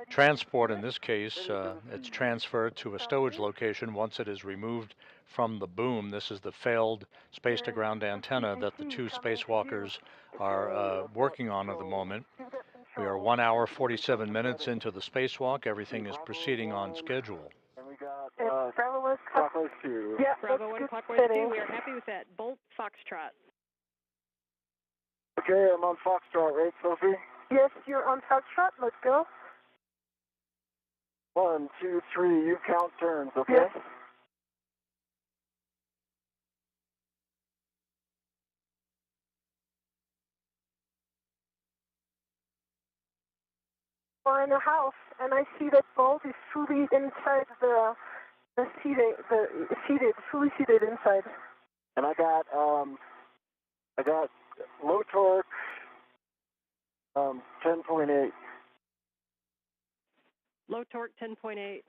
transport. In this case, it's transferred to a stowage location once it is removed from the boom. This is the failed space-to-ground antenna that the 2 spacewalkers are working on at the moment. We are 1 hour, 47 minutes into the spacewalk. Everything is proceeding on schedule. And we got Bravo was clockwise 2. Yeah, Bravo 1, that's good clockwise 2. setting. We are happy with that. Bolt Foxtrot. Okay, I'm on Foxtrot, right, Sophie? Yes, you're on Foxtrot. Let's go. 1, 2, 3. You count turns, okay? Yes. We're in a house, and I see that bolt is fully inside fully seated inside. And I got low torque, 10.8. Low torque 10.8.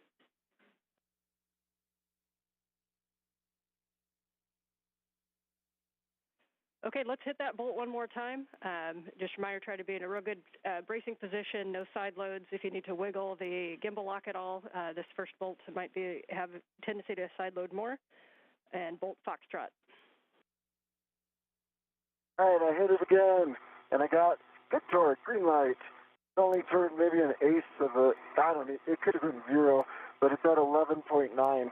Okay, let's hit that bolt one more time. Just a reminder, try to be in a real good bracing position, no side loads. If you need to wiggle the gimbal lock at all, this first bolt might have a tendency to side load more. And bolt foxtrot. All right, I hit it again, and I got good torque, green light. It only turned maybe an eighth of a, I don't know, it could have been 0, but it's at 11.9.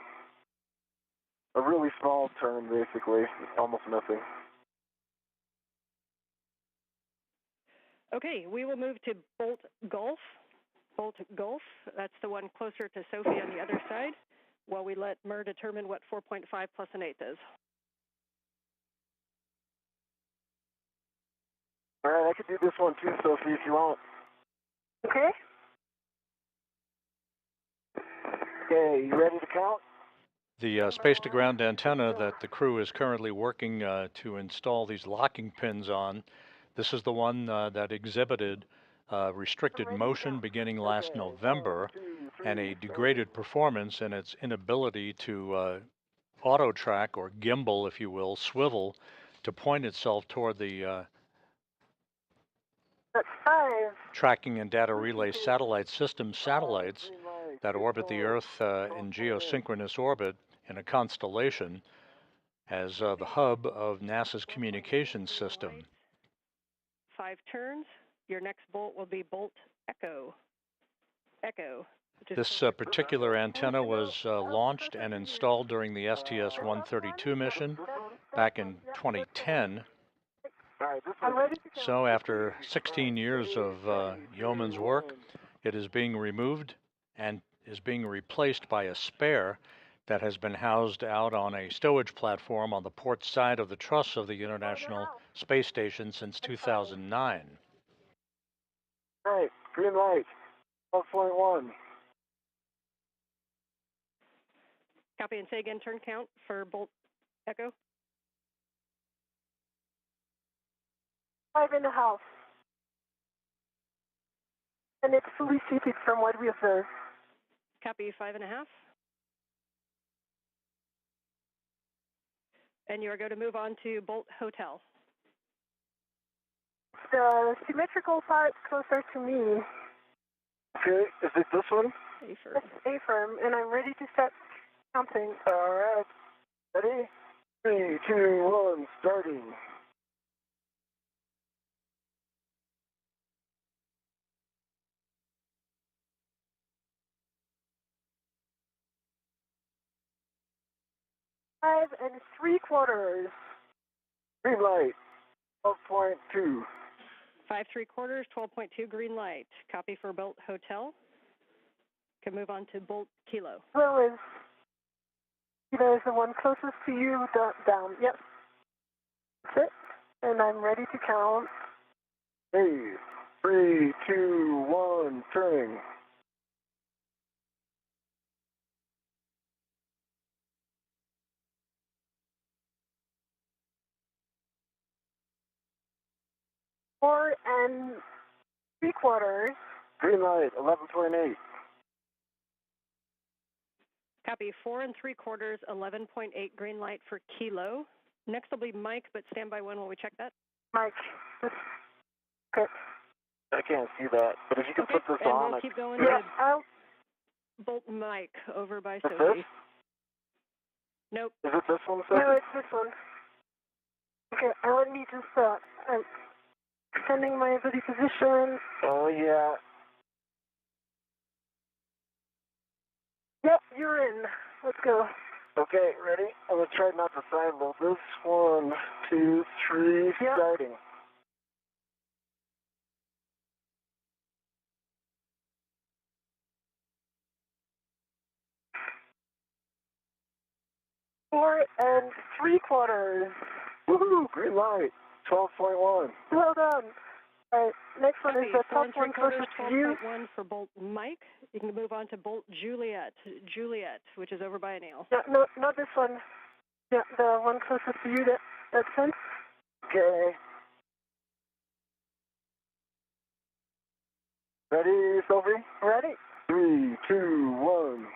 A really small turn, basically, almost nothing. Okay, we will move to bolt Gulf. Bolt Gulf, that's the one closer to Sophie on the other side, while we let MER determine what 4.5 plus an eighth is. All right, I could do this one too, Sophie, if you want. Okay. Okay, you ready to count? The space-to-ground antenna that the crew is currently working to install these locking pins on, this is the one that exhibited restricted motion beginning last November and a degraded performance in its inability to auto-track, or gimbal, if you will, swivel, to point itself toward the That's 5. tracking and data relay satellite system satellites that orbit the Earth in geosynchronous orbit in a constellation as the hub of NASA's communications system. 5 turns. Your next bolt will be bolt Echo. Echo. This particular antenna was launched and installed during the STS-132 mission back in 2010. So after 16 years of yeoman's work, it is being removed and is being replaced by a spare that has been housed out on a stowage platform on the port side of the truss of the International Space Station since 2009. Right, green light, 12.1. Copy, and say again, turn count for bolt Echo. 5.5. And it's fully seated from what we observed. Copy, 5.5. And you are going to move on to bolt Hotel. The symmetrical part closer to me. Okay, is it this one? A-firm. It's A-firm, and I'm ready to start counting. All right, ready? 3, 2, 1, starting. Five and 3/4. Green light, 12.2. 5 3/4, 12.2 green light. Copy for bolt Hotel. Can move on to bolt Kilo. Well, is the one closest to you down. Yep. That's it. And I'm ready to count. Hey, 3, 2, 1, turning. Four and 3/4. Green light, 11.8. Copy, 4 3/4, 11.8 green light for Kilo. Next will be Mike, but stand by one while we check that. Mike. Okay. I can't see that, but if you could Okay, put this and on. we'll keep going Yeah, to I'll. bolt Mike over by Is Sophie. this? Nope. Is it this one, Sophie? No, it's this one. Okay, let me just I'm extending my ability position. Oh, yeah. Yep, you're in. Let's go. Okay, ready? I'm going to try not to side load this. 1, 2, 3, Yep. starting. Four and 3/4. Woohoo! Green light, 12.1. Well done. All right, next one is Copy. the 4 top one 3/4, closest to you. 12.1 for Bolt Mike. You can move on to Bolt Juliet, which is over by Neil. Yeah, no, not this one. Yeah, the one closest to you, that sense. Okay. Ready, Sophie? Ready? 3, 2, 1.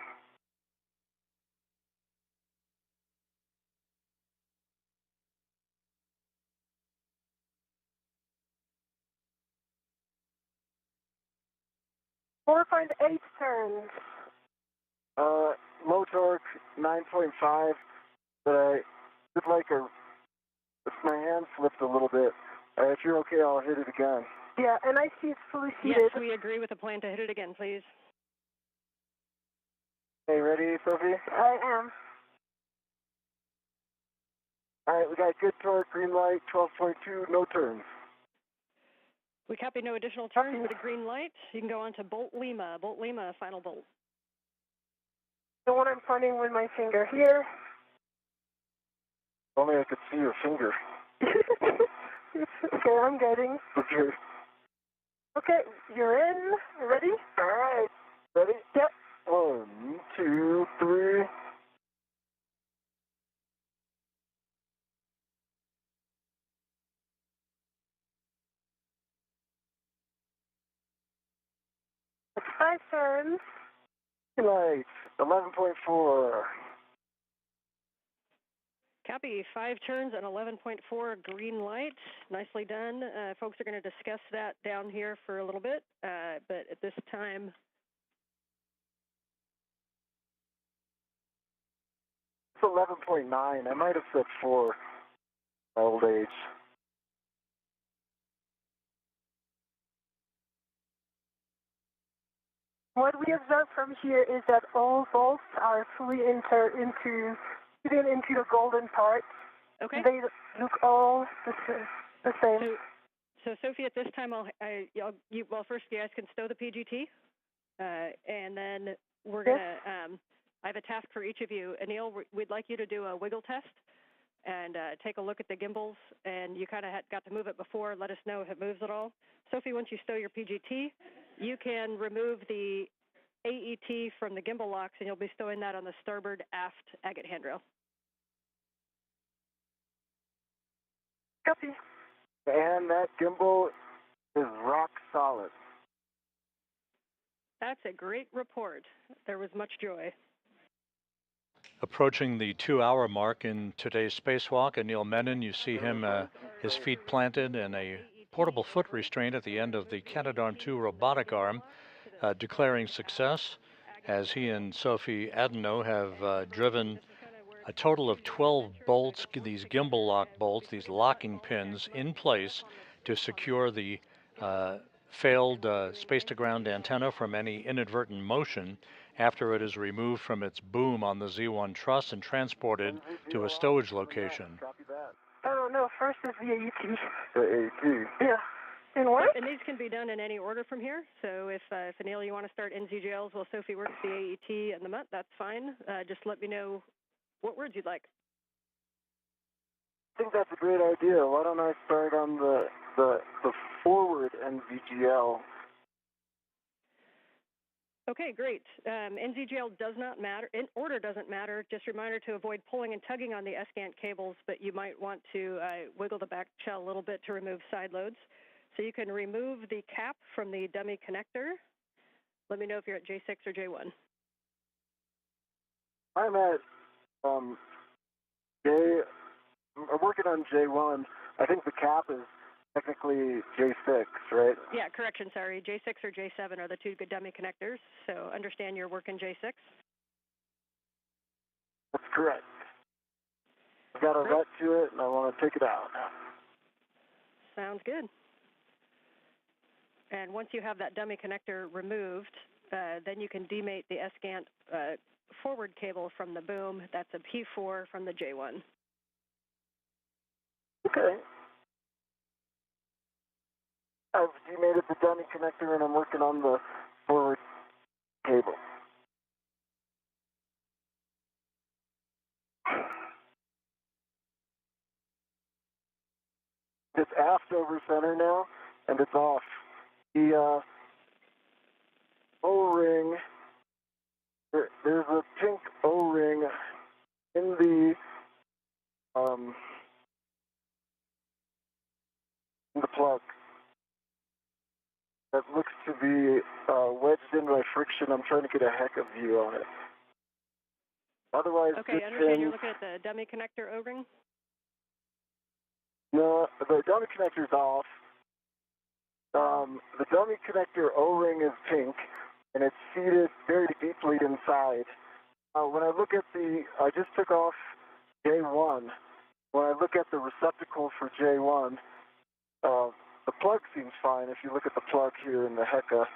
Four point eight turns. Low torque, 9.5, but I just like if my hand slipped a little bit. If you're okay, I'll hit it again. Yeah, and I see it's fully seated. Yes, we agree with the plan to hit it again, please. Okay, ready, Sophie? I am. All right, we got good torque, green light, 12.2, no turns. We copy no additional turns with a green light. You can go on to Bolt Lima, final bolt. The one I'm pointing with my finger here. Only I could see your finger. Okay, I'm getting. Okay. Okay, you're in. Ready? All right. Ready? Yep. 1, 2, 3. It's 5 turns. Lights, 11.4. Copy. 5 turns and 11.4 green light. Nicely done. Folks are going to discuss that down here for a little bit, but at this time, It's 11.9. I might have said 4. My old age. What we observe from here is that all bolts are fully fitted into the golden part. okay. They look all the same. So Sophie, at this time, first you guys can stow the PGT, and then we're gonna. I have a task for each of you. Anil, we'd like you to do a wiggle test and take a look at the gimbals. And you kind of got to move it before. Let us know if it moves at all. Sophie, once you stow your PGT, you can remove the AET from the gimbal locks, and you'll be stowing that on the starboard aft agate handrail. Copy. And that gimbal is rock solid. That's a great report. There was much joy. Approaching the 2-hour mark in today's spacewalk, Anil Menon, you see him, his feet planted in a portable foot restraint at the end of the Canadarm2 robotic arm, declaring success as he and Sophie Adeno have driven a total of 12 bolts, these gimbal lock bolts, these locking pins in place to secure the failed space-to-ground antenna from any inadvertent motion after it is removed from its boom on the Z1 truss and transported to a stowage location. Copy that. Oh, no, first is the AET. The AET. Yeah. In what? And these can be done in any order from here. So if Anil, you want to start NZGLs while Sophie works the AET and the MUT, that's fine. Just let me know what words you'd like. I think that's a great idea. Why don't I start on the forward NVGL? Okay, great. NZGL does not matter. In order doesn't matter. Just a reminder to avoid pulling and tugging on the SCANT cables, but you might want to wiggle the back shell a little bit to remove side loads. So you can remove the cap from the dummy connector. Let me know if you're at J6 or J1. I'm at I'm working on J1. I think the cap is technically J6, right? Yeah, correction, sorry. J6 or J7 are the two good dummy connectors. So understand you're working J6. That's correct. I've got a vet to it, and I want to take it out now. Sounds good. And once you have that dummy connector removed, then you can demate the SCANT forward cable from the boom. That's a P4 from the J1. Okay. I've demated the dummy connector, and I'm working on the forward cable. It's aft over center now, and it's off. The O-ring, there's a pink O-ring in the plug that looks to be wedged in by friction. I'm trying to get a heck of view on it. Otherwise, okay, I understand you're looking at the dummy connector O-ring? No, the dummy connector's off. The dummy connector O-ring is pink, and it's seated very deeply inside. When I look at I just took off J1. When I look at the receptacle for J1, the plug seems fine. If you look at the plug here in the HECA,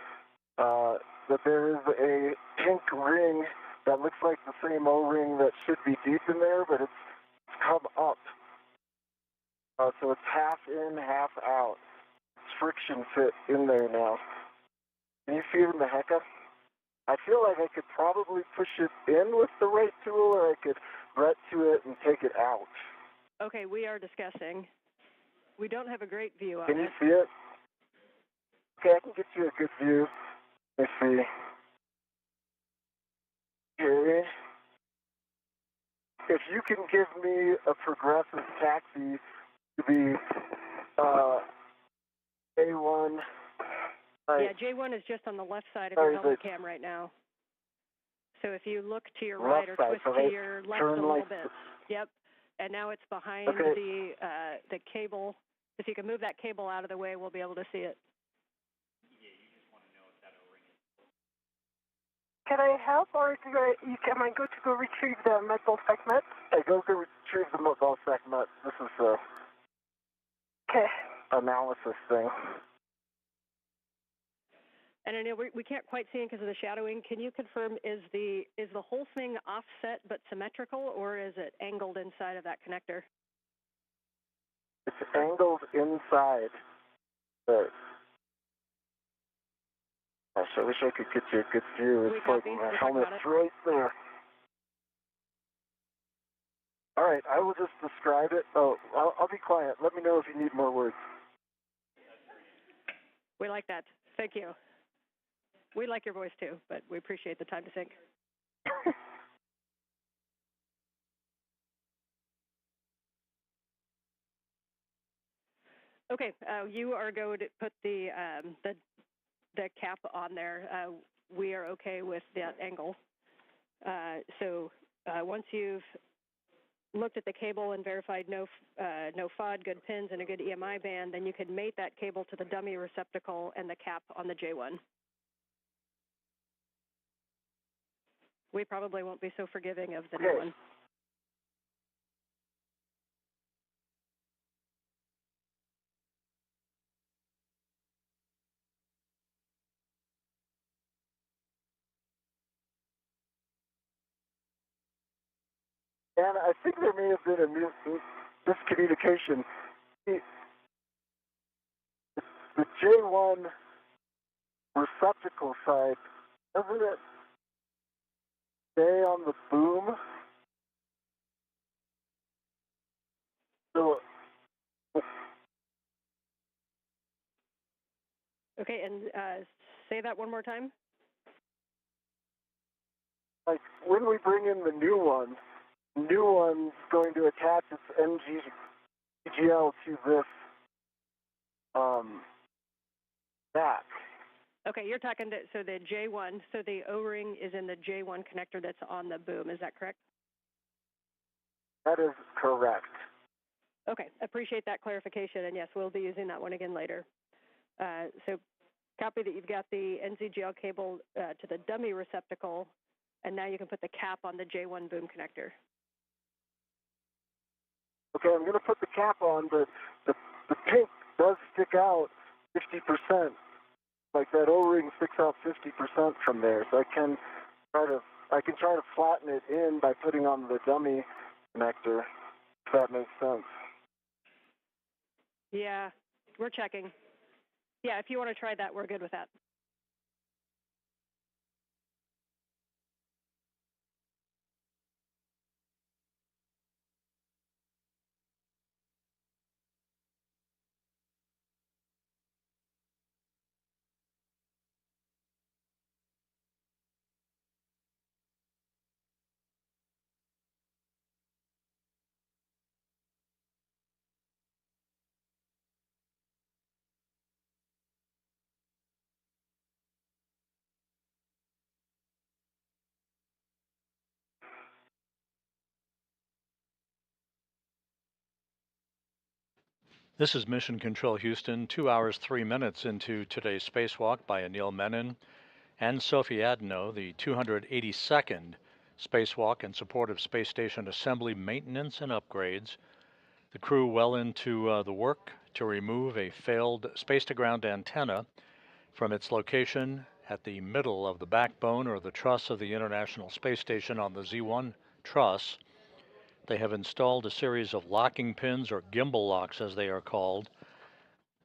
that there is a pink ring that looks like the same O-ring that should be deep in there, but it's come up. So it's half in, half out. It's friction fit in there now. Can you see it in the HECA? I feel like I could probably push it in with the right tool, or I could ret to it and take it out. Okay, we are discussing. We don't have a great view on it. Can you see it? Okay, I can get you a good view. Let me see. Okay. If you can give me a progressive taxi to the A1. Yeah, J1 is just on the left side of your helmet cam right now. So if you look to your right or twist to your left a little bit. Yep. And now it's behind the cable. If you can move that cable out of the way, we'll be able to see it. Can I help, or am I good to go retrieve the metal segment? Hey, go retrieve the metal segment. This is the analysis thing. And I know we can't quite see it because of the shadowing. Can you confirm, is the whole thing offset but symmetrical, or is it angled inside of that connector? It's angled inside. But gosh, I wish I could get you a good view. It's like my helmet's right there. All right, I will just describe it. Oh, I'll be quiet. Let me know if you need more words. We like that. Thank you. We like your voice too, but we appreciate the time to think. Okay, you are going to put the cap on there. We are okay with that angle. So once you've looked at the cable and verified no FOD, good pins, and a good EMI band, then you can mate that cable to the dummy receptacle and the cap on the J1. We probably won't be so forgiving of the new one. And I think there may have been a miscommunication. The J1 receptacle side, doesn't it stay on the boom? So, okay, and say that one more time. Like when we bring in the new one's going to attach its NGL to this back. Okay, you're talking so the J1, so the O-ring is in the J1 connector that's on the boom. Is that correct? That is correct. Okay, appreciate that clarification, and yes, we'll be using that one again later. So copy that you've got the NZGL cable to the dummy receptacle, and now you can put the cap on the J1 boom connector. Okay, I'm going to put the cap on, but the pink does stick out 50%. Like that O-ring sticks out 50% from there, so I can try to flatten it in by putting on the dummy connector, if that makes sense. Yeah, we're checking. Yeah, if you want to try that, we're good with that. This is Mission Control Houston, 2 hours 3 minutes into today's spacewalk by Anil Menon and Sophie Adno, the 282nd spacewalk in support of space station assembly, maintenance, and upgrades. The crew well into the work to remove a failed space-to-ground antenna from its location at the middle of the backbone or the truss of the International Space Station on the Z1 truss. They have installed a series of locking pins, or gimbal locks as they are called.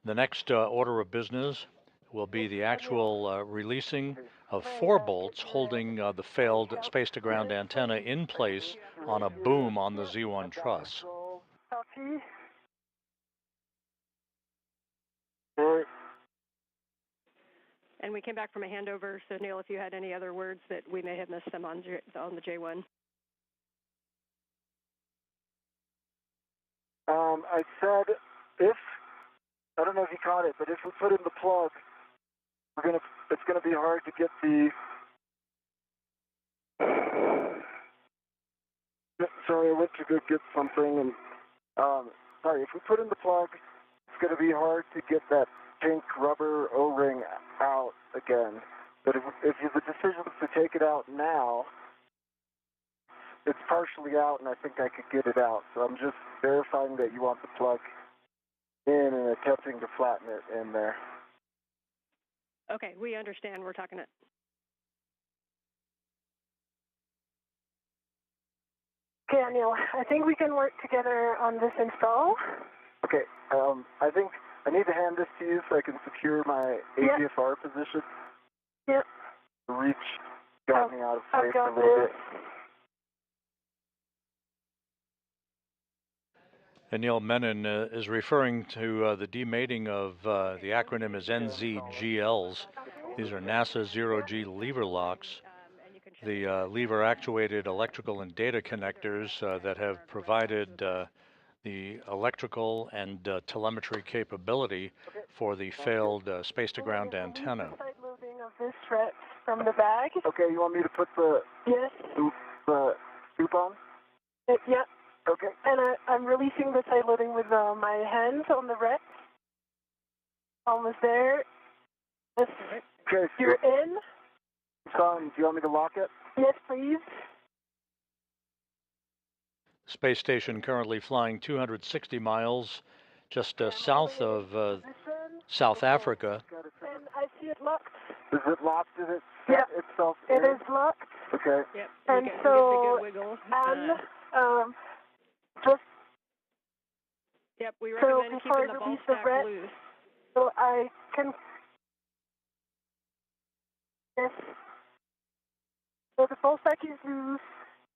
The next order of business will be the actual releasing of 4 bolts holding the failed space-to-ground antenna in place on a boom on the Z1 truss. Copy. And we came back from a handover, so Neil, if you had any other words that we may have missed them on the J1. I said if, I don't know if you caught it, but if we put in the plug, it's gonna be hard to get the, sorry, I went to go get something and, sorry, if we put in the plug, it's gonna be hard to get that pink rubber O-ring out again. But if the decision is to take it out now, it's partially out, and I think I could get it out. So I'm just verifying that you want the plug in and attempting to flatten it in there. Okay, we understand. We're talking it. Okay, Anil, I think we can work together on this install. Okay, I think I need to hand this to you so I can secure my ADFR position. Yep. The reach got me out of place I've got a little this. bit. Anil Menon is referring to the demating of the acronym is NZGLs. These are NASA zero-G lever locks. The lever-actuated electrical and data connectors that have provided the electrical and telemetry capability for the failed space-to-ground antenna. Side loading of this thread from the bag. Okay, you want me to put the scoop on? Yeah. Okay. And I'm releasing the side loading with my hands on the red. Almost there. Yes. Okay. You're in. Son, do you want me to lock it? Yes, please. Space station currently flying 260 miles just south of South Africa. And I see it locked. Is it locked? Is it set itself? It is locked. Okay. Yep. And you so, get the good wiggle. just yep, we so recommend before keeping I the ball release the stack red, loose. so I can. Yes. So the ball stack is loose.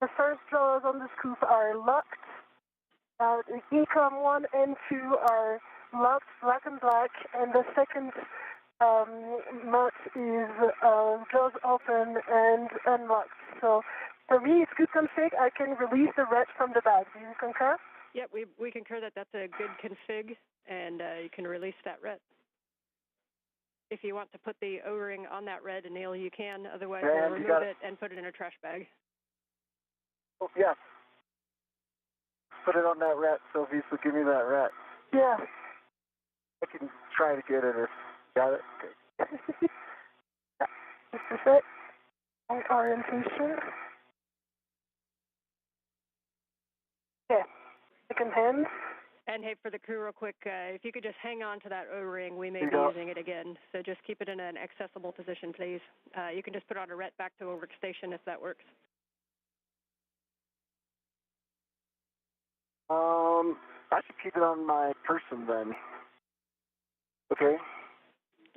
The first jaws on the scoop are locked. The ECOM 1 and 2 are locked, black and black, and the second nut is jaws open and unlocked. So for me, it's good config. I can release the red from the bag. Do you concur? Yep, we concur that that's a good config, and you can release that red. If you want to put the O-ring on that red, Neil, you can. Otherwise, we'll remove it and put it in a trash bag. Oh, yes. Put it on that rat, Sophie, so give me that rat. Yeah. I can try to get it if... Got it? Okay. This is it. Orientation. Okay. Second hand. And hey, for the crew real quick, if you could just hang on to that O-ring, we may be using it again. So just keep it in an accessible position, please. You can just put on a ret back to a workstation if that works. I should keep it on my person then. Okay.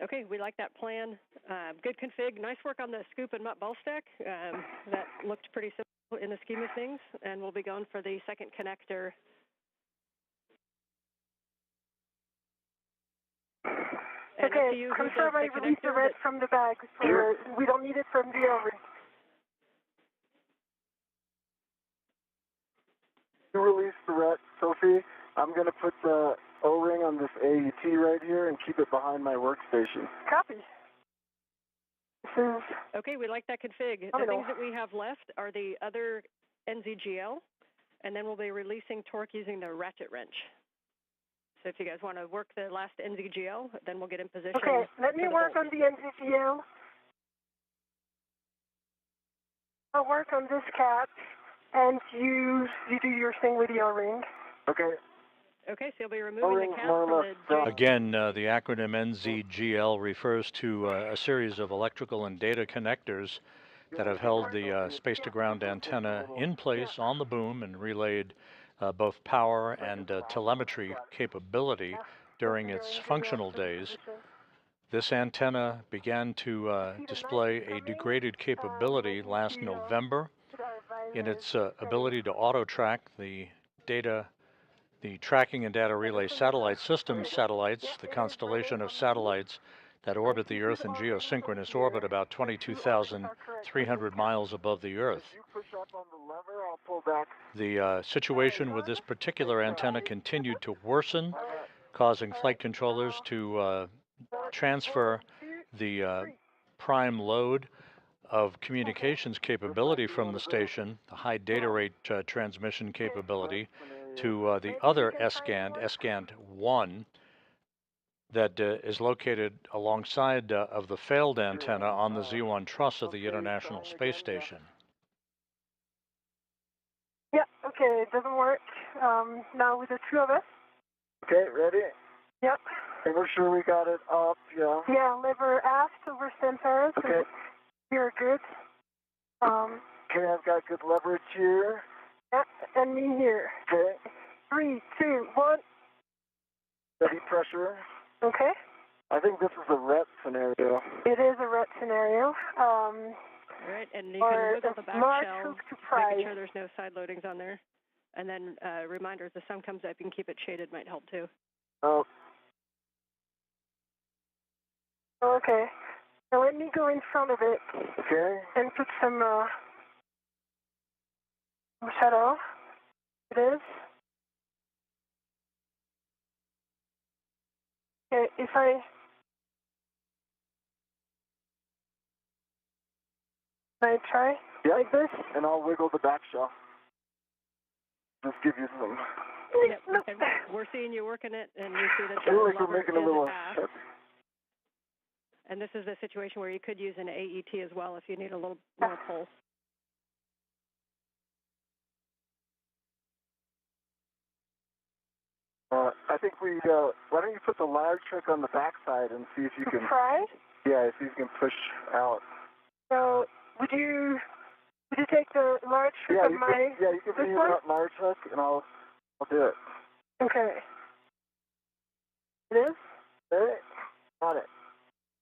Okay, we like that plan. Good config. Nice work on the scoop and mutt ball stack. That looked pretty simple in the scheme of things. And we'll be going for the second connector. And okay, confirm I release the red from the bag. We don't need it from the O-ring. You release the red, Sophie. I'm going to put the O-ring on this AET right here and keep it behind my workstation. Copy. This is... Okay, we like that config. The things that we have left are the other NZGL, and then we'll be releasing torque using the ratchet wrench. So if you guys want to work the last NZGL, then we'll get in position. Okay, let me work on the NZGL. I'll work on this cat, and you do your thing with the O-ring. Okay. Okay, so you'll be removing the cap from the... Again, the acronym NZGL refers to a series of electrical and data connectors that have held the space-to-ground antenna in place on the boom and relayed both power and telemetry capability during its functional days. This antenna began to display a degraded capability last November in its ability to auto-track the tracking and data relay satellite system satellites, the constellation of satellites that orbit the Earth in geosynchronous orbit about 22,300 miles above the Earth. The situation with this particular antenna continued to worsen, causing flight controllers to transfer the prime load of communications capability from the station, the high data rate transmission capability, to the other S-GANT 1, that is located alongside of the failed antenna on the Z1 truss of the International Space Station. Yeah, okay, it doesn't work. Now with the two of us. Okay, ready? Yep. And we're sure we got it up, yeah. Yeah, lever aft over center. So okay. You're good. Okay, I've got good leverage here. Yep, and me here. Okay. 3, 2, 1. Steady pressure. Okay. I think this is a RET scenario. It is a RET scenario. All right, and you can wiggle the back shell, making sure there's no side loadings on there. And then reminder, if the sun comes up, you can keep it shaded, might help too. Oh. Okay. Now let me go in front of it. Okay. And put some shadow. It is. Okay, if I try like this? And I'll wiggle the back shell. Just give you some. Yep, and we're seeing you working it, and you see that the like lever we're making is a little aft. And this is the situation where you could use an AET as well if you need a little more pull. I think why don't you put the large trick on the backside and see if you can... Try? Yeah, see if you can push out. So, would you take the large trick on my... Yeah, you can bring that large hook, and I'll do it. Okay. It is? Okay. Got it.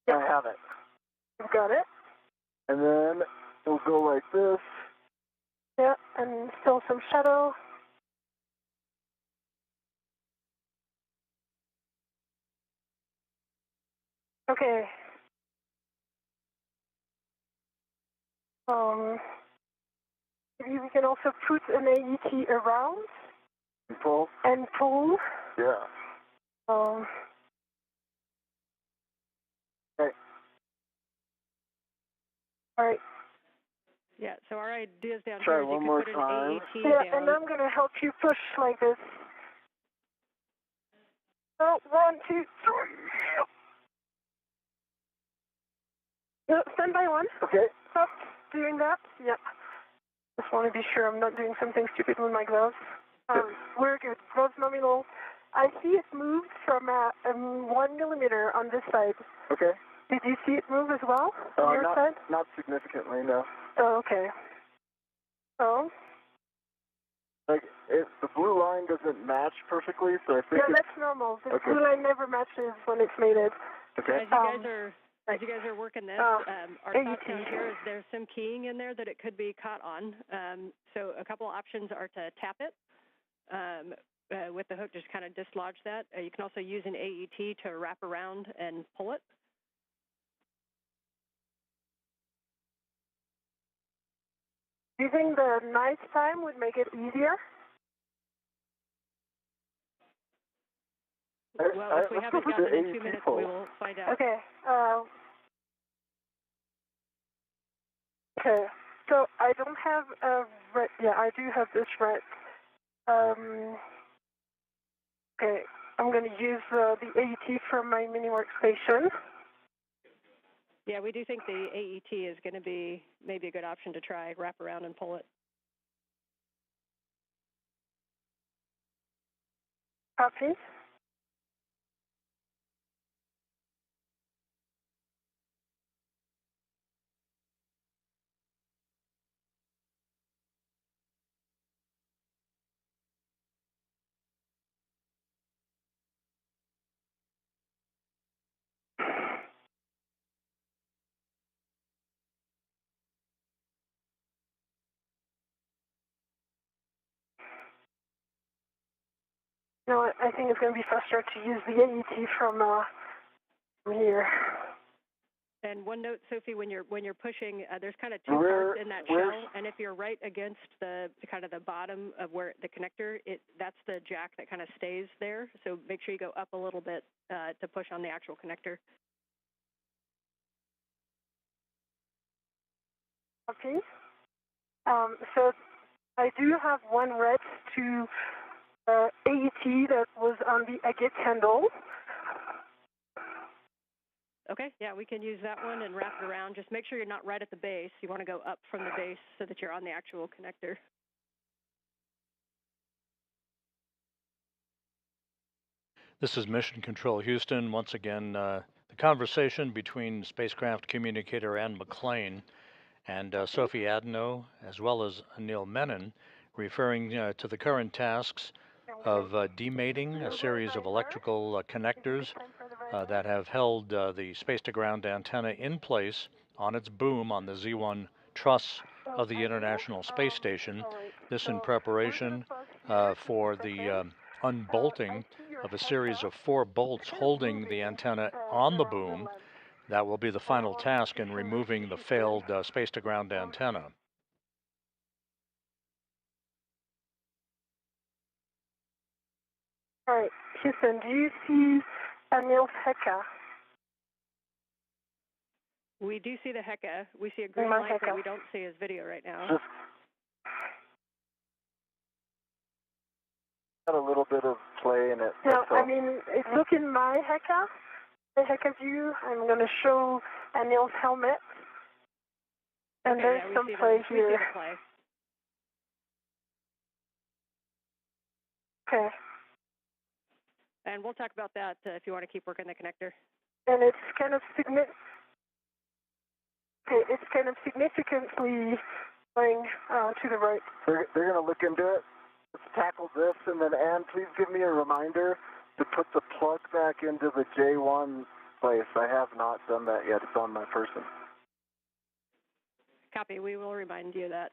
Yep. I have it. You've got it. And then we'll go like this. Yeah, and still some shadow. Okay. Maybe we can also put an AET around. And pull. And pull. Yeah. Okay. All right. Yeah, so our ideas down Try here is you one could more put an time. AET Yeah, down. and I'm going to help you push like this. Oh, 1, 2, 3. Stand by 1. Okay. Stop doing that. Yep. Just want to be sure I'm not doing something stupid with my gloves. We're good. Gloves nominal. I see it moved from 1 millimeter on this side. Okay. Did you see it move as well on your side? Not significantly, no. Oh, okay. Oh. Like, the blue line doesn't match perfectly, so I think... Yeah, that's normal. The blue line never matches when it's mated. Okay. As you guys are working this, our thought down here is there's some keying in there that it could be caught on. So a couple options are to tap it with the hook, just kind of dislodge that. You can also use an AET to wrap around and pull it. Do you think the night time would make it easier? Well, if we haven't gotten it in 2 minutes, we will find out. Okay. Okay. So I don't have a red. Yeah, I do have this red. Okay. I'm going to use the AET from my mini workstation. Yeah, we do think the AET is going to be maybe a good option to try, wrap around and pull it. Copy. No, I think it's going to be faster to use the AET from here. And one note, Sophie, when you're pushing, there's kind of two parts in that shell, and if you're right against the kind of the bottom of where the connector, that's the jack that kind of stays there. So make sure you go up a little bit to push on the actual connector. Okay. So I do have one red to AET that was on the agate handle. Okay, yeah, we can use that one and wrap it around. Just make sure you're not right at the base. You want to go up from the base so that you're on the actual connector. This is Mission Control Houston. Once again, the conversation between spacecraft communicator Ann McLean and Sophie Adno, as well as Anil Menon, referring to the current tasks of demating a series of electrical connectors that have held the space-to-ground antenna in place on its boom on the Z1 truss of the International Space Station. This in preparation for the unbolting of a series of 4 bolts holding the antenna on the boom. That will be the final task in removing the failed space-to-ground antenna. All right, Houston, do you see Anil's Heka? We do see the Heka. We see a green light, but we don't see his video right now. Just got a little bit of play in it. No, I mean, look in my Heka, the Heka view. I'm going to show Anil's helmet. And there's some play here. We see the play. Okay. And we'll talk about that if you want to keep working the connector. And it's kind of significantly going to the right. They're going to look into it. Let's tackle this, and then Ann, please give me a reminder to put the plug back into the J1 place. I have not done that yet. It's on my person. Copy. We will remind you of that.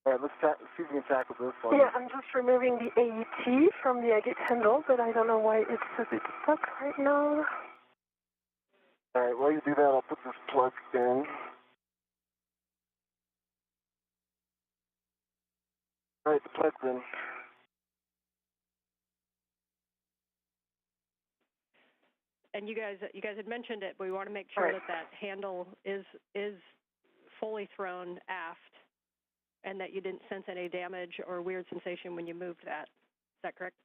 All right, let's see if we can tackle this one. Yeah, I'm just removing the AET from the agate handle, but I don't know why it's a bit stuck right now. All right, while you do that, I'll put this plug in. All right, the plug's in. And you guys had mentioned it, but we want to make sure that handle is fully thrown aft, and that you didn't sense any damage or weird sensation when you moved that. Is that correct?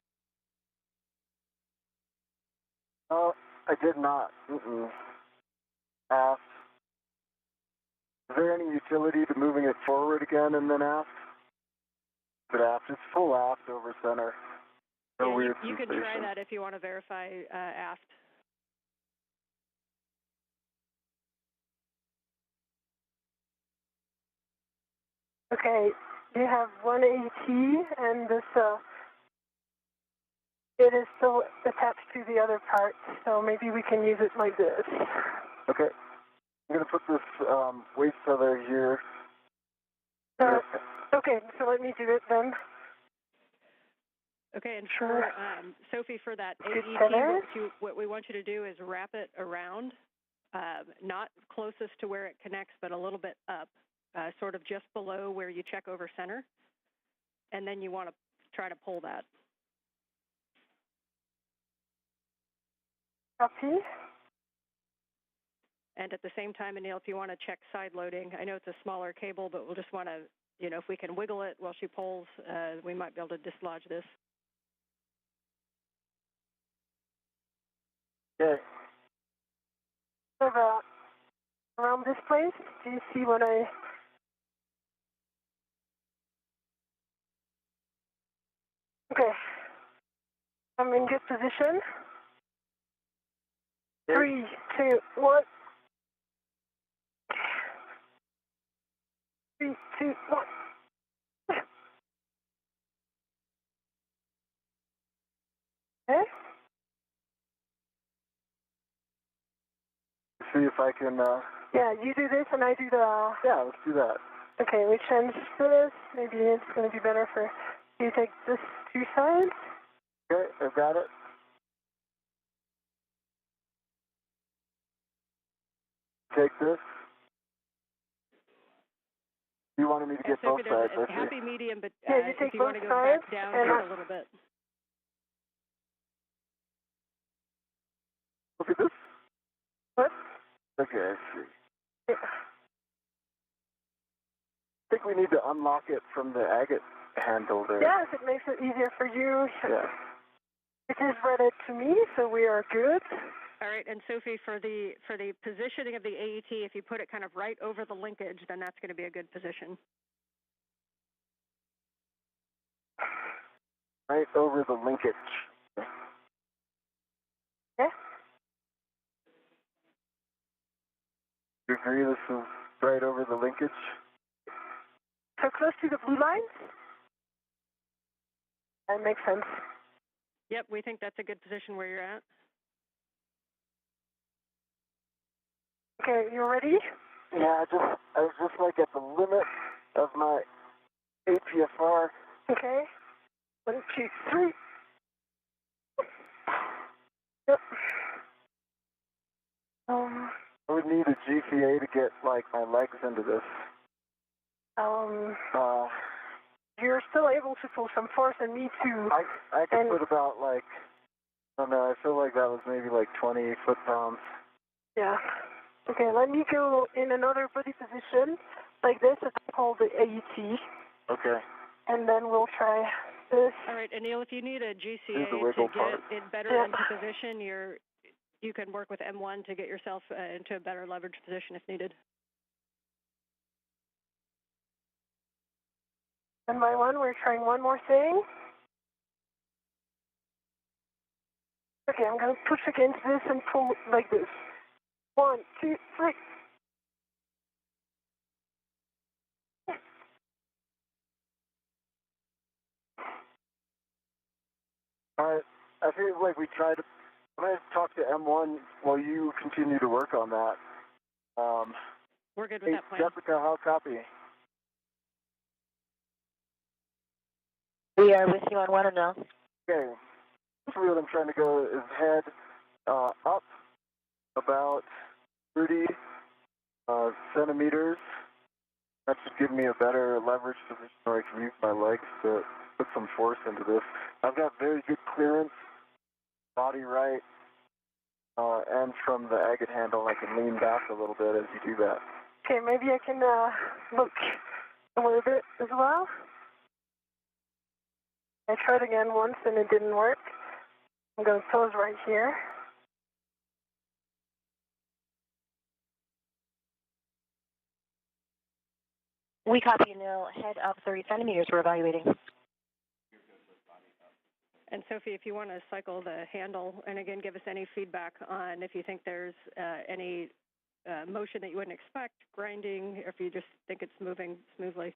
I did not. Aft. Is there any utility to moving it forward again and then aft? But aft, it's full aft over center. No weird you sensation. can try that if you want to verify aft. Okay, you have one AET, and this, it is still attached to the other part, so maybe we can use it like this. Okay. I'm going to put this waste feather here. Okay, so let me do it then. Okay, and for Sophie, for that AET, what we want you to do is wrap it around, not closest to where it connects, but a little bit up, sort of just below where you check over center, and then you want to try to pull that. Copy. And at the same time, Anil, if you want to check side loading, I know it's a smaller cable, but we'll just want to you know, if we can wiggle it while she pulls, we might be able to dislodge this. Okay. So around this place, do you see what I... Okay. I'm in good position. 3, 2, 1. 3, 2, 1. Okay. See if I can, Yeah, you do this and I do the... yeah, let's do that. Okay, we change this. Maybe it's going to be better for you to take this 2 sides. Okay, I've got it. Take this. You wanted me to get both sides, It's happy medium, but yeah, you take if you both want to go sides back down and just a little bit. Look at this. What? Okay, I see. Yeah. I think we need to unlock it from the agate handle there. Yes, it makes it easier for you. Yeah. It is read to me, so we are good. All right, and Sophie, for the positioning of the AET, if you put it kind of right over the linkage, then that's going to be a good position. Right over the linkage. Yeah. You agree this is right over the linkage? So close to the blue line? That makes sense. Yep, we think that's a good position where you're at. Okay, you ready? Yeah, I was just like at the limit of my APFR. Okay. 1, 2, 3. Yep. I would need a GCA to get like my legs into this. You're still able to pull some force, and me too. I could put about like, I don't know, I feel like that was maybe like 20 foot-pounds. Yeah. Okay, let me go in another body position, like this, and hold the AET. Okay. And then we'll try this. All right, and Neil, if you need a GCA the to wiggle get part. it better into position, you can work with M1 to get yourself into a better leverage position if needed. One by one, we're trying one more thing. Okay, I'm going to push against this and pull like this. 1, 2, 3. All right, I feel like we tried to, I'm going to talk to M1 while you continue to work on that. We're good with that plan. Jessica, how copy? We are with you on 1 and 0. Okay, basically what I'm trying to go is head up about 30 centimeters. That should give me a better leverage position where I can use my legs to put some force into this. I've got very good clearance, body right, and from the agate handle I can lean back a little bit as you do that. Okay, maybe I can look a little bit as well. I tried again once and it didn't work. I'm going to pose right here. We copy, Neil. Head up 30 centimeters. We're evaluating. And Sophie, if you want to cycle the handle, and again, give us any feedback on if you think there's any motion that you wouldn't expect, grinding, or if you just think it's moving smoothly.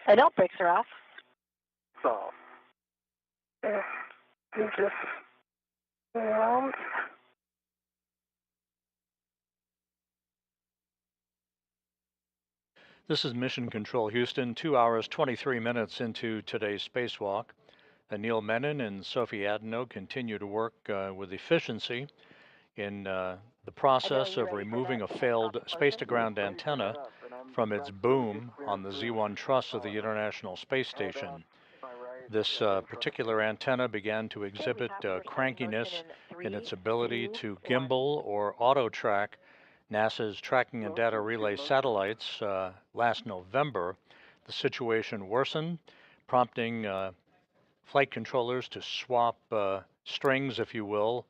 And no, brakes are off. So, Yeah, you just around. This is Mission Control Houston, 2 hours, 23 minutes into today's spacewalk. Neil Menon and Sophie Adeno continue to work with efficiency in the process of removing a failed space-to-ground antenna from its boom on the Z1 truss of the International Space Station. This particular antenna began to exhibit crankiness in its ability to gimbal or auto-track NASA's Tracking and Data Relay satellites last November. The situation worsened, prompting flight controllers to swap strings, if you will,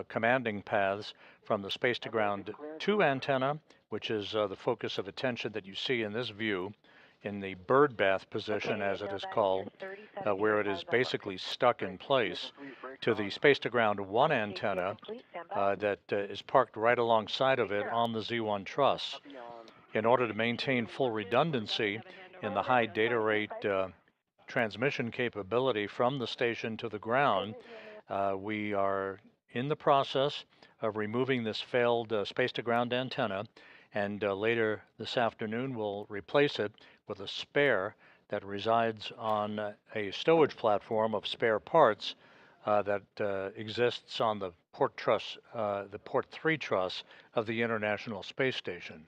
commanding paths from the Space-to-Ground 2 antenna, which is the focus of attention that you see in this view, in the bird bath position, as it is called, where it is basically stuck in place, to the Space-to-Ground 1 antenna that is parked right alongside of it on the Z1 truss. In order to maintain full redundancy in the high data rate transmission capability from the station to the ground, we are in the process of removing this failed space-to-ground antenna, and later this afternoon we'll replace it with a spare that resides on a stowage platform of spare parts that exists on the port truss, the port 3 truss of the International Space Station.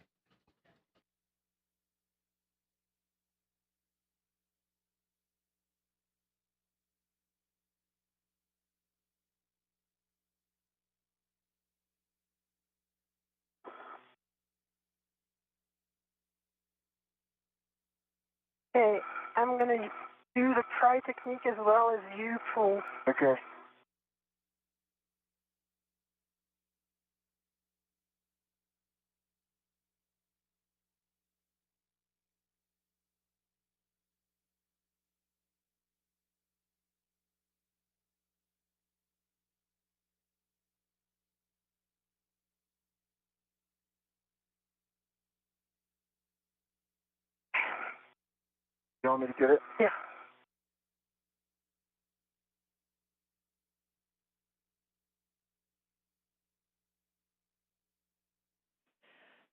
Okay, I'm going to do the pry technique as well as you pull. Okay. You want me to get it? Yeah.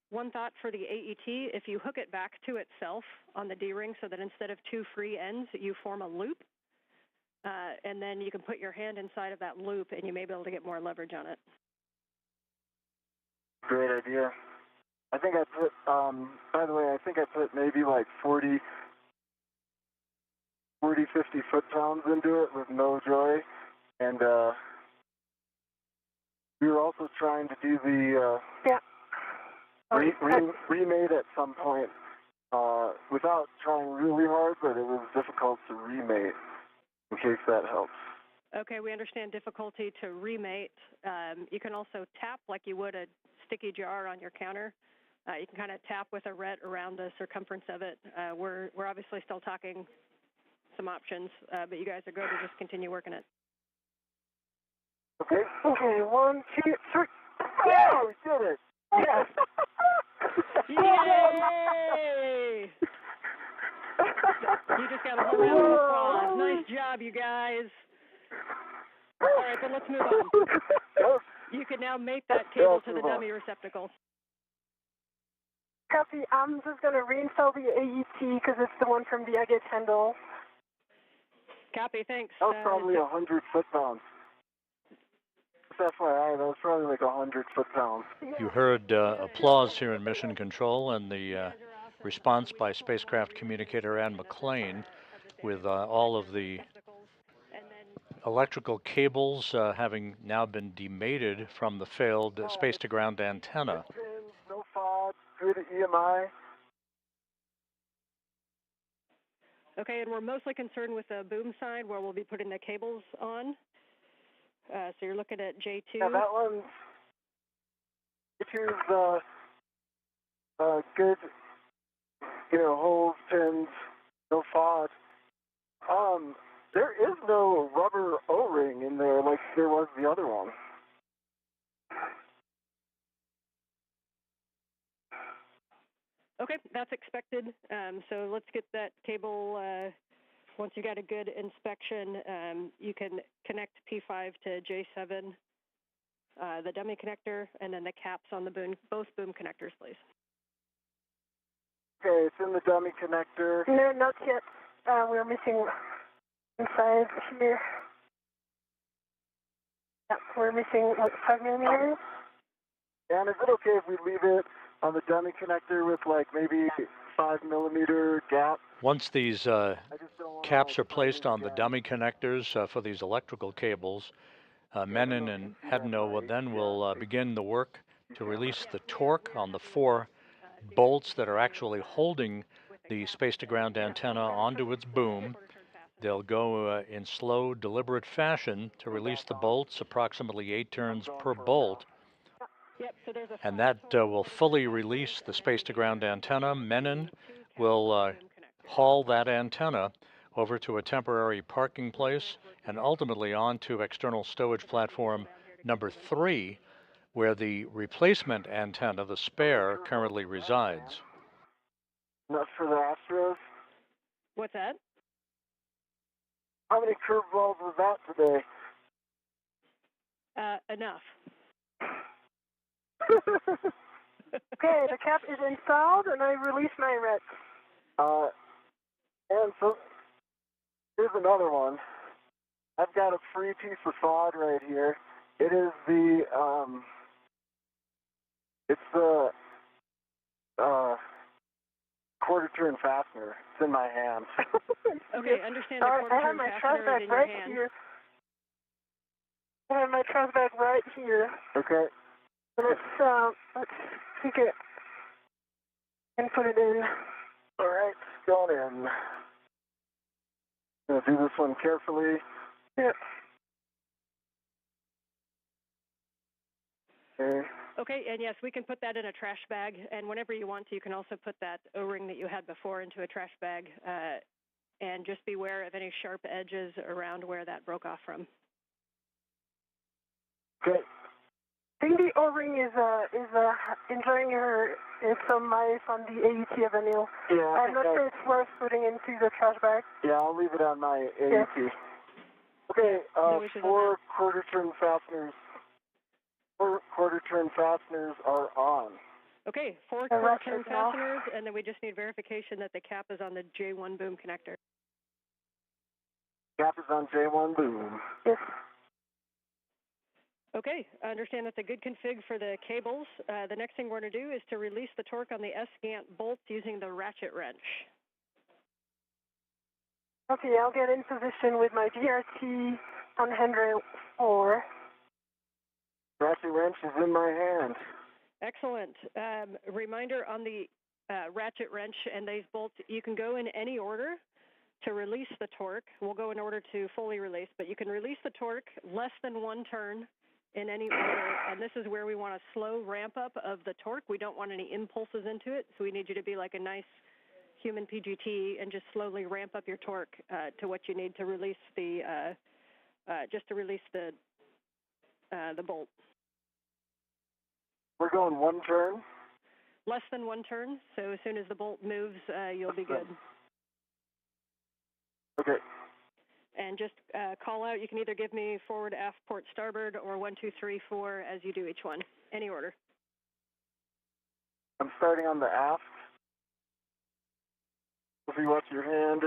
One thought for the AET, if you hook it back to itself on the D-ring so that instead of two free ends, you form a loop, and then you can put your hand inside of that loop and you may be able to get more leverage on it. Great idea. I think I put, by the way, I think I put maybe like 40, 50 foot-pounds into it with no joy, and we were also trying to do the remate at some point without trying really hard, but it was difficult to remate, in case that helps. Okay, we understand difficulty to remate. You can also tap like you would a sticky jar on your counter. You can kind of tap with a ret around the circumference of it. We're obviously still talking some options, but you guys are going to just continue working it. Okay. Okay, 1, 2, 3. Yeah, we did it. Yes. Yay! You just got a whole round of applause. Nice job, you guys. All right, then let's move on. You can now mate that cable to the dummy receptacle. Copy. I'm just going to reinstall the AET because it's the one from the agate handle. Copy, thanks. That was probably 100 foot-pounds. FYI, that was probably like 100 foot-pounds. You heard applause here in Mission Control and the response by spacecraft communicator Ann McLean with all of the electrical cables having now been demated from the failed space-to-ground antenna. No FOD, good EMI. Okay, and we're mostly concerned with the boom side where we'll be putting the cables on. So you're looking at J2. Yeah, that one's J2's good, you know, holes, pins, no FOD. There is no rubber O-ring in there like there was the other one. Okay, that's expected. So let's get that cable. Once you got a good inspection, you can connect P5 to J7, the dummy connector, and then the caps on the boom, both boom connectors, please. Okay, it's in the dummy connector. No, not yet. We're missing inside here. Yeah, we're missing like 5 millimeters. And is it okay if we leave it on the dummy connector with like maybe 5mm gap? Once these I just don't want caps are placed on the dummy connectors for these electrical cables, Menon and Hedno then will begin the work to release the torque on the 4 bolts that are actually holding the space-to-ground antenna onto its boom. They'll go in slow, deliberate fashion to release the bolts, approximately 8 turns per bolt. And that will fully release the space-to-ground antenna. Menon will haul that antenna over to a temporary parking place and ultimately onto external stowage platform number 3, where the replacement antenna, the spare, currently resides. Enough for the Astros? What's that? How many curveballs was that today? Enough. Okay, the cap is installed, and I release my ret. And so, here's another one. I've got a free piece of sod right here. It is the, it's the, quarter turn fastener. It's in my hand. Okay, understand the quarter turn fastener is in your hand. Here. I have my truss bag right here. Okay. Let's take it and put it in. All right, going in. Gonna do this one carefully. Yeah. Okay. Okay, and yes, we can put that in a trash bag, and whenever you want to, you can also put that O-ring that you had before into a trash bag, and just beware of any sharp edges around where that broke off from. Okay. I think the O-ring is enjoying some mice on the AET of Anil. Yeah. I'm not sure it's worth putting into the trash bag. Yeah, I'll leave it on my AET. Yeah. Okay, No issues on 4 quarter turn fasteners. 4 quarter turn fasteners are on. Okay, 4 And quarter turn that's all. fasteners, and then we just need verification that the cap is on the J1 boom connector. Cap is on J1 boom. Yes. Okay, I understand that's a good config for the cables. The next thing we're going to do is to release the torque on the S-gant bolt using the ratchet wrench. Okay, I'll get in position with my DRT on handrail 4. Ratchet wrench is in my hand. Excellent. Reminder on the ratchet wrench and these bolts, you can go in any order to release the torque. We'll go in order to fully release, but you can release the torque less than 1 turn in any order, and this is where we want a slow ramp up of the torque. We don't want any impulses into it, so we need you to be like a nice human PGT and just slowly ramp up your torque to what you need to release the the bolt. We're going 1 turn? Less than 1 turn, so as soon as the bolt moves, you'll be good. Okay. And just call out, you can either give me forward, aft, port, starboard, or 1, 2, 3, 4 as you do each one. Any order. I'm starting on the aft. If you watch your hand.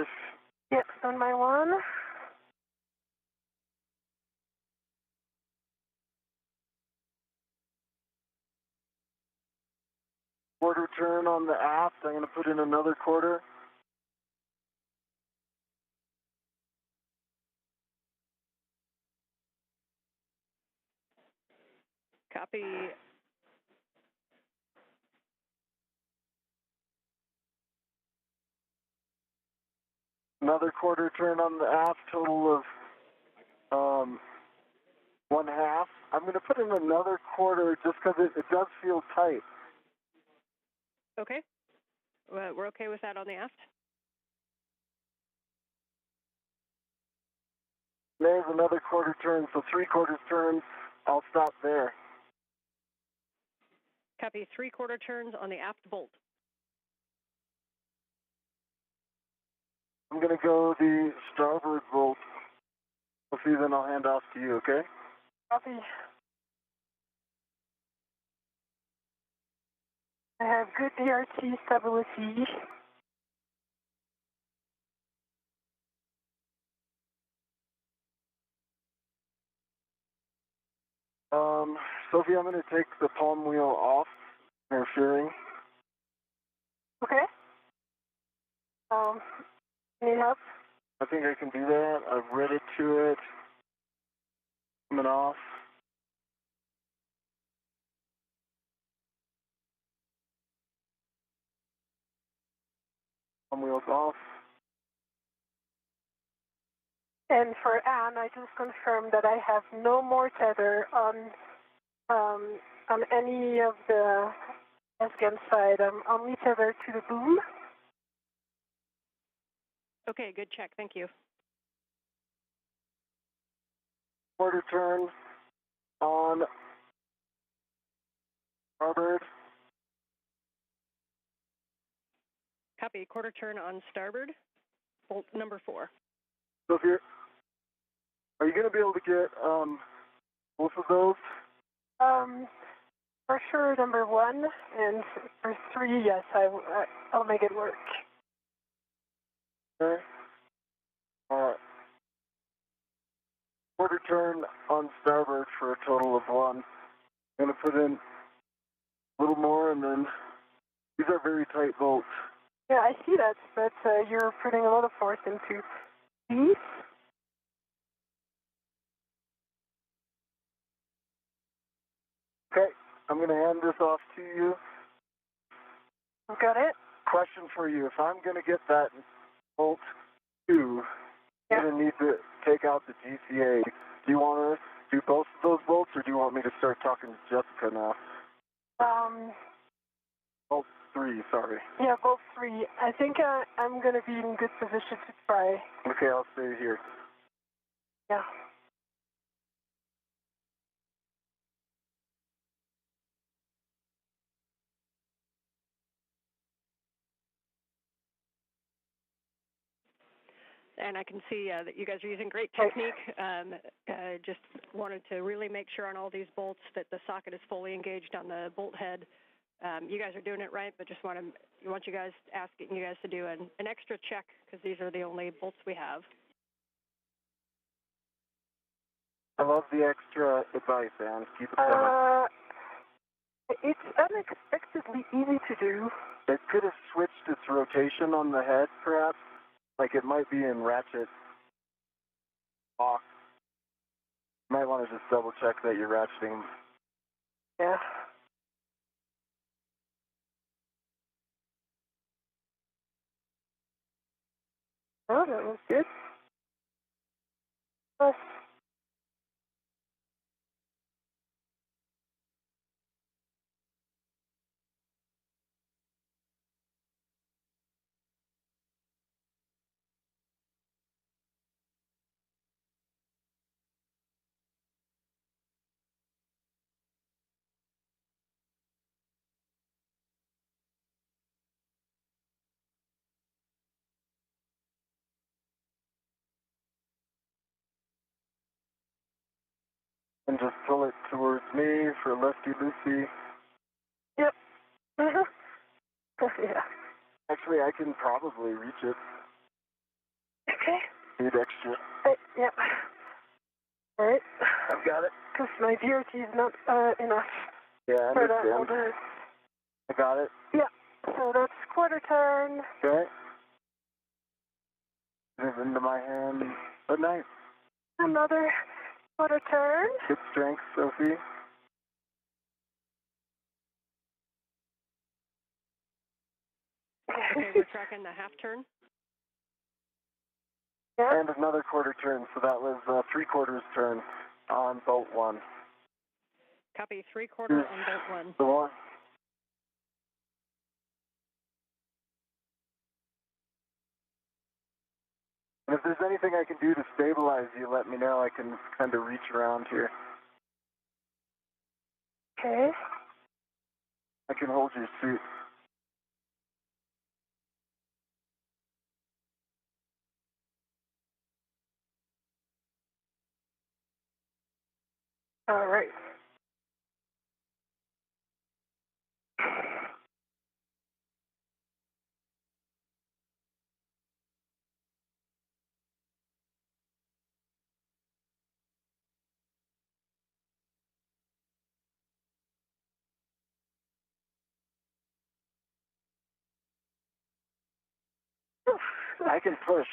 Yep, on my 1. Quarter turn on the aft. I'm going to put in another quarter. Copy. Another quarter turn on the aft, total of 1/2. I'm going to put in another quarter just because it does feel tight. Okay. We're okay with that on the aft. There's another quarter turn, so 3/4 turns. I'll stop there. Copy 3/4 turns on the aft bolt. I'm going to go the starboard bolt. We'll see, then I'll hand off to you, okay? Copy. I have good DRT stability. Sophie, I'm going to take the palm wheel off interfering. Okay. Need help? I think I can do that. I've read it to it. Coming off. Palm wheels off. And for Anne, I just confirmed that I have no more tether on any of the SGAN side. I'm only tethered to the boom. Okay, good check. Thank you. Quarter turn on starboard. Copy. Quarter turn on starboard. Bolt number 4. So if you're, are you going to be able to get both of those? For sure, number 1, and for 3, yes, I'll make it work. Okay. Quarter turn on starboard for a total of 1. I'm going to put in a little more, and then these are very tight bolts. Yeah, I see that, but you're putting a lot of force into these. Okay, I'm going to hand this off to you. Got it? Question for you. If I'm going to get that bolt 2, yeah. I'm going to need to take out the GCA. Do you want to do both of those bolts, or do you want me to start talking to Jessica now? Bolt 3, sorry. Yeah, both 3. I think I'm going to be in good position to try. Okay, I'll stay here. Yeah. And I can see that you guys are using great technique. Just wanted to really make sure on all these bolts that the socket is fully engaged on the bolt head. You guys are doing it right, but just want you guys, asking you guys to do an extra check because these are the only bolts we have. I love the extra advice, Anne. Keep it coming. It's unexpectedly easy to do. It could have switched its rotation on the head, perhaps. Like it might be in ratchet lock. You might want to just double check that you're ratcheting. Yeah. Oh, that was good. And just pull it towards me for lefty-loosey. Yep. Yeah. Actually, I can probably reach it. Okay. Need extra. Yep. All right. I've got it. Because my DRT is not enough. Yeah, I understand. I got it. Yeah. So that's quarter turn. Okay. Move into my hand. Good night. Another quarter turn. Good strength, Sophie. Okay, we're tracking the half turn. Yeah. And another quarter turn, so that was 3/4 turn on bolt 1. Copy, 3/4 on bolt 1. The one. And if there's anything I can do to stabilize you, let me know. I can kind of reach around here. Okay. I can hold your suit. All right. I can push.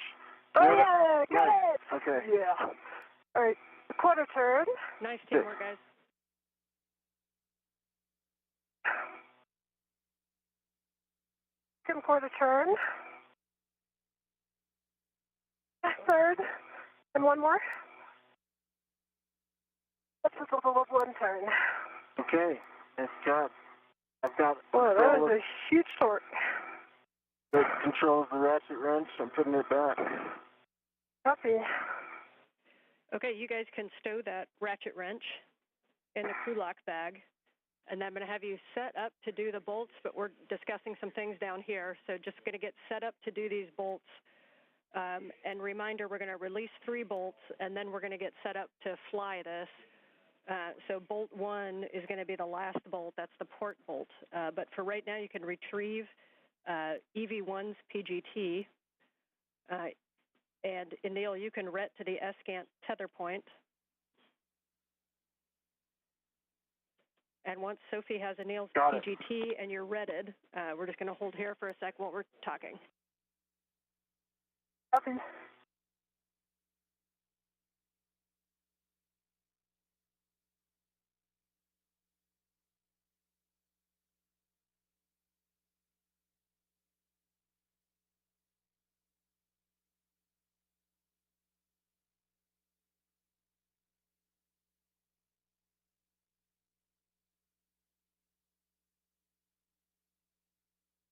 Oh, yeah, got it. Okay. Yeah. All right, quarter turn. Nice teamwork, guys. Second quarter turn. Third, and one more. That's a total of one turn. Okay, nice job. I've got Well, that was a huge torque. that controls the ratchet wrench. I'm putting it back. Copy. Okay, you guys can stow that ratchet wrench in the crew lock bag, and I'm going to have you set up to do the bolts, but we're discussing some things down here, so just going to get set up to do these bolts. And reminder, we're going to release 3 bolts, and then we're going to get set up to fly this. So bolt 1 is going to be the last bolt. That's the port bolt. But for right now, you can retrieve EV1's PGT. And Neil, you can ret to the S-Gant tether point. And once Sophie has Anil's PGT and you're retted, we're just going to hold here for a sec while we're talking. Copy.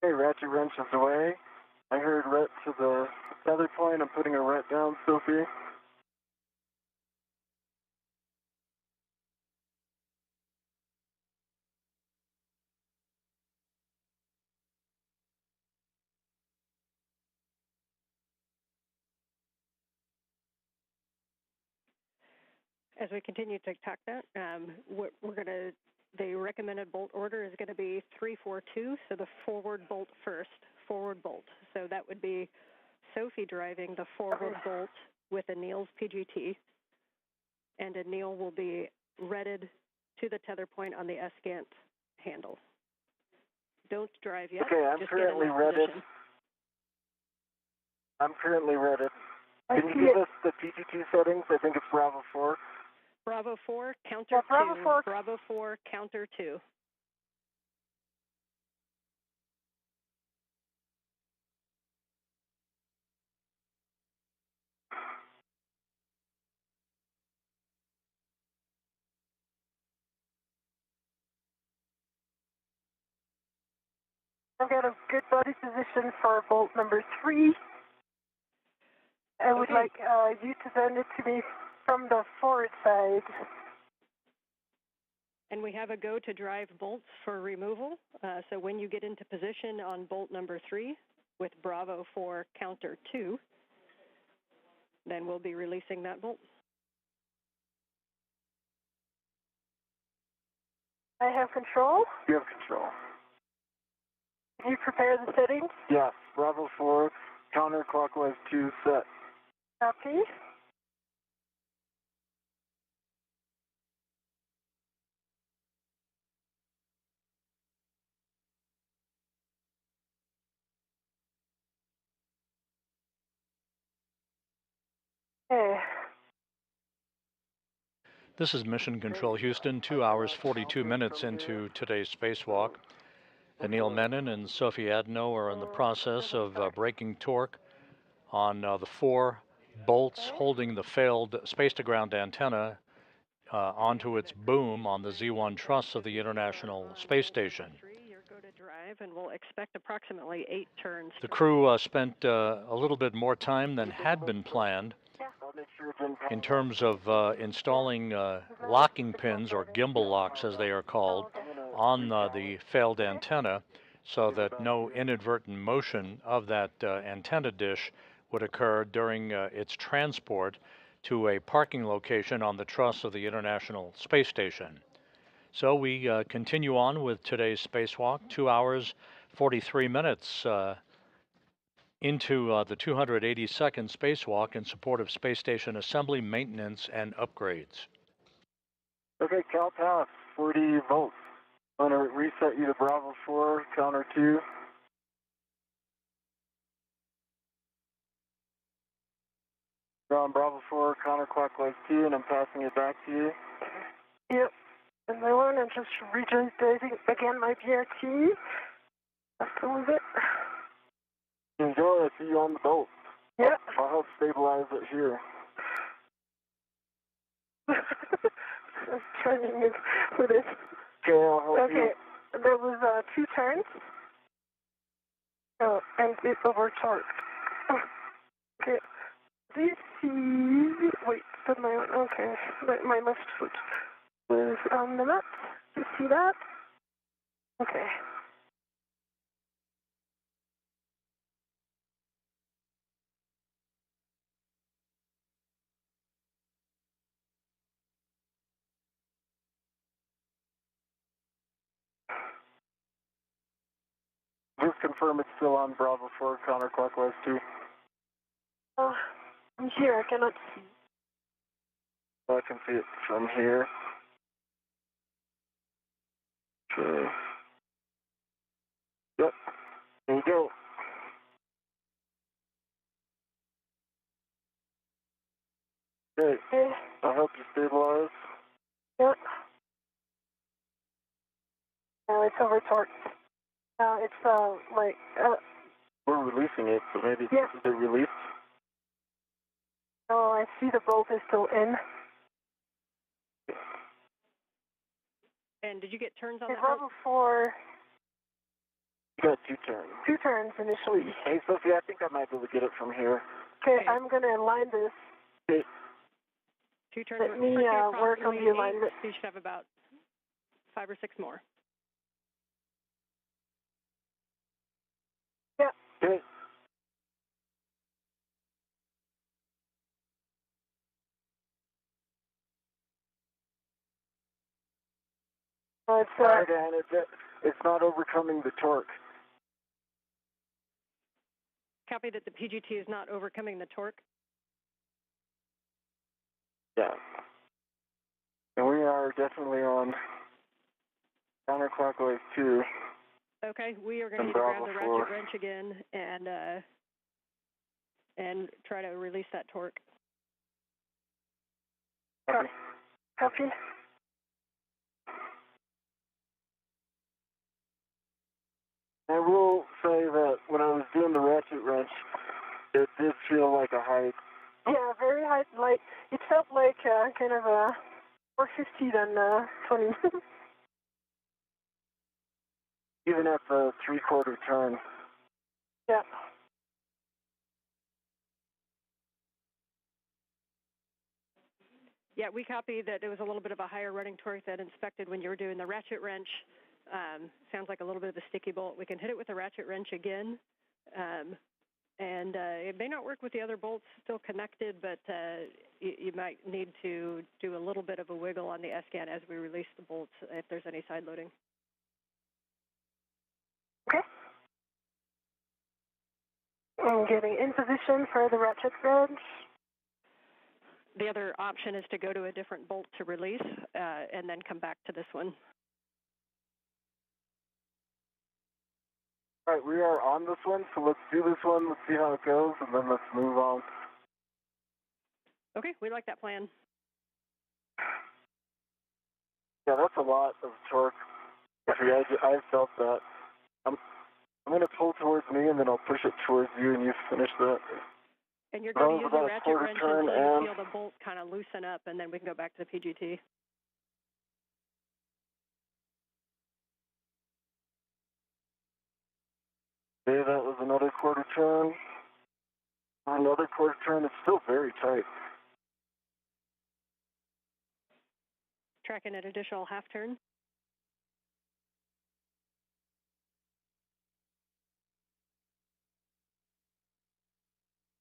Okay, ratchet wrench is away. I heard ret to the tether point. I'm putting a ret down, Sophie. As we continue to talk that, the recommended bolt order is going to be 3-4-2, so the forward bolt first, forward bolt. So that would be Sophie driving the forward bolt with Anil's PGT, and Anil will be retted to the tether point on the S-Gant handle. Don't drive yet. Okay, I'm currently retted. I'm currently retted. Can you give us the PGT settings? I think it's Bravo 4. Bravo 4, counter 2. Bravo 4, counter 2. I've got a good body position for bolt number 3. I would like you to send it to me from the forward side. And we have a go to drive bolts for removal. So when you get into position on bolt number 3 with Bravo 4 counter 2, then we'll be releasing that bolt. I have control. You have control. Can you prepare the settings? Yes, Bravo 4, counterclockwise 2 set. Copy. Okay. This is Mission Control Houston, 2 hours 42 minutes into today's spacewalk. Anil Menon and Sophie Adno are in the process of breaking torque on the 4 bolts holding the failed space-to-ground antenna onto its boom on the Z1 truss of the International Space Station. And we'll expect approximately 8 turns. The crew spent a little bit more time than had been planned in terms of installing locking pins, or gimbal locks as they are called, on the failed antenna so that no inadvertent motion of that antenna dish would occur during its transport to a parking location on the truss of the International Space Station. So we continue on with today's spacewalk, 2 hours 43 minutes into the 282nd spacewalk in support of space station assembly, maintenance, and upgrades. Okay, Cal pass, 40 volts. I'm going to reset you to Bravo 4, counter 2. You're on Bravo 4, counterclockwise 2, and I'm passing it back to you. Yep. And I want to just readjust again my BRT. After with it. Enjoy, I see you on the boat. Yep. I'll help stabilize it here. I'm trying with it. Okay, I'll help you. Okay, there was 2 turns. Oh, and it's over torque. Oh, okay. This is, wait, put my own, okay, my left foot was on the mat. You see that? Okay. Just confirm it's still on Bravo 4, counterclockwise 2. I'm here, I cannot see. I can see it from here. Okay. Yep. There you go. Okay. I'll help you stabilize. Yep. Now it's over torque. It's like We're releasing it, so maybe yeah. This is the release. Oh, I see the bolt is still in. And did you get turns on that? Bravo 4. You got 2 turns. 2 turns initially. Hey, Sophie, I think I might be able to get it from here. Okay, I'm going to align this. Okay. 2 turns. Let me work on the alignment. So you should have about 5 or 6 more. Yeah. Okay. It's not overcoming the torque. Copy that the PGT is not overcoming the torque. Yeah. And we are definitely on counterclockwise 2. Okay, we are going to need to grab the ratchet wrench again and try to release that torque. Copy. Copy. I will say that when I was doing the ratchet wrench, it did feel like a height. Yeah, very high. Like it felt like kind of a more 50 than 20. Even at the 3/4 turn. Yeah. Yeah, we copy that it was a little bit of a higher running torque than inspected when you were doing the ratchet wrench. Sounds like a little bit of a sticky bolt. We can hit it with the ratchet wrench again. And it may not work with the other bolts still connected, but you might need to do a little bit of a wiggle on the S-scan as we release the bolts if there's any side loading. Okay. I'm getting in position for the ratchet wrench. The other option is to go to a different bolt to release and then come back to this one. All right, we are on this one, so let's do this one, let's see how it goes, and then let's move on. Okay, we like that plan. Yeah, that's a lot of torque. I felt that. I'm going to pull towards me, and then I'll push it towards you, and you finish that. And you're going to use the ratchet wrench until you feel the bolt kind of loosen up, and then we can go back to the PGT. Okay, that was another 1/4 turn. Another 1/4 turn. It's still very tight. Tracking an additional half turn.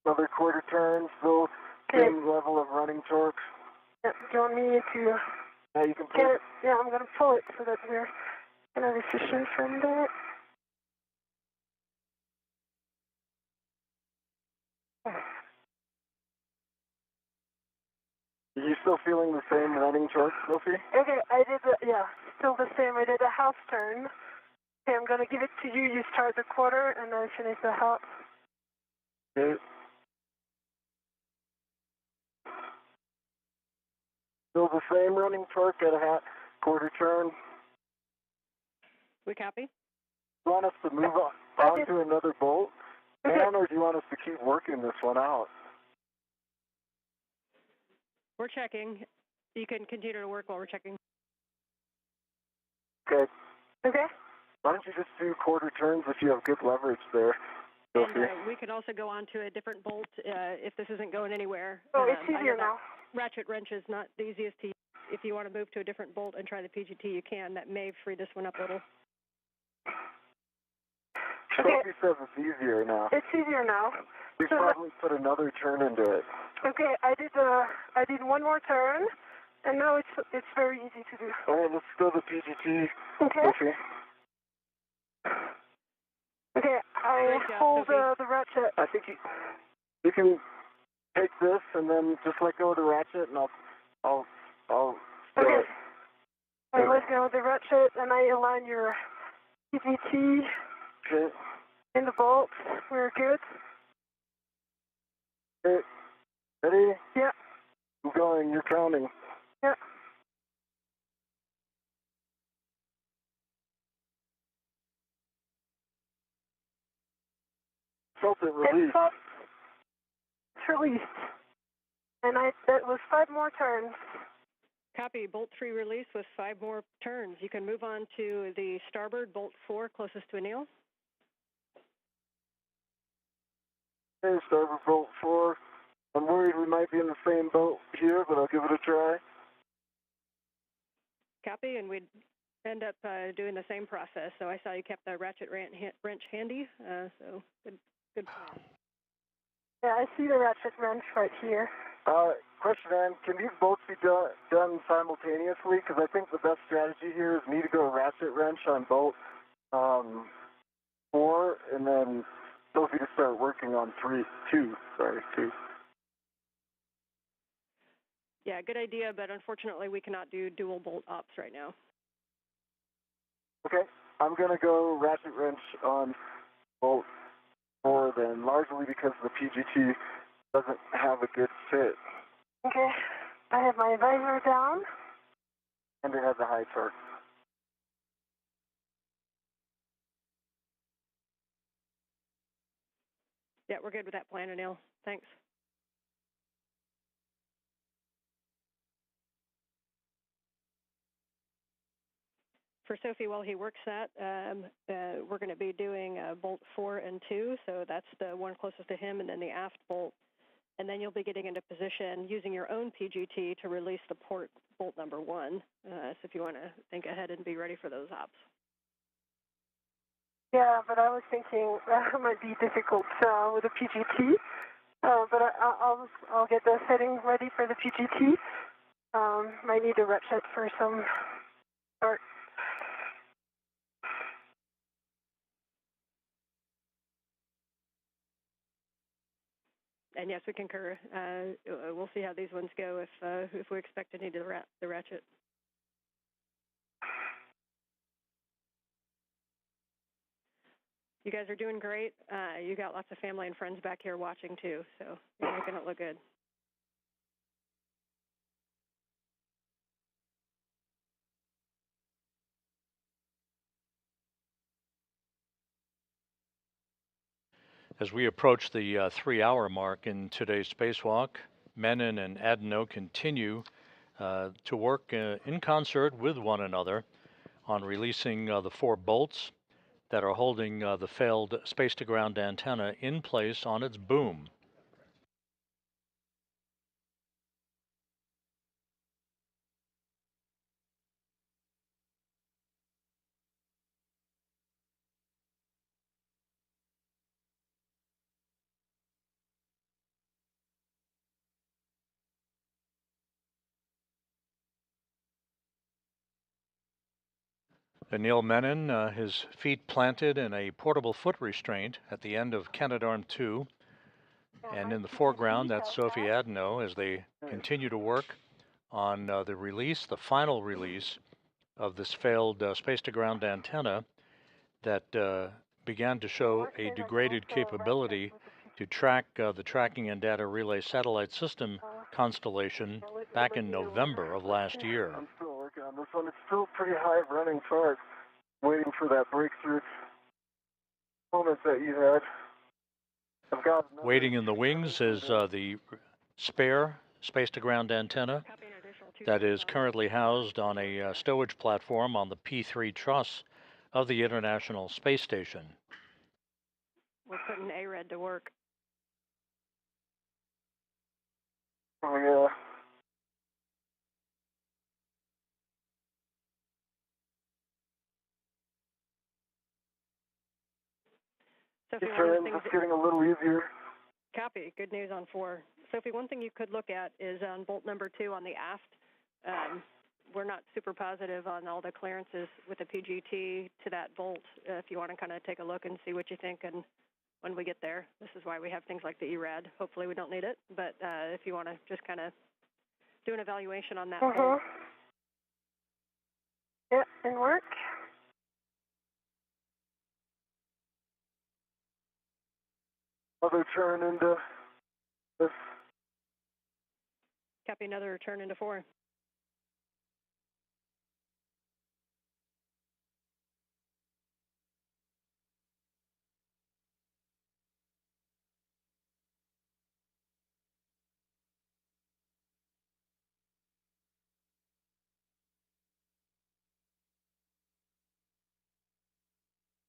Another 1/4 turn, still same level of running torque. Yeah, do you want me to Yeah, you can pull get it. it? Yeah, I'm going to pull it so that we're kind of efficient from that. Are you still feeling the same running torque, Sophie? Okay, I did still the same. I did a half turn. Okay, I'm going to give it to you. You start the 1/4, and I finish the half. Okay. Still the same running torque at a quarter turn. We copy. Do you want us to move on to another bolt, and or do you want us to keep working this one out? We're checking. You can continue to work while we're checking. Okay. Okay. Why don't you just do quarter turns if you have good leverage there? And we can also go on to a different bolt if this isn't going anywhere. Oh, it's easier now. Ratchet wrench is not the easiest to use. If you want to move to a different bolt and try the PGT, you can. That may free this one up a little. Sophie says it's easier now. It's easier now. We probably put another turn into it. Okay, I did one more turn, and now it's very easy to do. All right, let's go to the PGT. Okay. Sophie. Okay, I hold the ratchet. I think you can take this and then just let go of the ratchet, and I'll Okay. I let go of the ratchet, and I align your PGT in the bolt. We're good. Okay. Ready? Yeah. I'm going. You're counting. Yeah. Felt it release. It's released. And that was 5 more turns. Copy. Bolt 3 release with 5 more turns. You can move on to the starboard, bolt 4, closest to Anil. Okay, starboard bolt 4. I'm worried we might be in the same boat here, but I'll give it a try. Copy, and we'd end up doing the same process. So I saw you kept the ratchet wrench handy, so good plan. Yeah, I see the ratchet wrench right here. Question, Ann, can these bolts be done simultaneously? Because I think the best strategy here is me to go ratchet wrench on bolt 4, and then Sophie to start working on 2. Yeah, good idea, but unfortunately we cannot do dual bolt ops right now. Okay, I'm going to go ratchet wrench on bolt 4 then, largely because the PGT doesn't have a good fit. Okay, I have my visor down. And it has a high torque. Yeah, we're good with that plan, Anil. Thanks. For Sophie, while he works that, we're going to be doing bolt 4 and 2, so that's the one closest to him, and then the aft bolt. And then you'll be getting into position using your own PGT to release the port bolt number 1. So if you want to think ahead and be ready for those ops. Yeah, but I was thinking that might be difficult with the PGT. But I'll get the setting ready for the PGT. Might need a ratchet for some start. And yes, we concur. We'll see how these ones go if we expect to need the ratchet. You guys are doing great. You got lots of family and friends back here watching too, so you're making it look good. As we approach the 3-hour mark in today's spacewalk, Menon and Adno continue to work in concert with one another on releasing the 4 bolts that are holding the failed space-to-ground antenna in place on its boom. Anil Menon, his feet planted in a portable foot restraint at the end of Canadarm2, and in the foreground, that's Sophie Adno as they continue to work on the final release of this failed space-to-ground antenna that began to show a degraded capability to track the tracking and data relay satellite system constellation back in November of last year. I'm still working on this one. It's still pretty high running torque. Waiting for that breakthrough moment that you had. I've got Waiting in the wings is the spare space-to-ground antenna that is currently housed on a stowage platform on the P3 truss of the International Space Station. We're putting ARED to work. Oh, yeah. Sophie, It's getting a little easier. Copy. Good news on 4. Sophie, one thing you could look at is on bolt number 2 on the aft. We're not super positive on all the clearances with the PGT to that bolt. If you want to kind of take a look and see what you think, and when we get there, this is why we have things like the ERAD. Hopefully we don't need it, but if you want to just kind of do an evaluation on that bolt. Yeah, in work. Another turn into this. Copy, another turn into 4.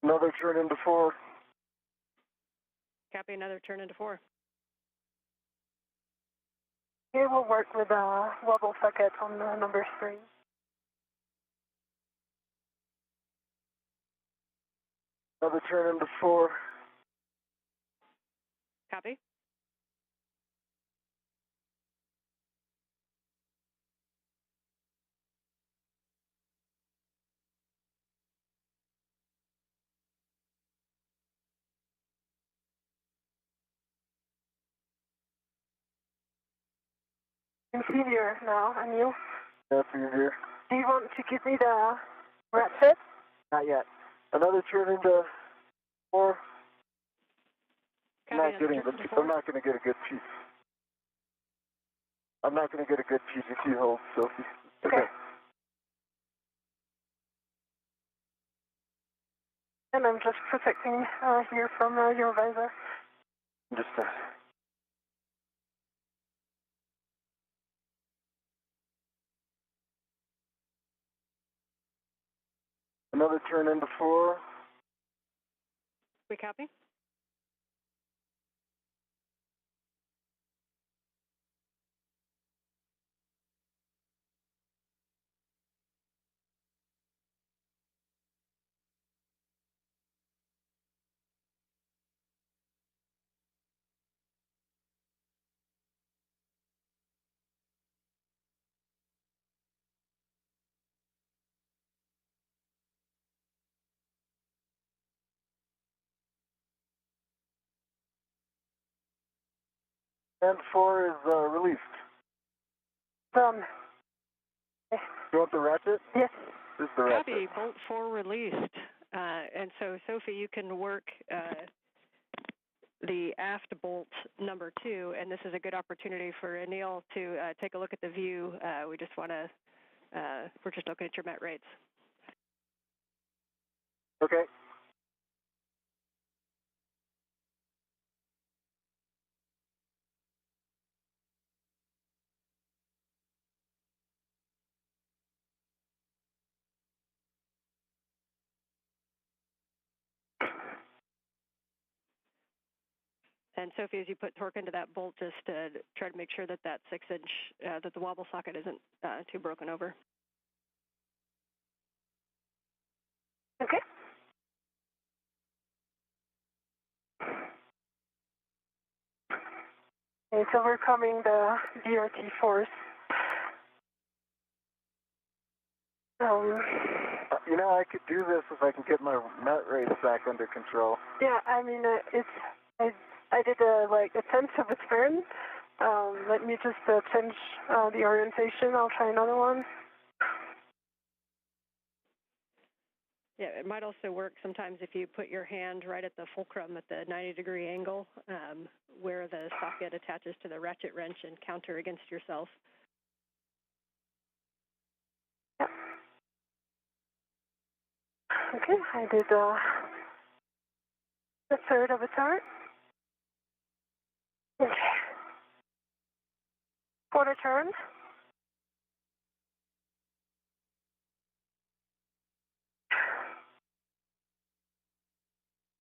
Another turn into 4. Copy, another turn into 4. Here we'll work with a wobble socket on number 3. Another turn into 4. Copy. It's easier now, and you? That's easier. Do you want to give me the rat set? Not yet. Another turn into 4. I'm not going to get a good piece. I'm not going to get a good PGT hold, Sophie. Okay. And I'm just protecting here from your visor. Just another turn into 4. We copy? And 4 is released. Done. You want the ratchet? Yes. This is the ratchet. Copy, bolt 4 released. And so, Sophie, you can work the aft bolt number 2, and this is a good opportunity for Anil to take a look at the view. We just want to, we're just looking at your met rates. Okay. And Sophie, as you put torque into that bolt, just try to make sure that that 6-inch, that the wobble socket isn't too broken over. Okay. Okay, so we're coming the DRT force. You know, I could do this if I can get my met rates back under control. Yeah, I mean, I did like a tenth of a turn. Let me just change the orientation. I'll try another one. Yeah, it might also work sometimes if you put your hand right at the fulcrum at the 90-degree angle where the socket attaches to the ratchet wrench and counter against yourself. Yep. Okay, I did the third of a turn. Okay. Quarter turn.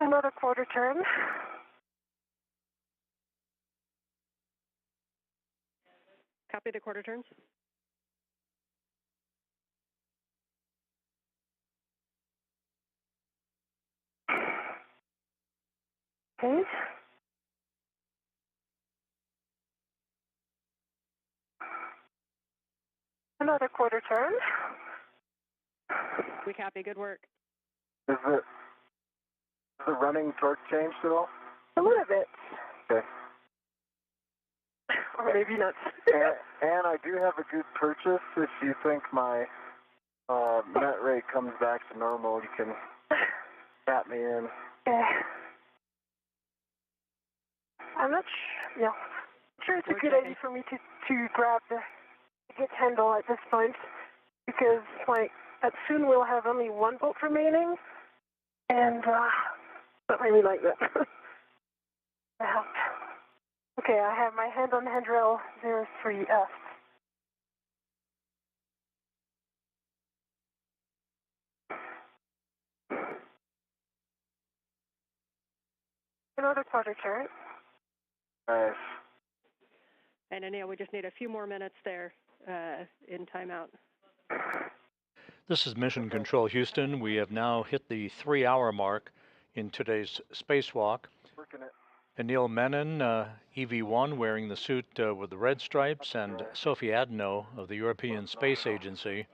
Another quarter turn. Copy the quarter turns. Okay. Another quarter turn. We copy. Good work. Is the running torque changed at all? A little bit. Okay. Or maybe not. And I do have a good purchase. If you think my net rate comes back to normal, you can tap me in. Okay. I'm not sure it's a good idea for me to grab the git handle at this point, because soon we'll have only one bolt remaining, and not really like that. Okay, I have my hand on handrail 03F. Another quarter turn. Nice. And Anil, we just need a few more minutes there in timeout. This is Mission Control Houston. We have now hit the 3-hour mark in today's spacewalk. Anil Menon, EV1, wearing the suit with the red stripes, and Sophie Adno of the European Space Agency,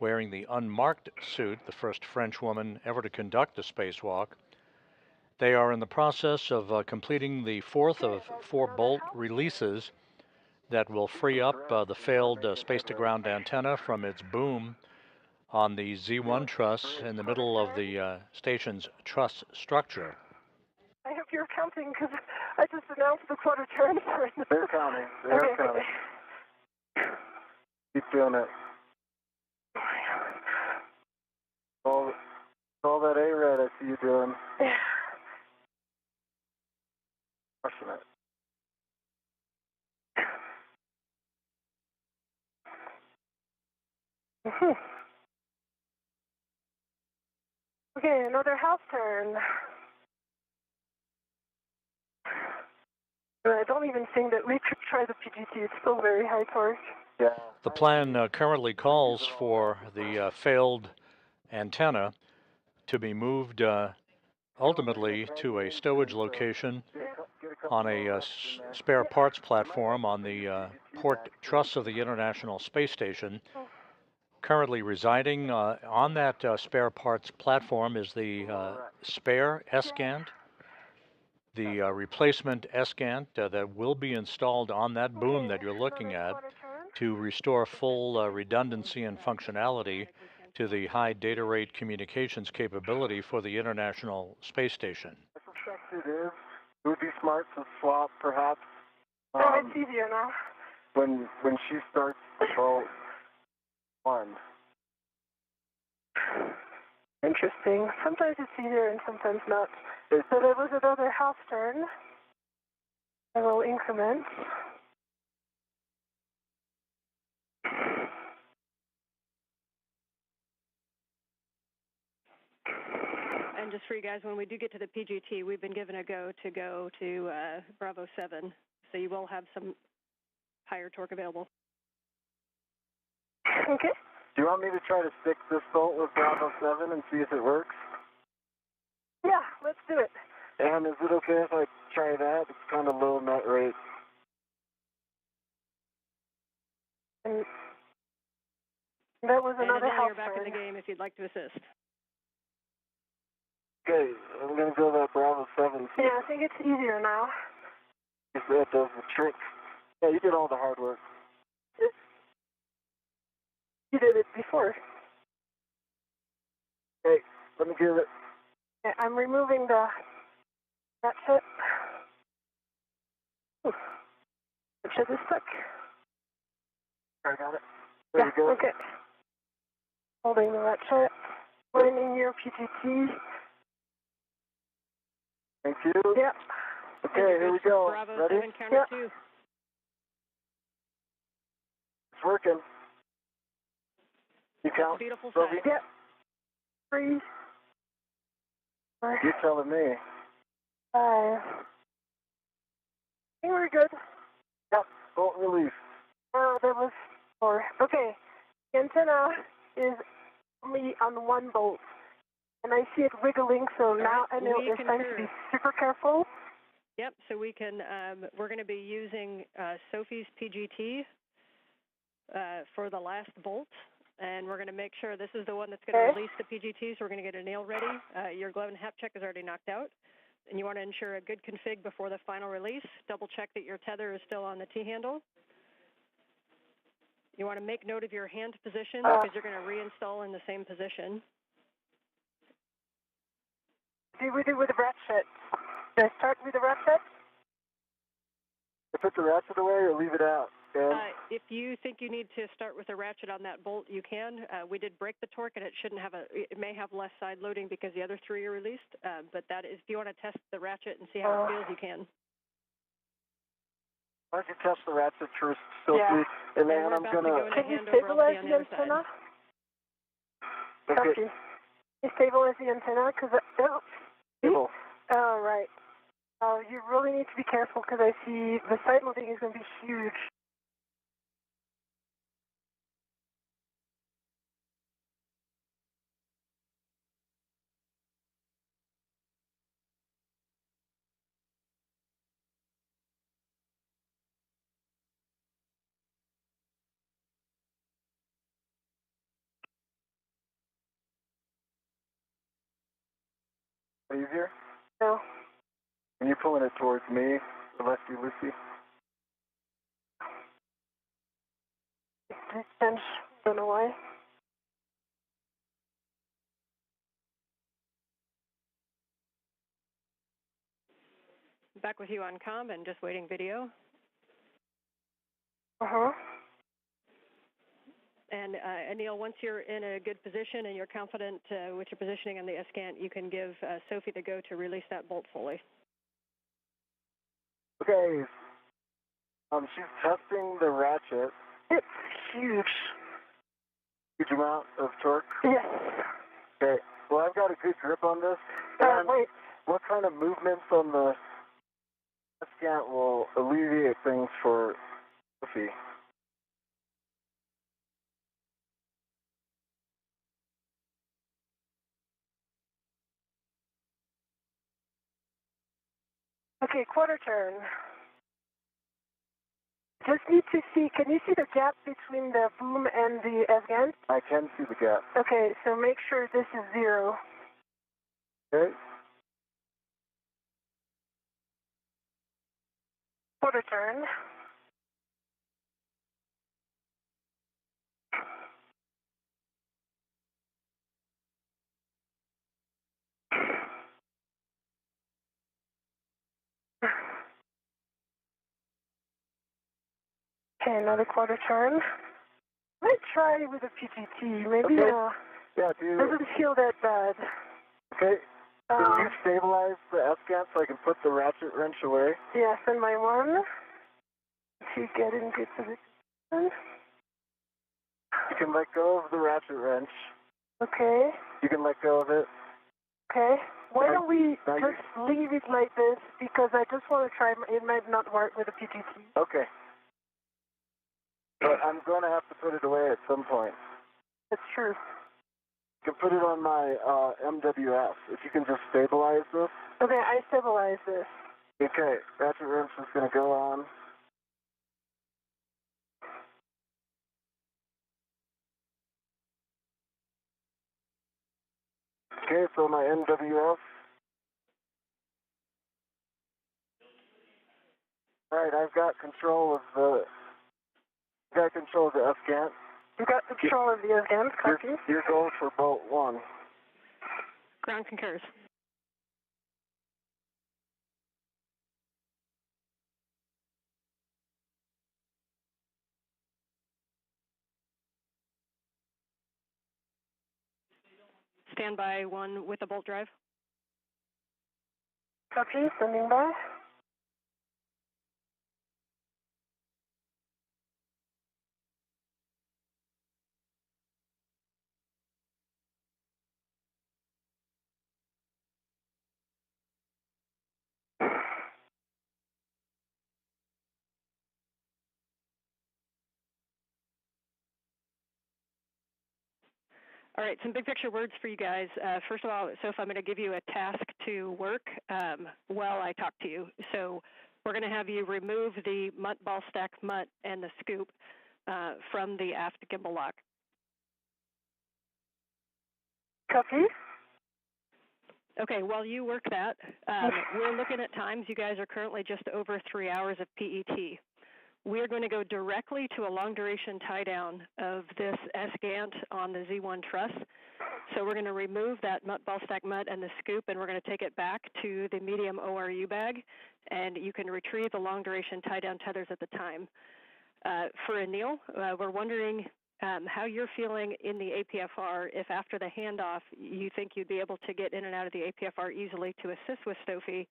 wearing the unmarked suit, the first French woman ever to conduct a spacewalk. They are in the process of completing the fourth of 4 bolt releases that will free up the failed space-to-ground antenna from its boom on the Z1 truss in the middle of the station's truss structure. I hope you're counting, because I just announced the quarter turn. They're counting. They're counting. Keep doing it. All that A-red I see you doing. Crushing it. Okay, another house turn. I don't even think that we could try the PGT. It's still very high torque. Yeah. The plan currently calls for the failed antenna to be moved ultimately to a stowage location on a spare parts platform on the port truss of the International Space Station. Currently residing on that spare parts platform is the spare S-Gant, the replacement S-Gant that will be installed on that boom that you're looking at to restore full redundancy and functionality to the high data rate communications capability for the International Space Station. I suspect it is. It would be smart to swap, perhaps. It's easier now. When she starts the boat one. Interesting. Sometimes it's easier and sometimes not. So there was another half turn. A little increment. And just for you guys, when we do get to the PGT, we've been given a go to Bravo 7, so you will have some higher torque available. Okay. Do you want me to try to stick this bolt with Bravo 7 and see if it works? Yeah, let's do it. And is it okay if I try that? It's kind of low net rate. And that was another and half you're back turn. in the game if you'd like to assist. Okay, I'm going to go that Bravo 7. Yeah, I think it's easier now. If that does the trick. Yeah, you did all the hard work. You did it before. Hey, let me get it. Okay, I'm removing the ratchet. Ratchet is stuck. I got it. There you go. Okay. Holding the ratchet. Putting in your PGT. Thank you. Yep. Okay, here we go. Bravo Ready? 7, counter 2. It's working. You count? Beautiful So sight. Yep. 3. 4. You're telling me. 5. I think we're good. Yep. Bolt release. Oh, that was 4. Okay. The antenna is only on one bolt. And I see it wiggling, so now I know it's time to be super careful. Yep, so we can, we're going to be using Sophie's PGT for the last bolt. And we're going to make sure this is the one that's going to release the PGT, so we're going to get a nail ready. Your glove and hap check is already knocked out. And you want to ensure a good config before the final release. Double check that your tether is still on the T-handle. You want to make note of your hand position because you're going to reinstall in the same position. What do we do with the ratchet? Should I start with the ratchet? Put the ratchet away or leave it out? If you think you need to start with a ratchet on that bolt, you can. We did break the torque, and it may have less side loading because the other 3 are released. But that is, if you want to test the ratchet and see how it feels, you can. Why don't you test the ratchet first, Sophie, and then I'm going to... Can you stabilize the antenna? Okay. Can you stabilize the antenna? Because Stable. Oh, right. You really need to be careful because I see the side loading is going to be huge. Easier? No. And you're pulling it towards me, the lefty Lucy. Don't know why. Back with you on comm and just waiting video. Uh-huh. And Anil, once you're in a good position and you're confident with your positioning on the S-Gant, you can give Sophie the go to release that bolt fully. Okay. She's testing the ratchet. It's huge. Huge amount of torque? Yes. Okay. Well, I've got a good grip on this. Wait. What kind of movements on the S-Gant will alleviate things for Sophie? Okay, quarter turn. Just need to see, can you see the gap between the boom and the S-Gant? I can see the gap. Okay, so make sure this is 0. Okay. Quarter turn. Okay, another quarter turn. Let's try with a PGT. Maybe doesn't feel that bad. Okay. Can you stabilize the S-Gant so I can put the ratchet wrench away? Yes, and my one. To get in good position. You can let go of the ratchet wrench. Okay. You can let go of it. Okay. Why don't we just leave it like this? Because I just want to try. It might not work with a PGT. Okay. But I'm going to have to put it away at some point. That's true. You can put it on my MWF. If you can just stabilize this. Okay, I stabilize this. Okay, ratchet wrench is going to go on. Okay, so my MWF. Right, I've got control of the S-Gant. You got control of the S-Gant, copy. Your goal for bolt 1. Ground concurs. Standby 1 with a bolt drive. Copy, standing by. All right, some big picture words for you guys. First of all, Soph, I'm going to give you a task to work while I talk to you. So we're going to have you remove the MUT ball stack MUT and the scoop from the aft gimbal lock. Copy. Okay, while you work that, we're looking at times. You guys are currently just over 3 hours of PET. We're going to go directly to a long-duration tie-down of this S-gant on the Z1 truss. So we're going to remove that MUT ball stack MUT and the scoop, and we're going to take it back to the medium ORU bag, and you can retrieve the long-duration tie-down tethers at the time. For Anil, we're wondering how you're feeling in the APFR, if after the handoff you think you'd be able to get in and out of the APFR easily to assist with SOFI.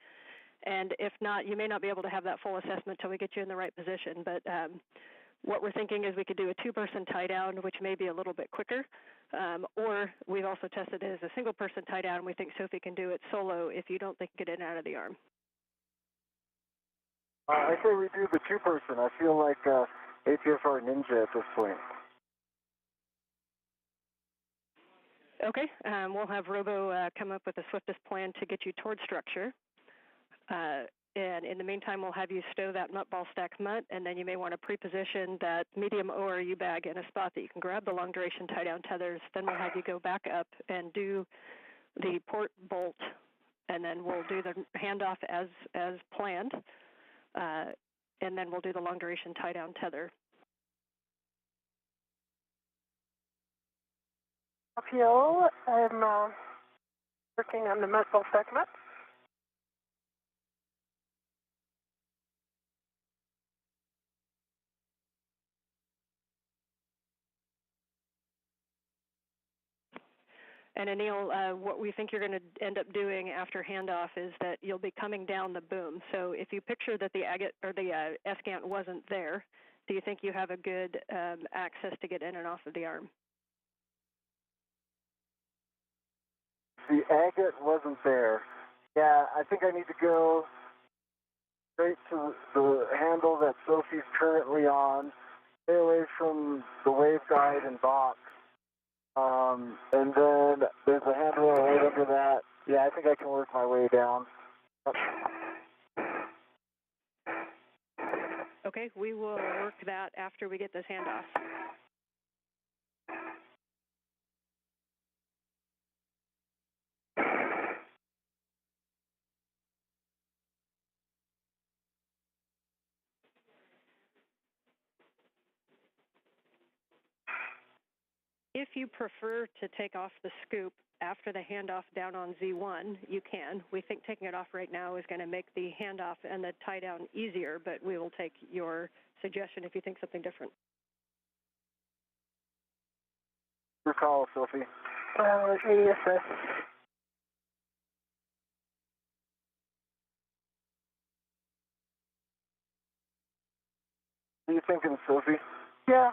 And if not, you may not be able to have that full assessment until we get you in the right position. But what we're thinking is we could do a 2-person tie down, which may be a little bit quicker. Or we've also tested it as a single-person tie down. We think SOFI can do it solo if you don't think you get in and out of the arm. I say we do the 2-person. I feel like APFR ninja at this point. Okay, we'll have Robo come up with the swiftest plan to get you towards structure. And in the meantime, we'll have you stow that MUT ball stack MUT, and then you may want to pre-position that medium ORU bag in a spot that you can grab the long duration tie down tethers. Then we'll have you go back up and do the port bolt, and then we'll do the handoff as planned, and then we'll do the long duration tie down tether. Appeal, I'm working on the MUT ball stack MUT. And Anil, what we think you're going to end up doing after handoff is that you'll be coming down the boom. So if you picture that the agate or the S-gant wasn't there, do you think you have a good access to get in and off of the arm? The agate wasn't there. Yeah, I think I need to go straight to the handle that Sophie's currently on, stay away from the waveguide and box. And then there's a handle right under that. Yeah, I think I can work my way down. Okay, we will work that after we get this handoff. If you prefer to take off the scoop after the handoff down on Z1, you can. We think taking it off right now is going to make the handoff and the tie down easier, but we will take your suggestion if you think something different. Your call, Sophie. ISS. What are you thinking, Sophie? Yeah,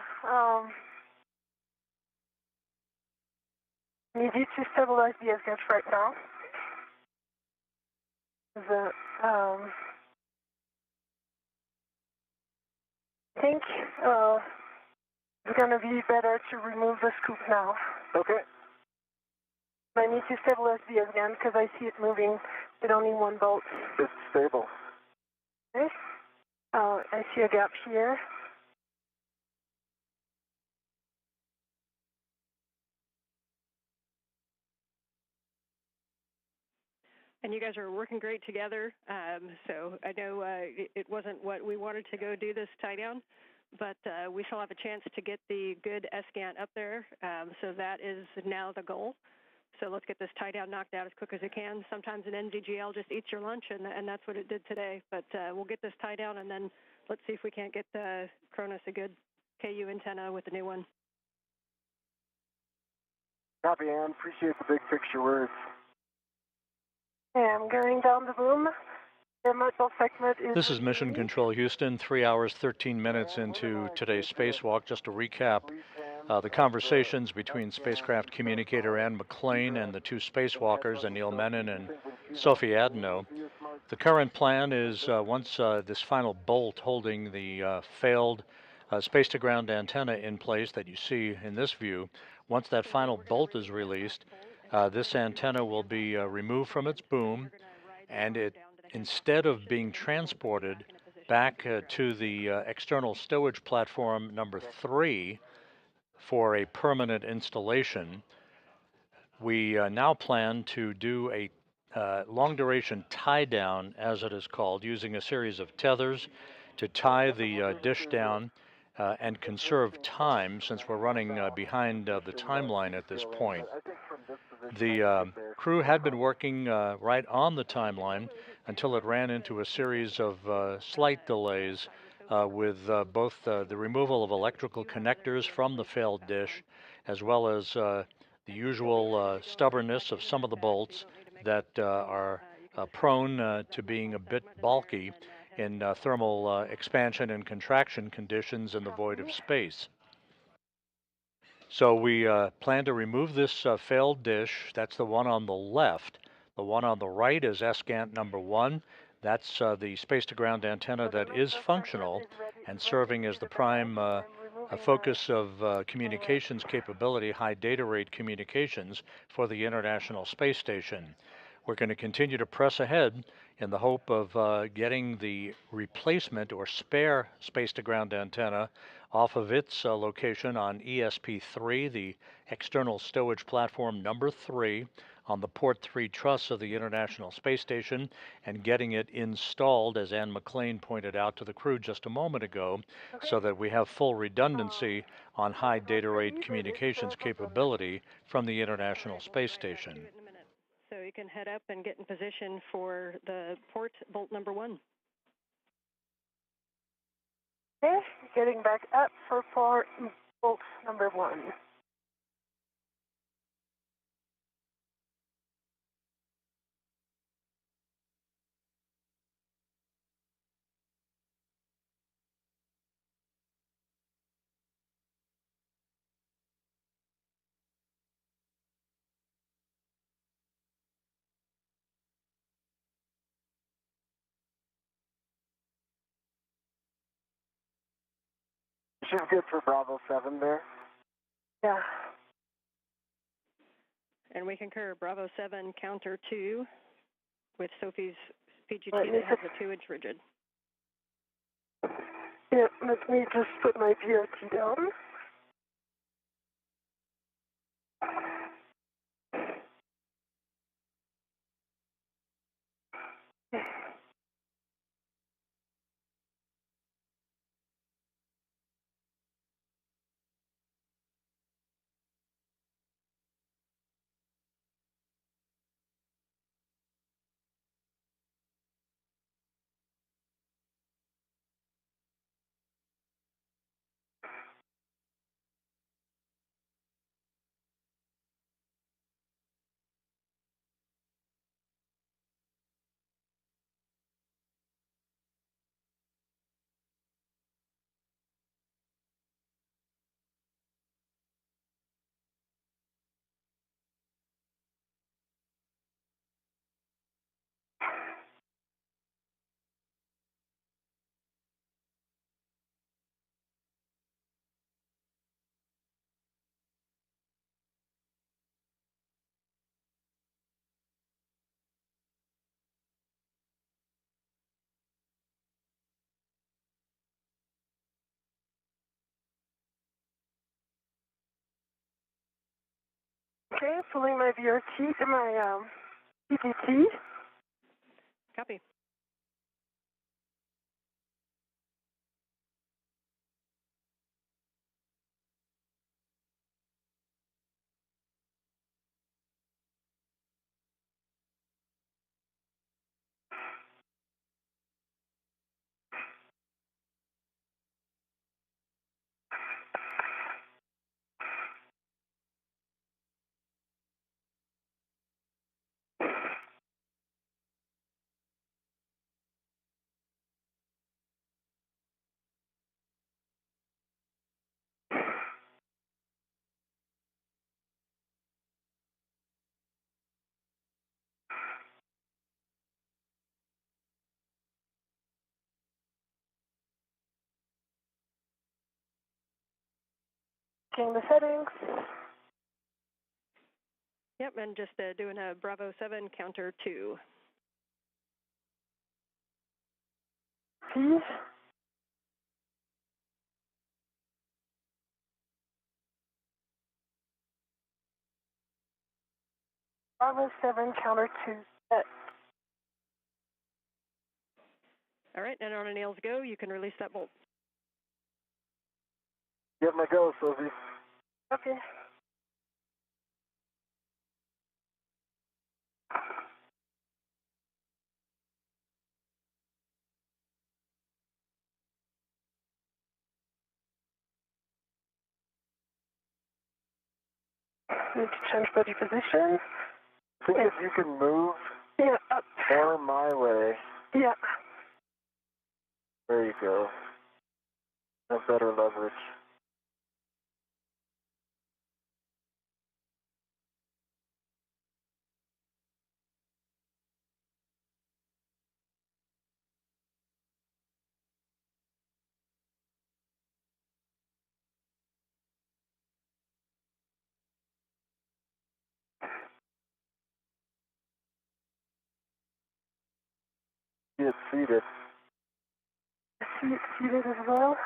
need you to stabilize the S-gant right now. I think it's going to be better to remove the scoop now. Okay. I need to stabilize the S-gant because I see it moving with only one bolt. It's stable. Okay. I see a gap here. And you guys are working great together. So I know it wasn't what we wanted to go do this tie down, but we still have a chance to get the good S-gant up there. So that is now the goal. So let's get this tie down knocked out as quick as it can. Sometimes an NVGL just eats your lunch, and that's what it did today. But we'll get this tie down, and then let's see if we can't get Cronus a good KU antenna with the new one. Copy, Ann. Appreciate the big picture words. Okay, I'm going down the room. The module segment is... This is Mission Control Houston, 3 hours, 13 minutes into today's spacewalk. Just to recap the conversations between spacecraft communicator Ann McClain and the two spacewalkers, Anil Menon and Sophie Adno. The current plan is once this final bolt holding the failed space-to-ground antenna in place that you see in this view, once that final bolt is released, this antenna will be removed from its boom, and it, instead of being transported back to the external stowage platform number 3 for a permanent installation, we now plan to do a long-duration tie-down, as it is called, using a series of tethers to tie the dish down and conserve time, since we're running behind the timeline at this point. The crew had been working right on the timeline until it ran into a series of slight delays with both the removal of electrical connectors from the failed dish, as well as the usual stubbornness of some of the bolts that are prone to being a bit bulky in thermal expansion and contraction conditions in the void of space. So we plan to remove this failed dish. That's the one on the left. The one on the right is SGANT number 1. That's the space-to-ground antenna that is functional and serving as the prime focus of communications capability, high data rate communications for the International Space Station. We're going to continue to press ahead in the hope of getting the replacement or spare space-to-ground antenna off of its location on ESP3, the external stowage platform number 3, on the Port 3 truss of the International Space Station, and getting it installed, as Ann McClain pointed out to the crew just a moment ago, so that we have full redundancy on high data rate communications capability from the International Space Station. So you can head up and get in position for the port bolt number 1. Okay, getting back up for port bolt number 1. She's good for Bravo 7 there. Yeah. And we concur, Bravo 7 counter 2 with Sophie's PGT that has a 2-inch rigid. Yeah, let me just put my VRT down. Okay, pulling my VRT to my PGT. Copy. checking the settings. Yep, and just doing a Bravo 7 counter 2. Please. Bravo 7 counter 2 set. All right, and on a nails go, you can release that bolt. Give my go, Sophie. Okay. Need to change body position. I think if you can move Up. more my way, Yeah. there you go. Have better leverage. Get seated. Seated as well.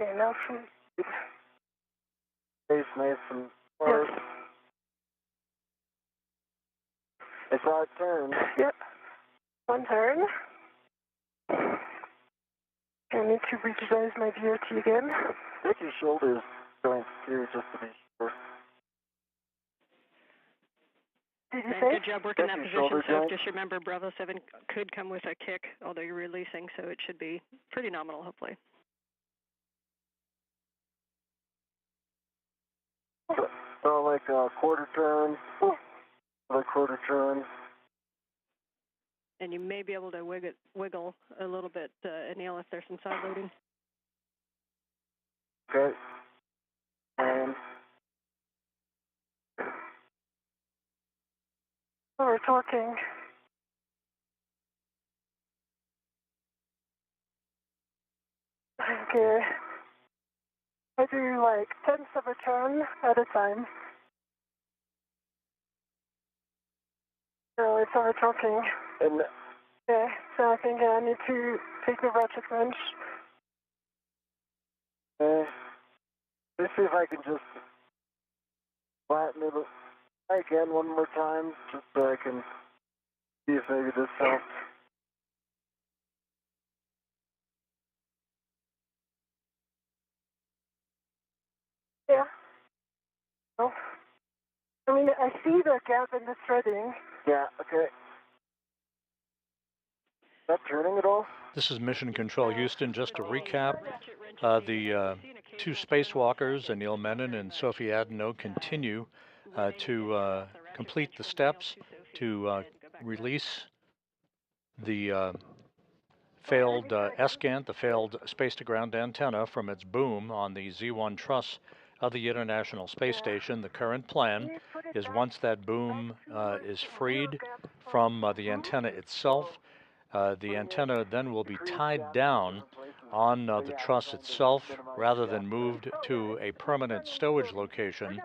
Okay, now please. Face nice and hard. It's our turn. Yep. One turn. I need to revise my VOT again. Take your shoulders joints too, just to be sure. Did you And say? good job working Check that your position, shoulder so joint. just remember Bravo 7 could come with a kick, although you're releasing, so it should be pretty nominal, hopefully. So like a quarter turn, another quarter turn. And you may be able to wiggle a little bit, Neil, if there's some side loading. Okay. And Oh, we're talking. Okay. I do like tenths of a turn at a time. So it's over talking. and Yeah, so I think I need to take the ratchet wrench. let's see if I can just flatten it again one more time, just so I can see if maybe this helps. Yeah. Oh. I mean, I see the gap in the threading. Yeah, okay. Is that turning at all? This is Mission Control Houston. Just to recap, the two spacewalkers, Anil Menon and Sophie Adeno, continue to complete the steps to release the failed SCANT, the failed space-to-ground antenna, from its boom on the Z1 truss of the International Space Station. The current plan is, once that boom is freed from the antenna itself, the antenna then will be tied down on the truss itself rather than moved to a permanent stowage location.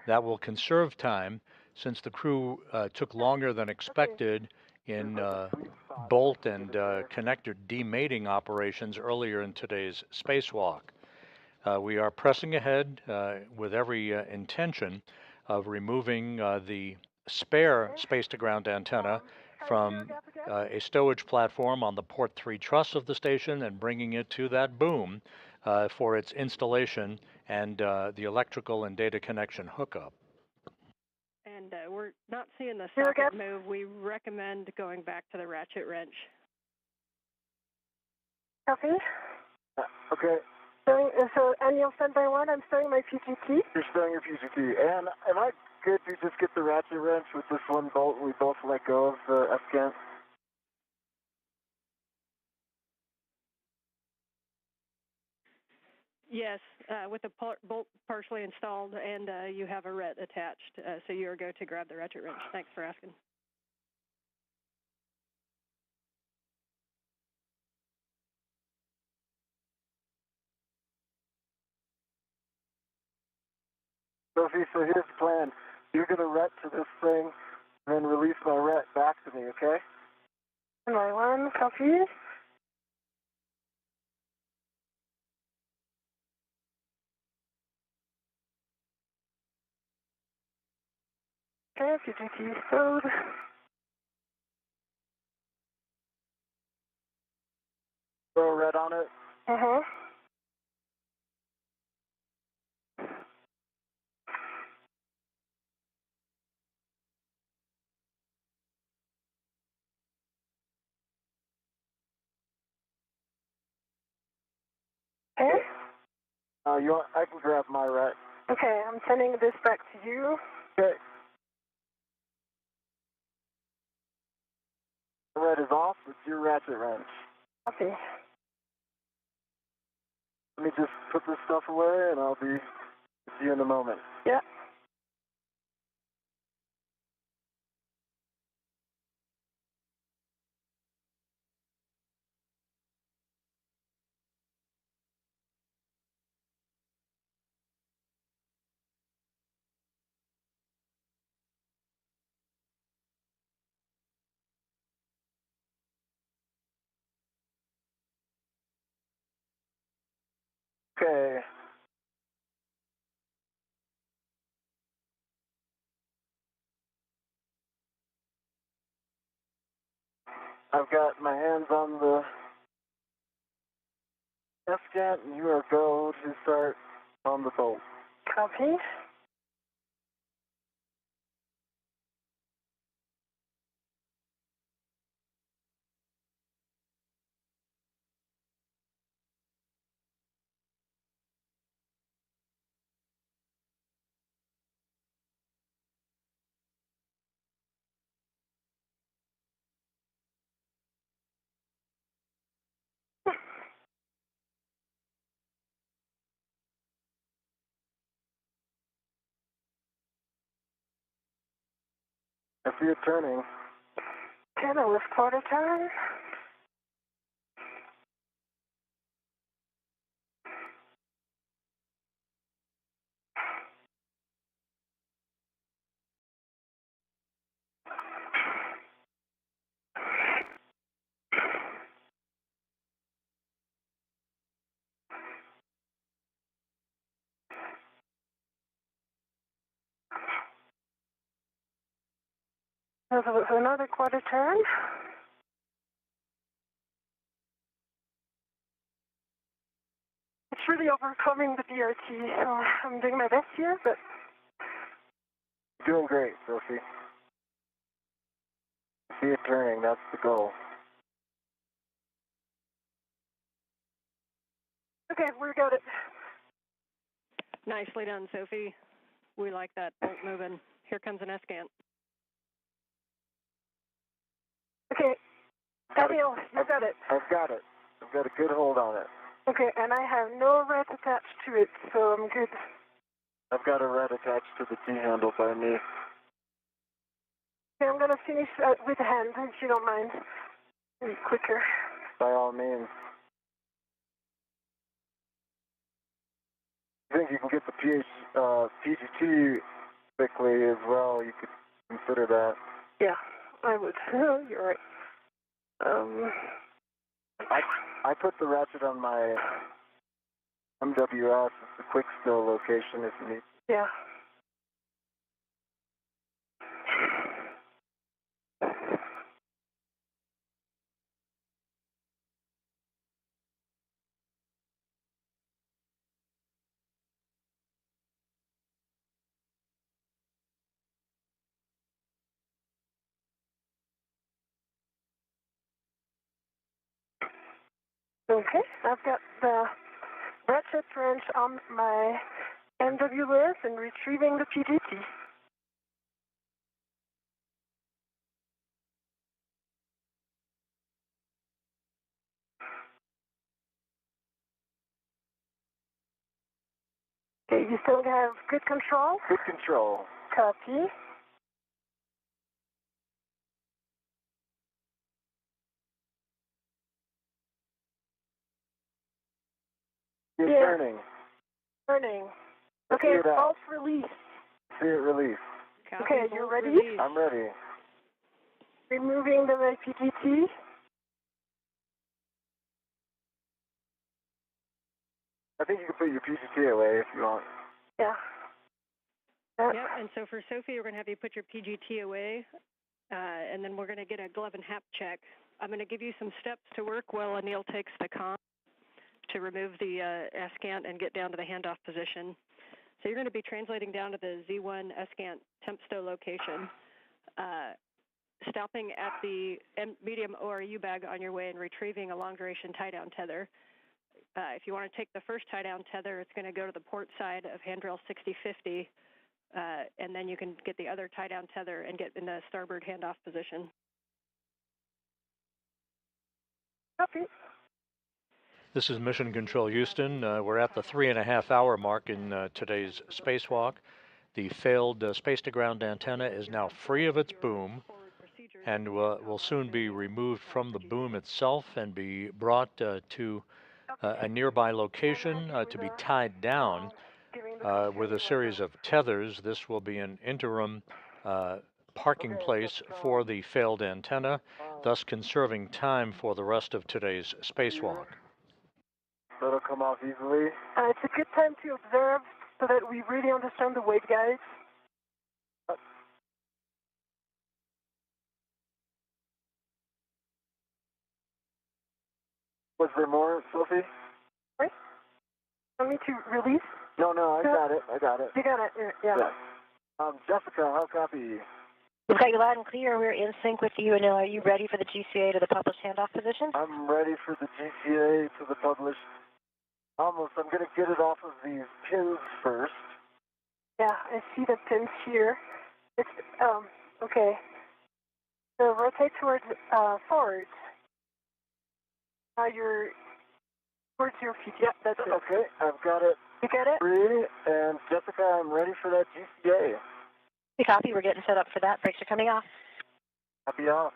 That will conserve time, since the crew took longer than expected in bolt and connector demating operations earlier in today's spacewalk. We are pressing ahead with every intention of removing the spare space-to-ground antenna from a stowage platform on the port 3 truss of the station and bringing it to that boom for its installation and the electrical and data connection hookup. And we're not seeing the socket move. We recommend going back to the ratchet wrench. Copy. Okay. So, Anil, standby 1, I'm starting my PGT. You're starting your PGT. And am I good to just get the ratchet wrench with this one bolt and we both let go of the SCANT? Yes, with the bolt partially installed and you have a RET attached, so you're go to grab the ratchet wrench. Thanks for asking. Sophie, so here's the plan. You're going to ret to this thing, then release my ret back to me, okay? My one, copy. Okay, PGT stowed. Throw a ret on it. Uh-huh. Okay. You want, I can grab my ret. Okay, I'm sending this back to you. Okay. The ret is off. It's your ratchet wrench. Copy. Let me just put this stuff away, and I'll be with you in a moment. Yeah. Okay. I've got my hands on the F-scan, and you are go to start on the bolt. Copy. I see it turning. Okay, that was quarter turn. That was another quarter turn. It's really overcoming the DRT, so I'm doing my best here, but Doing great, Sophie. I see it turning. That's the goal. okay, we got it. Nicely done, Sophie. We like that bolt moving. Here comes an S-scan. Okay, Daniel, you got it. I've got it. I've got a good hold on it. Okay, and I have no red attached to it, so I'm good. I've got a red attached to the T-handle by me. Okay, I'm going to finish with hand, if you don't mind. Maybe quicker. By all means. I think you can get the PGT quickly as well. You could consider that. Yeah, I would. You're right. I put the ratchet on my MWS. It's a quick stow location if you need. Yeah. Okay, I've got the ratchet wrench on my MWS and retrieving the PGT. Okay, you still have good control? Good control. Copy. You're Yeah. turning. Turning. I Okay, see it out. false release. See it release. Copy, Okay, bolt you ready? release. I'm ready. Removing the PGT. I think you can put your PGT away if you want. Yeah. Yep, and so for Sophie, we're going to have you put your PGT away, and then we're going to get a glove and hap check. I'm going to give you some steps to work while Anil takes the comm to remove the SCANT and get down to the handoff position. So you're going to be translating down to the Z1 SCANT temp stow location, stopping at the medium ORU bag on your way and retrieving a long-duration tie-down tether. If you want to take the first tie-down tether, it's going to go to the port side of handrail 6050, and then you can get the other tie-down tether and get in the starboard handoff position. Copy. This is Mission Control Houston. We're at the 3.5-hour mark in today's spacewalk. The failed space-to-ground antenna is now free of its boom and will soon be removed from the boom itself and be brought to a nearby location to be tied down with a series of tethers. This will be an interim parking place for the failed antenna, thus conserving time for the rest of today's spacewalk. That'll come off easily. It's a good time to observe so that we really understand the waveguides. Was there more, Sophie? Right? Want me to release? No, I got it. You got it, yeah. Jessica, how copy? We've got you loud and clear. We're in sync with you. Anil, are you ready for the GCA to the published handoff position? I'm ready for the GCA to the published. Almost. I'm going to get it off of these pins first. Yeah, I see the pins here. It's, okay. So rotate towards, forward. You're towards your feet. Yeah, that's it. Okay, I've got it. You got it? Free, and Jessica, I'm ready for that GCA. We copy. We're getting set up for that. Brakes are coming off. Copy off.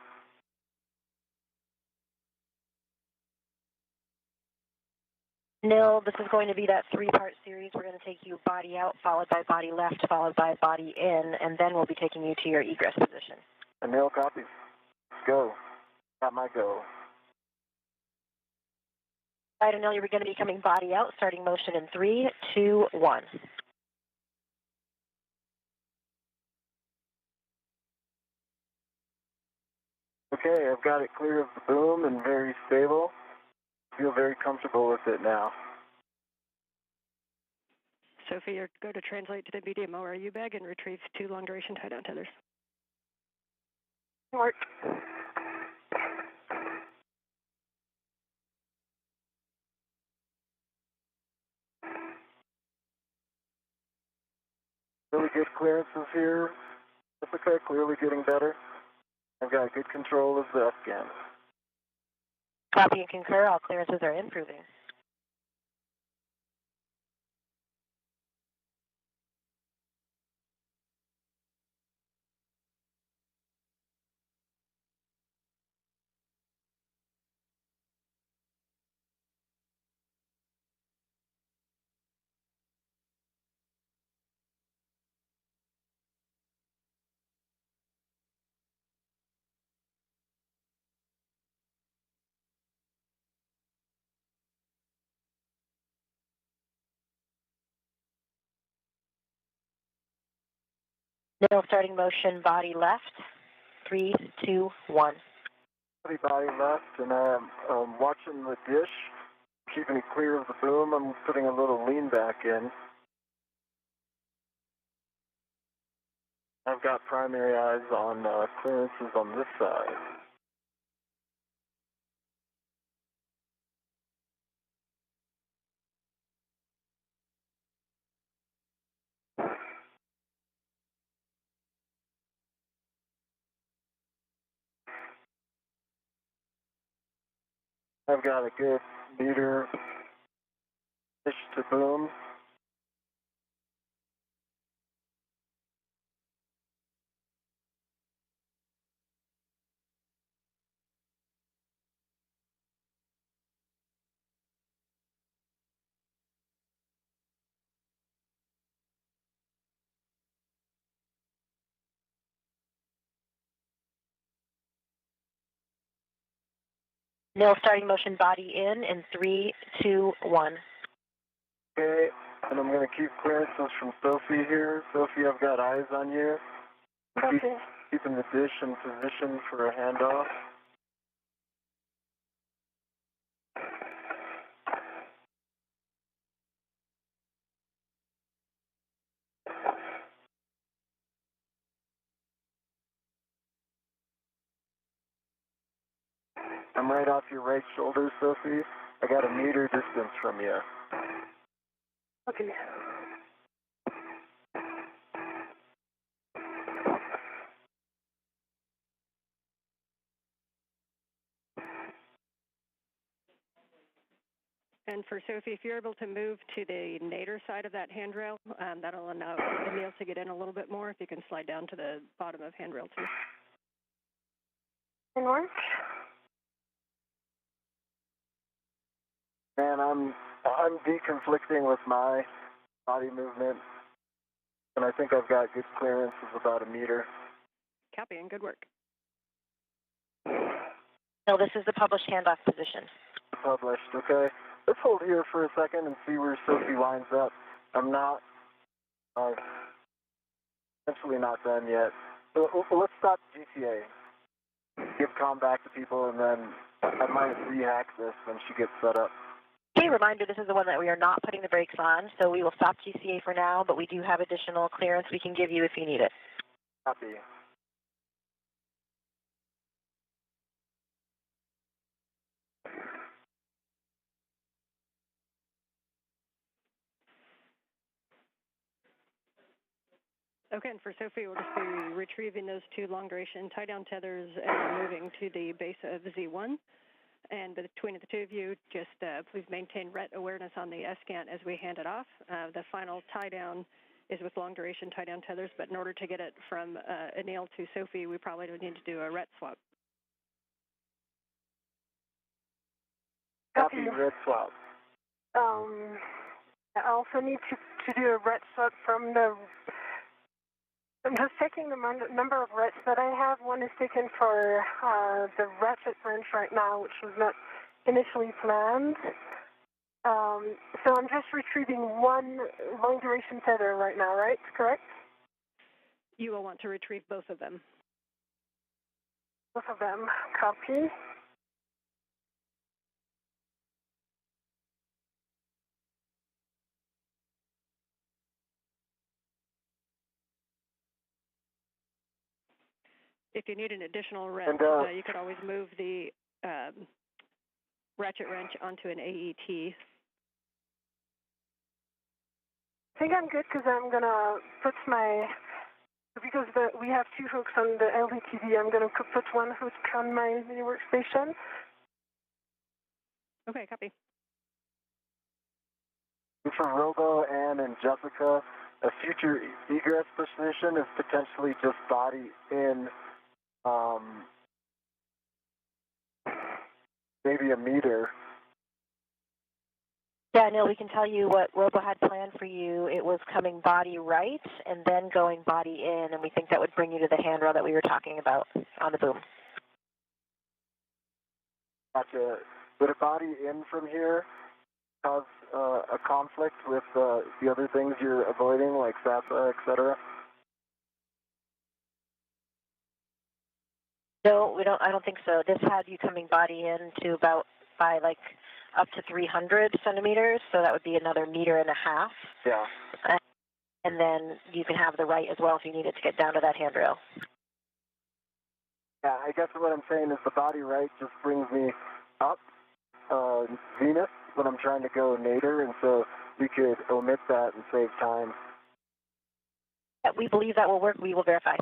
Nil, this is going to be that three-part series. We're going to take you body out, followed by body left, followed by body in, and then we'll be taking you to your egress position. Anil, copy. Let's go. Got my go. All right, Anil, you're going to be coming body out, starting motion in 3, 2, 1. Okay, I've got it clear of the boom and very stable. Feel very comfortable with it now. Sophie, you're go to translate to the medium ORU bag and retrieve 2 long-duration tie-down tethers. Work. Really good clearances here. Jessica, clearly getting better. I've got good control of the scan. Copy and concur. All clearances are improving. Nil, starting motion, body left. 3, 2, 1. Body left, and I'm watching the dish, keeping it clear of the boom. I'm putting a little lean back in. I've got primary eyes on clearances on this side. I've got a good meter dish to boom. Neil, starting motion body in 3, 2, 1. Okay, and I'm going to keep clearances from Sophie here. Sophie, I've got eyes on you. Okay. Keeping the dish in position for a handoff. I'm right off your right shoulder, Sophie. I got a meter distance from you. Okay. And for Sophie, if you're able to move to the nadir side of that handrail, that'll allow Neil to get in a little bit more. If you can slide down to the bottom of handrail 2. And work? And I'm deconflicting with my body movement, and I think I've got good clearance of about a meter. Copy, and good work. No, this is the published handoff position. Published, okay. Let's hold here for a second and see where Sophie lines up. I'm not, essentially not done yet. So, let's stop GTA. Give comm back to people, and then I might rehack this when she gets set up. Okay, reminder, this is the one that we are not putting the brakes on, so we will stop GCA for now, but we do have additional clearance we can give you if you need it. Copy. Okay, and for Sophie, we'll just be retrieving those 2 long-duration tie-down tethers and moving to the base of Z1. And between the 2 of you, just please maintain RET awareness on the S-scan as we hand it off. The final tie-down is with long-duration tie-down tethers, but in order to get it from Anil to Sophie, we probably would need to do a RET swap. Copy, RET swap. I also need to do a RET swap from the... I'm just checking the number of RETs that I have. One is taken for the ratchet wrench right now, which was not initially planned. So I'm just retrieving 1 long-duration tether right now, right? Correct? You will want to retrieve both of them. Both of them. Copy. If you need an additional RET, you could always move the ratchet wrench onto an AET. I think I'm good because I'm going to put my... Because we have 2 hooks on the LDTV, I'm going to put 1 hook on my mini workstation. Okay, copy. For Robo, Ann, and Jessica, a future egress position is potentially just body in, maybe a meter. Yeah, Neil, we can tell you what Robo had planned for you. It was coming body right and then going body in, and we think that would bring you to the handrail that we were talking about on the boom. Gotcha. Would a body in from here cause a conflict with the other things you're avoiding, like SASA, etc.? No, we don't. I don't think so. This had you coming body in to about by like up to 300 centimeters, so that would be another 1.5 meters. Yeah. And then you can have the right as well if you needed to get down to that handrail. Yeah, I guess what I'm saying is the body right just brings me up zenith when I'm trying to go nadir, and so we could omit that and save time. Yeah, we believe that will work. We will verify.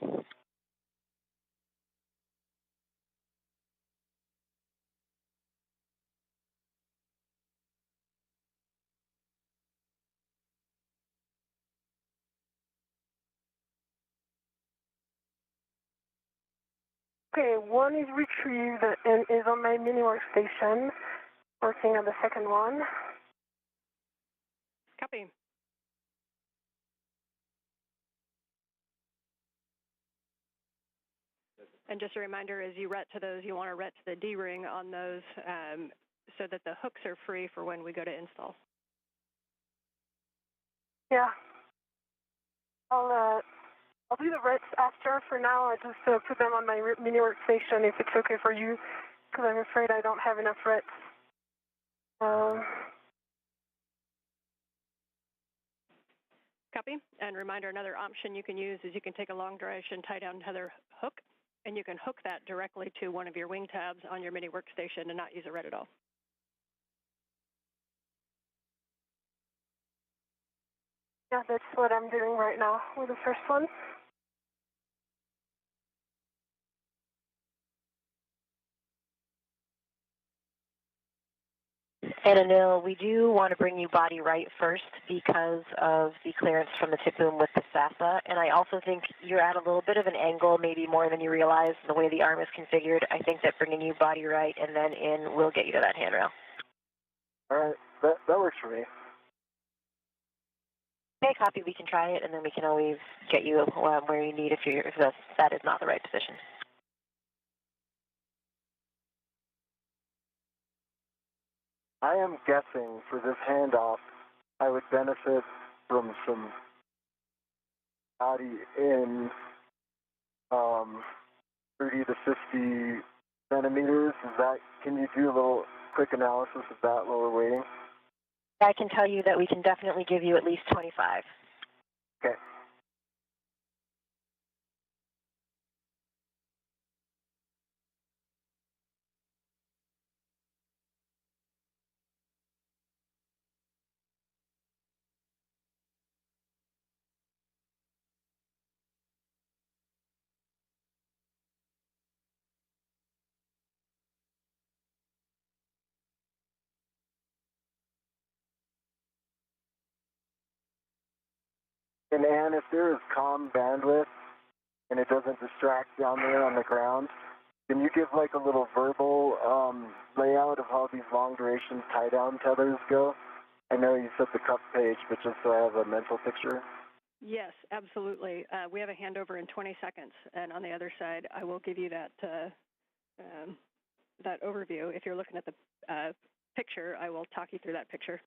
Okay, 1 is retrieved and is on my mini workstation, working on the second one. Copy. And just a reminder, as you ret to those, you want to ret to the D-ring on those so that the hooks are free for when we go to install. Yeah. I'll do the rets after. For now, I just put them on my mini workstation if it's okay for you, because I'm afraid I don't have enough rets. Copy. And reminder, another option you can use is you can take a long duration tie-down tether hook, and you can hook that directly to one of your wing tabs on your mini workstation and not use a ret at all. Yeah, that's what I'm doing right now with the first one. And Anil, we do want to bring you body right first because of the clearance from the tip boom with the SASA. And I also think you're at a little bit of an angle, maybe more than you realize, the way the arm is configured. I think that bringing you body right and then in will get you to that handrail. All right, that works for me. Okay, copy. We can try it, and then we can always get you where you need if that is not the right position. I am guessing for this handoff, I would benefit from some body in 30 to 50 centimeters. Can you do a little quick analysis of that while we're waiting? I can tell you that we can definitely give you at least 25. Okay. And Ann, if there is comm bandwidth and it doesn't distract down there on the ground, can you give like a little verbal layout of how these long duration tie down tethers go? I know you said the cup page, but just so I have a mental picture. Yes, absolutely. We have a handover in 20 seconds, and on the other side, I will give you that that overview. If you're looking at the picture, I will talk you through that picture.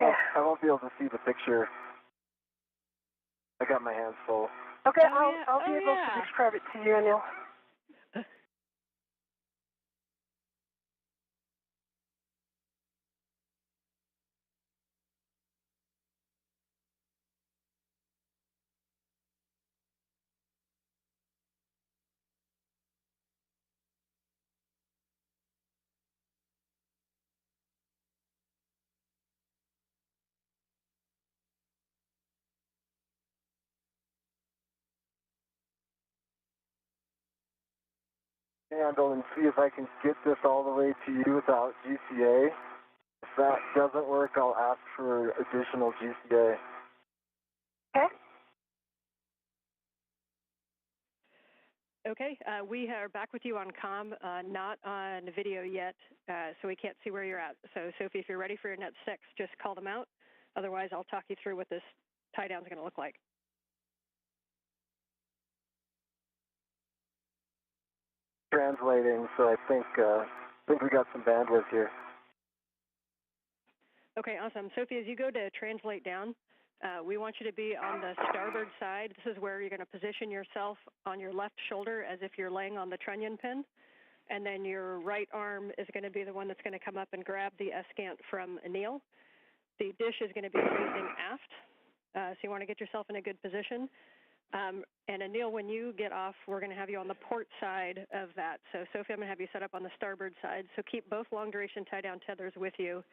I won't be able to see the picture. I got my hands full. Okay, Oh, I'll be able to describe it to you, Anil. Handle and see if I can get this all the way to you without GCA. If that doesn't work, I'll ask for additional GCA. Okay. Okay, we are back with you on comm, not on video yet, so we can't see where you're at. So, Sophie, if you're ready for your net 6, just call them out. Otherwise, I'll talk you through what this tie-down is going to look like. Translating, so I think we got some bandwidth here. Okay, awesome. Sophie, as you go to translate down, we want you to be on the starboard side. This is where you're going to position yourself on your left shoulder as if you're laying on the trunnion pin. And then your right arm is going to be the one that's going to come up and grab the S-Scant from Anil. The dish is going to be facing aft, so you want to get yourself in a good position. And Anil, when you get off, we're going to have you on the port side of that. So Sophie, I'm going to have you set up on the starboard side. So keep both long duration tie-down tethers with you.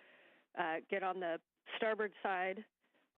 Get on the starboard side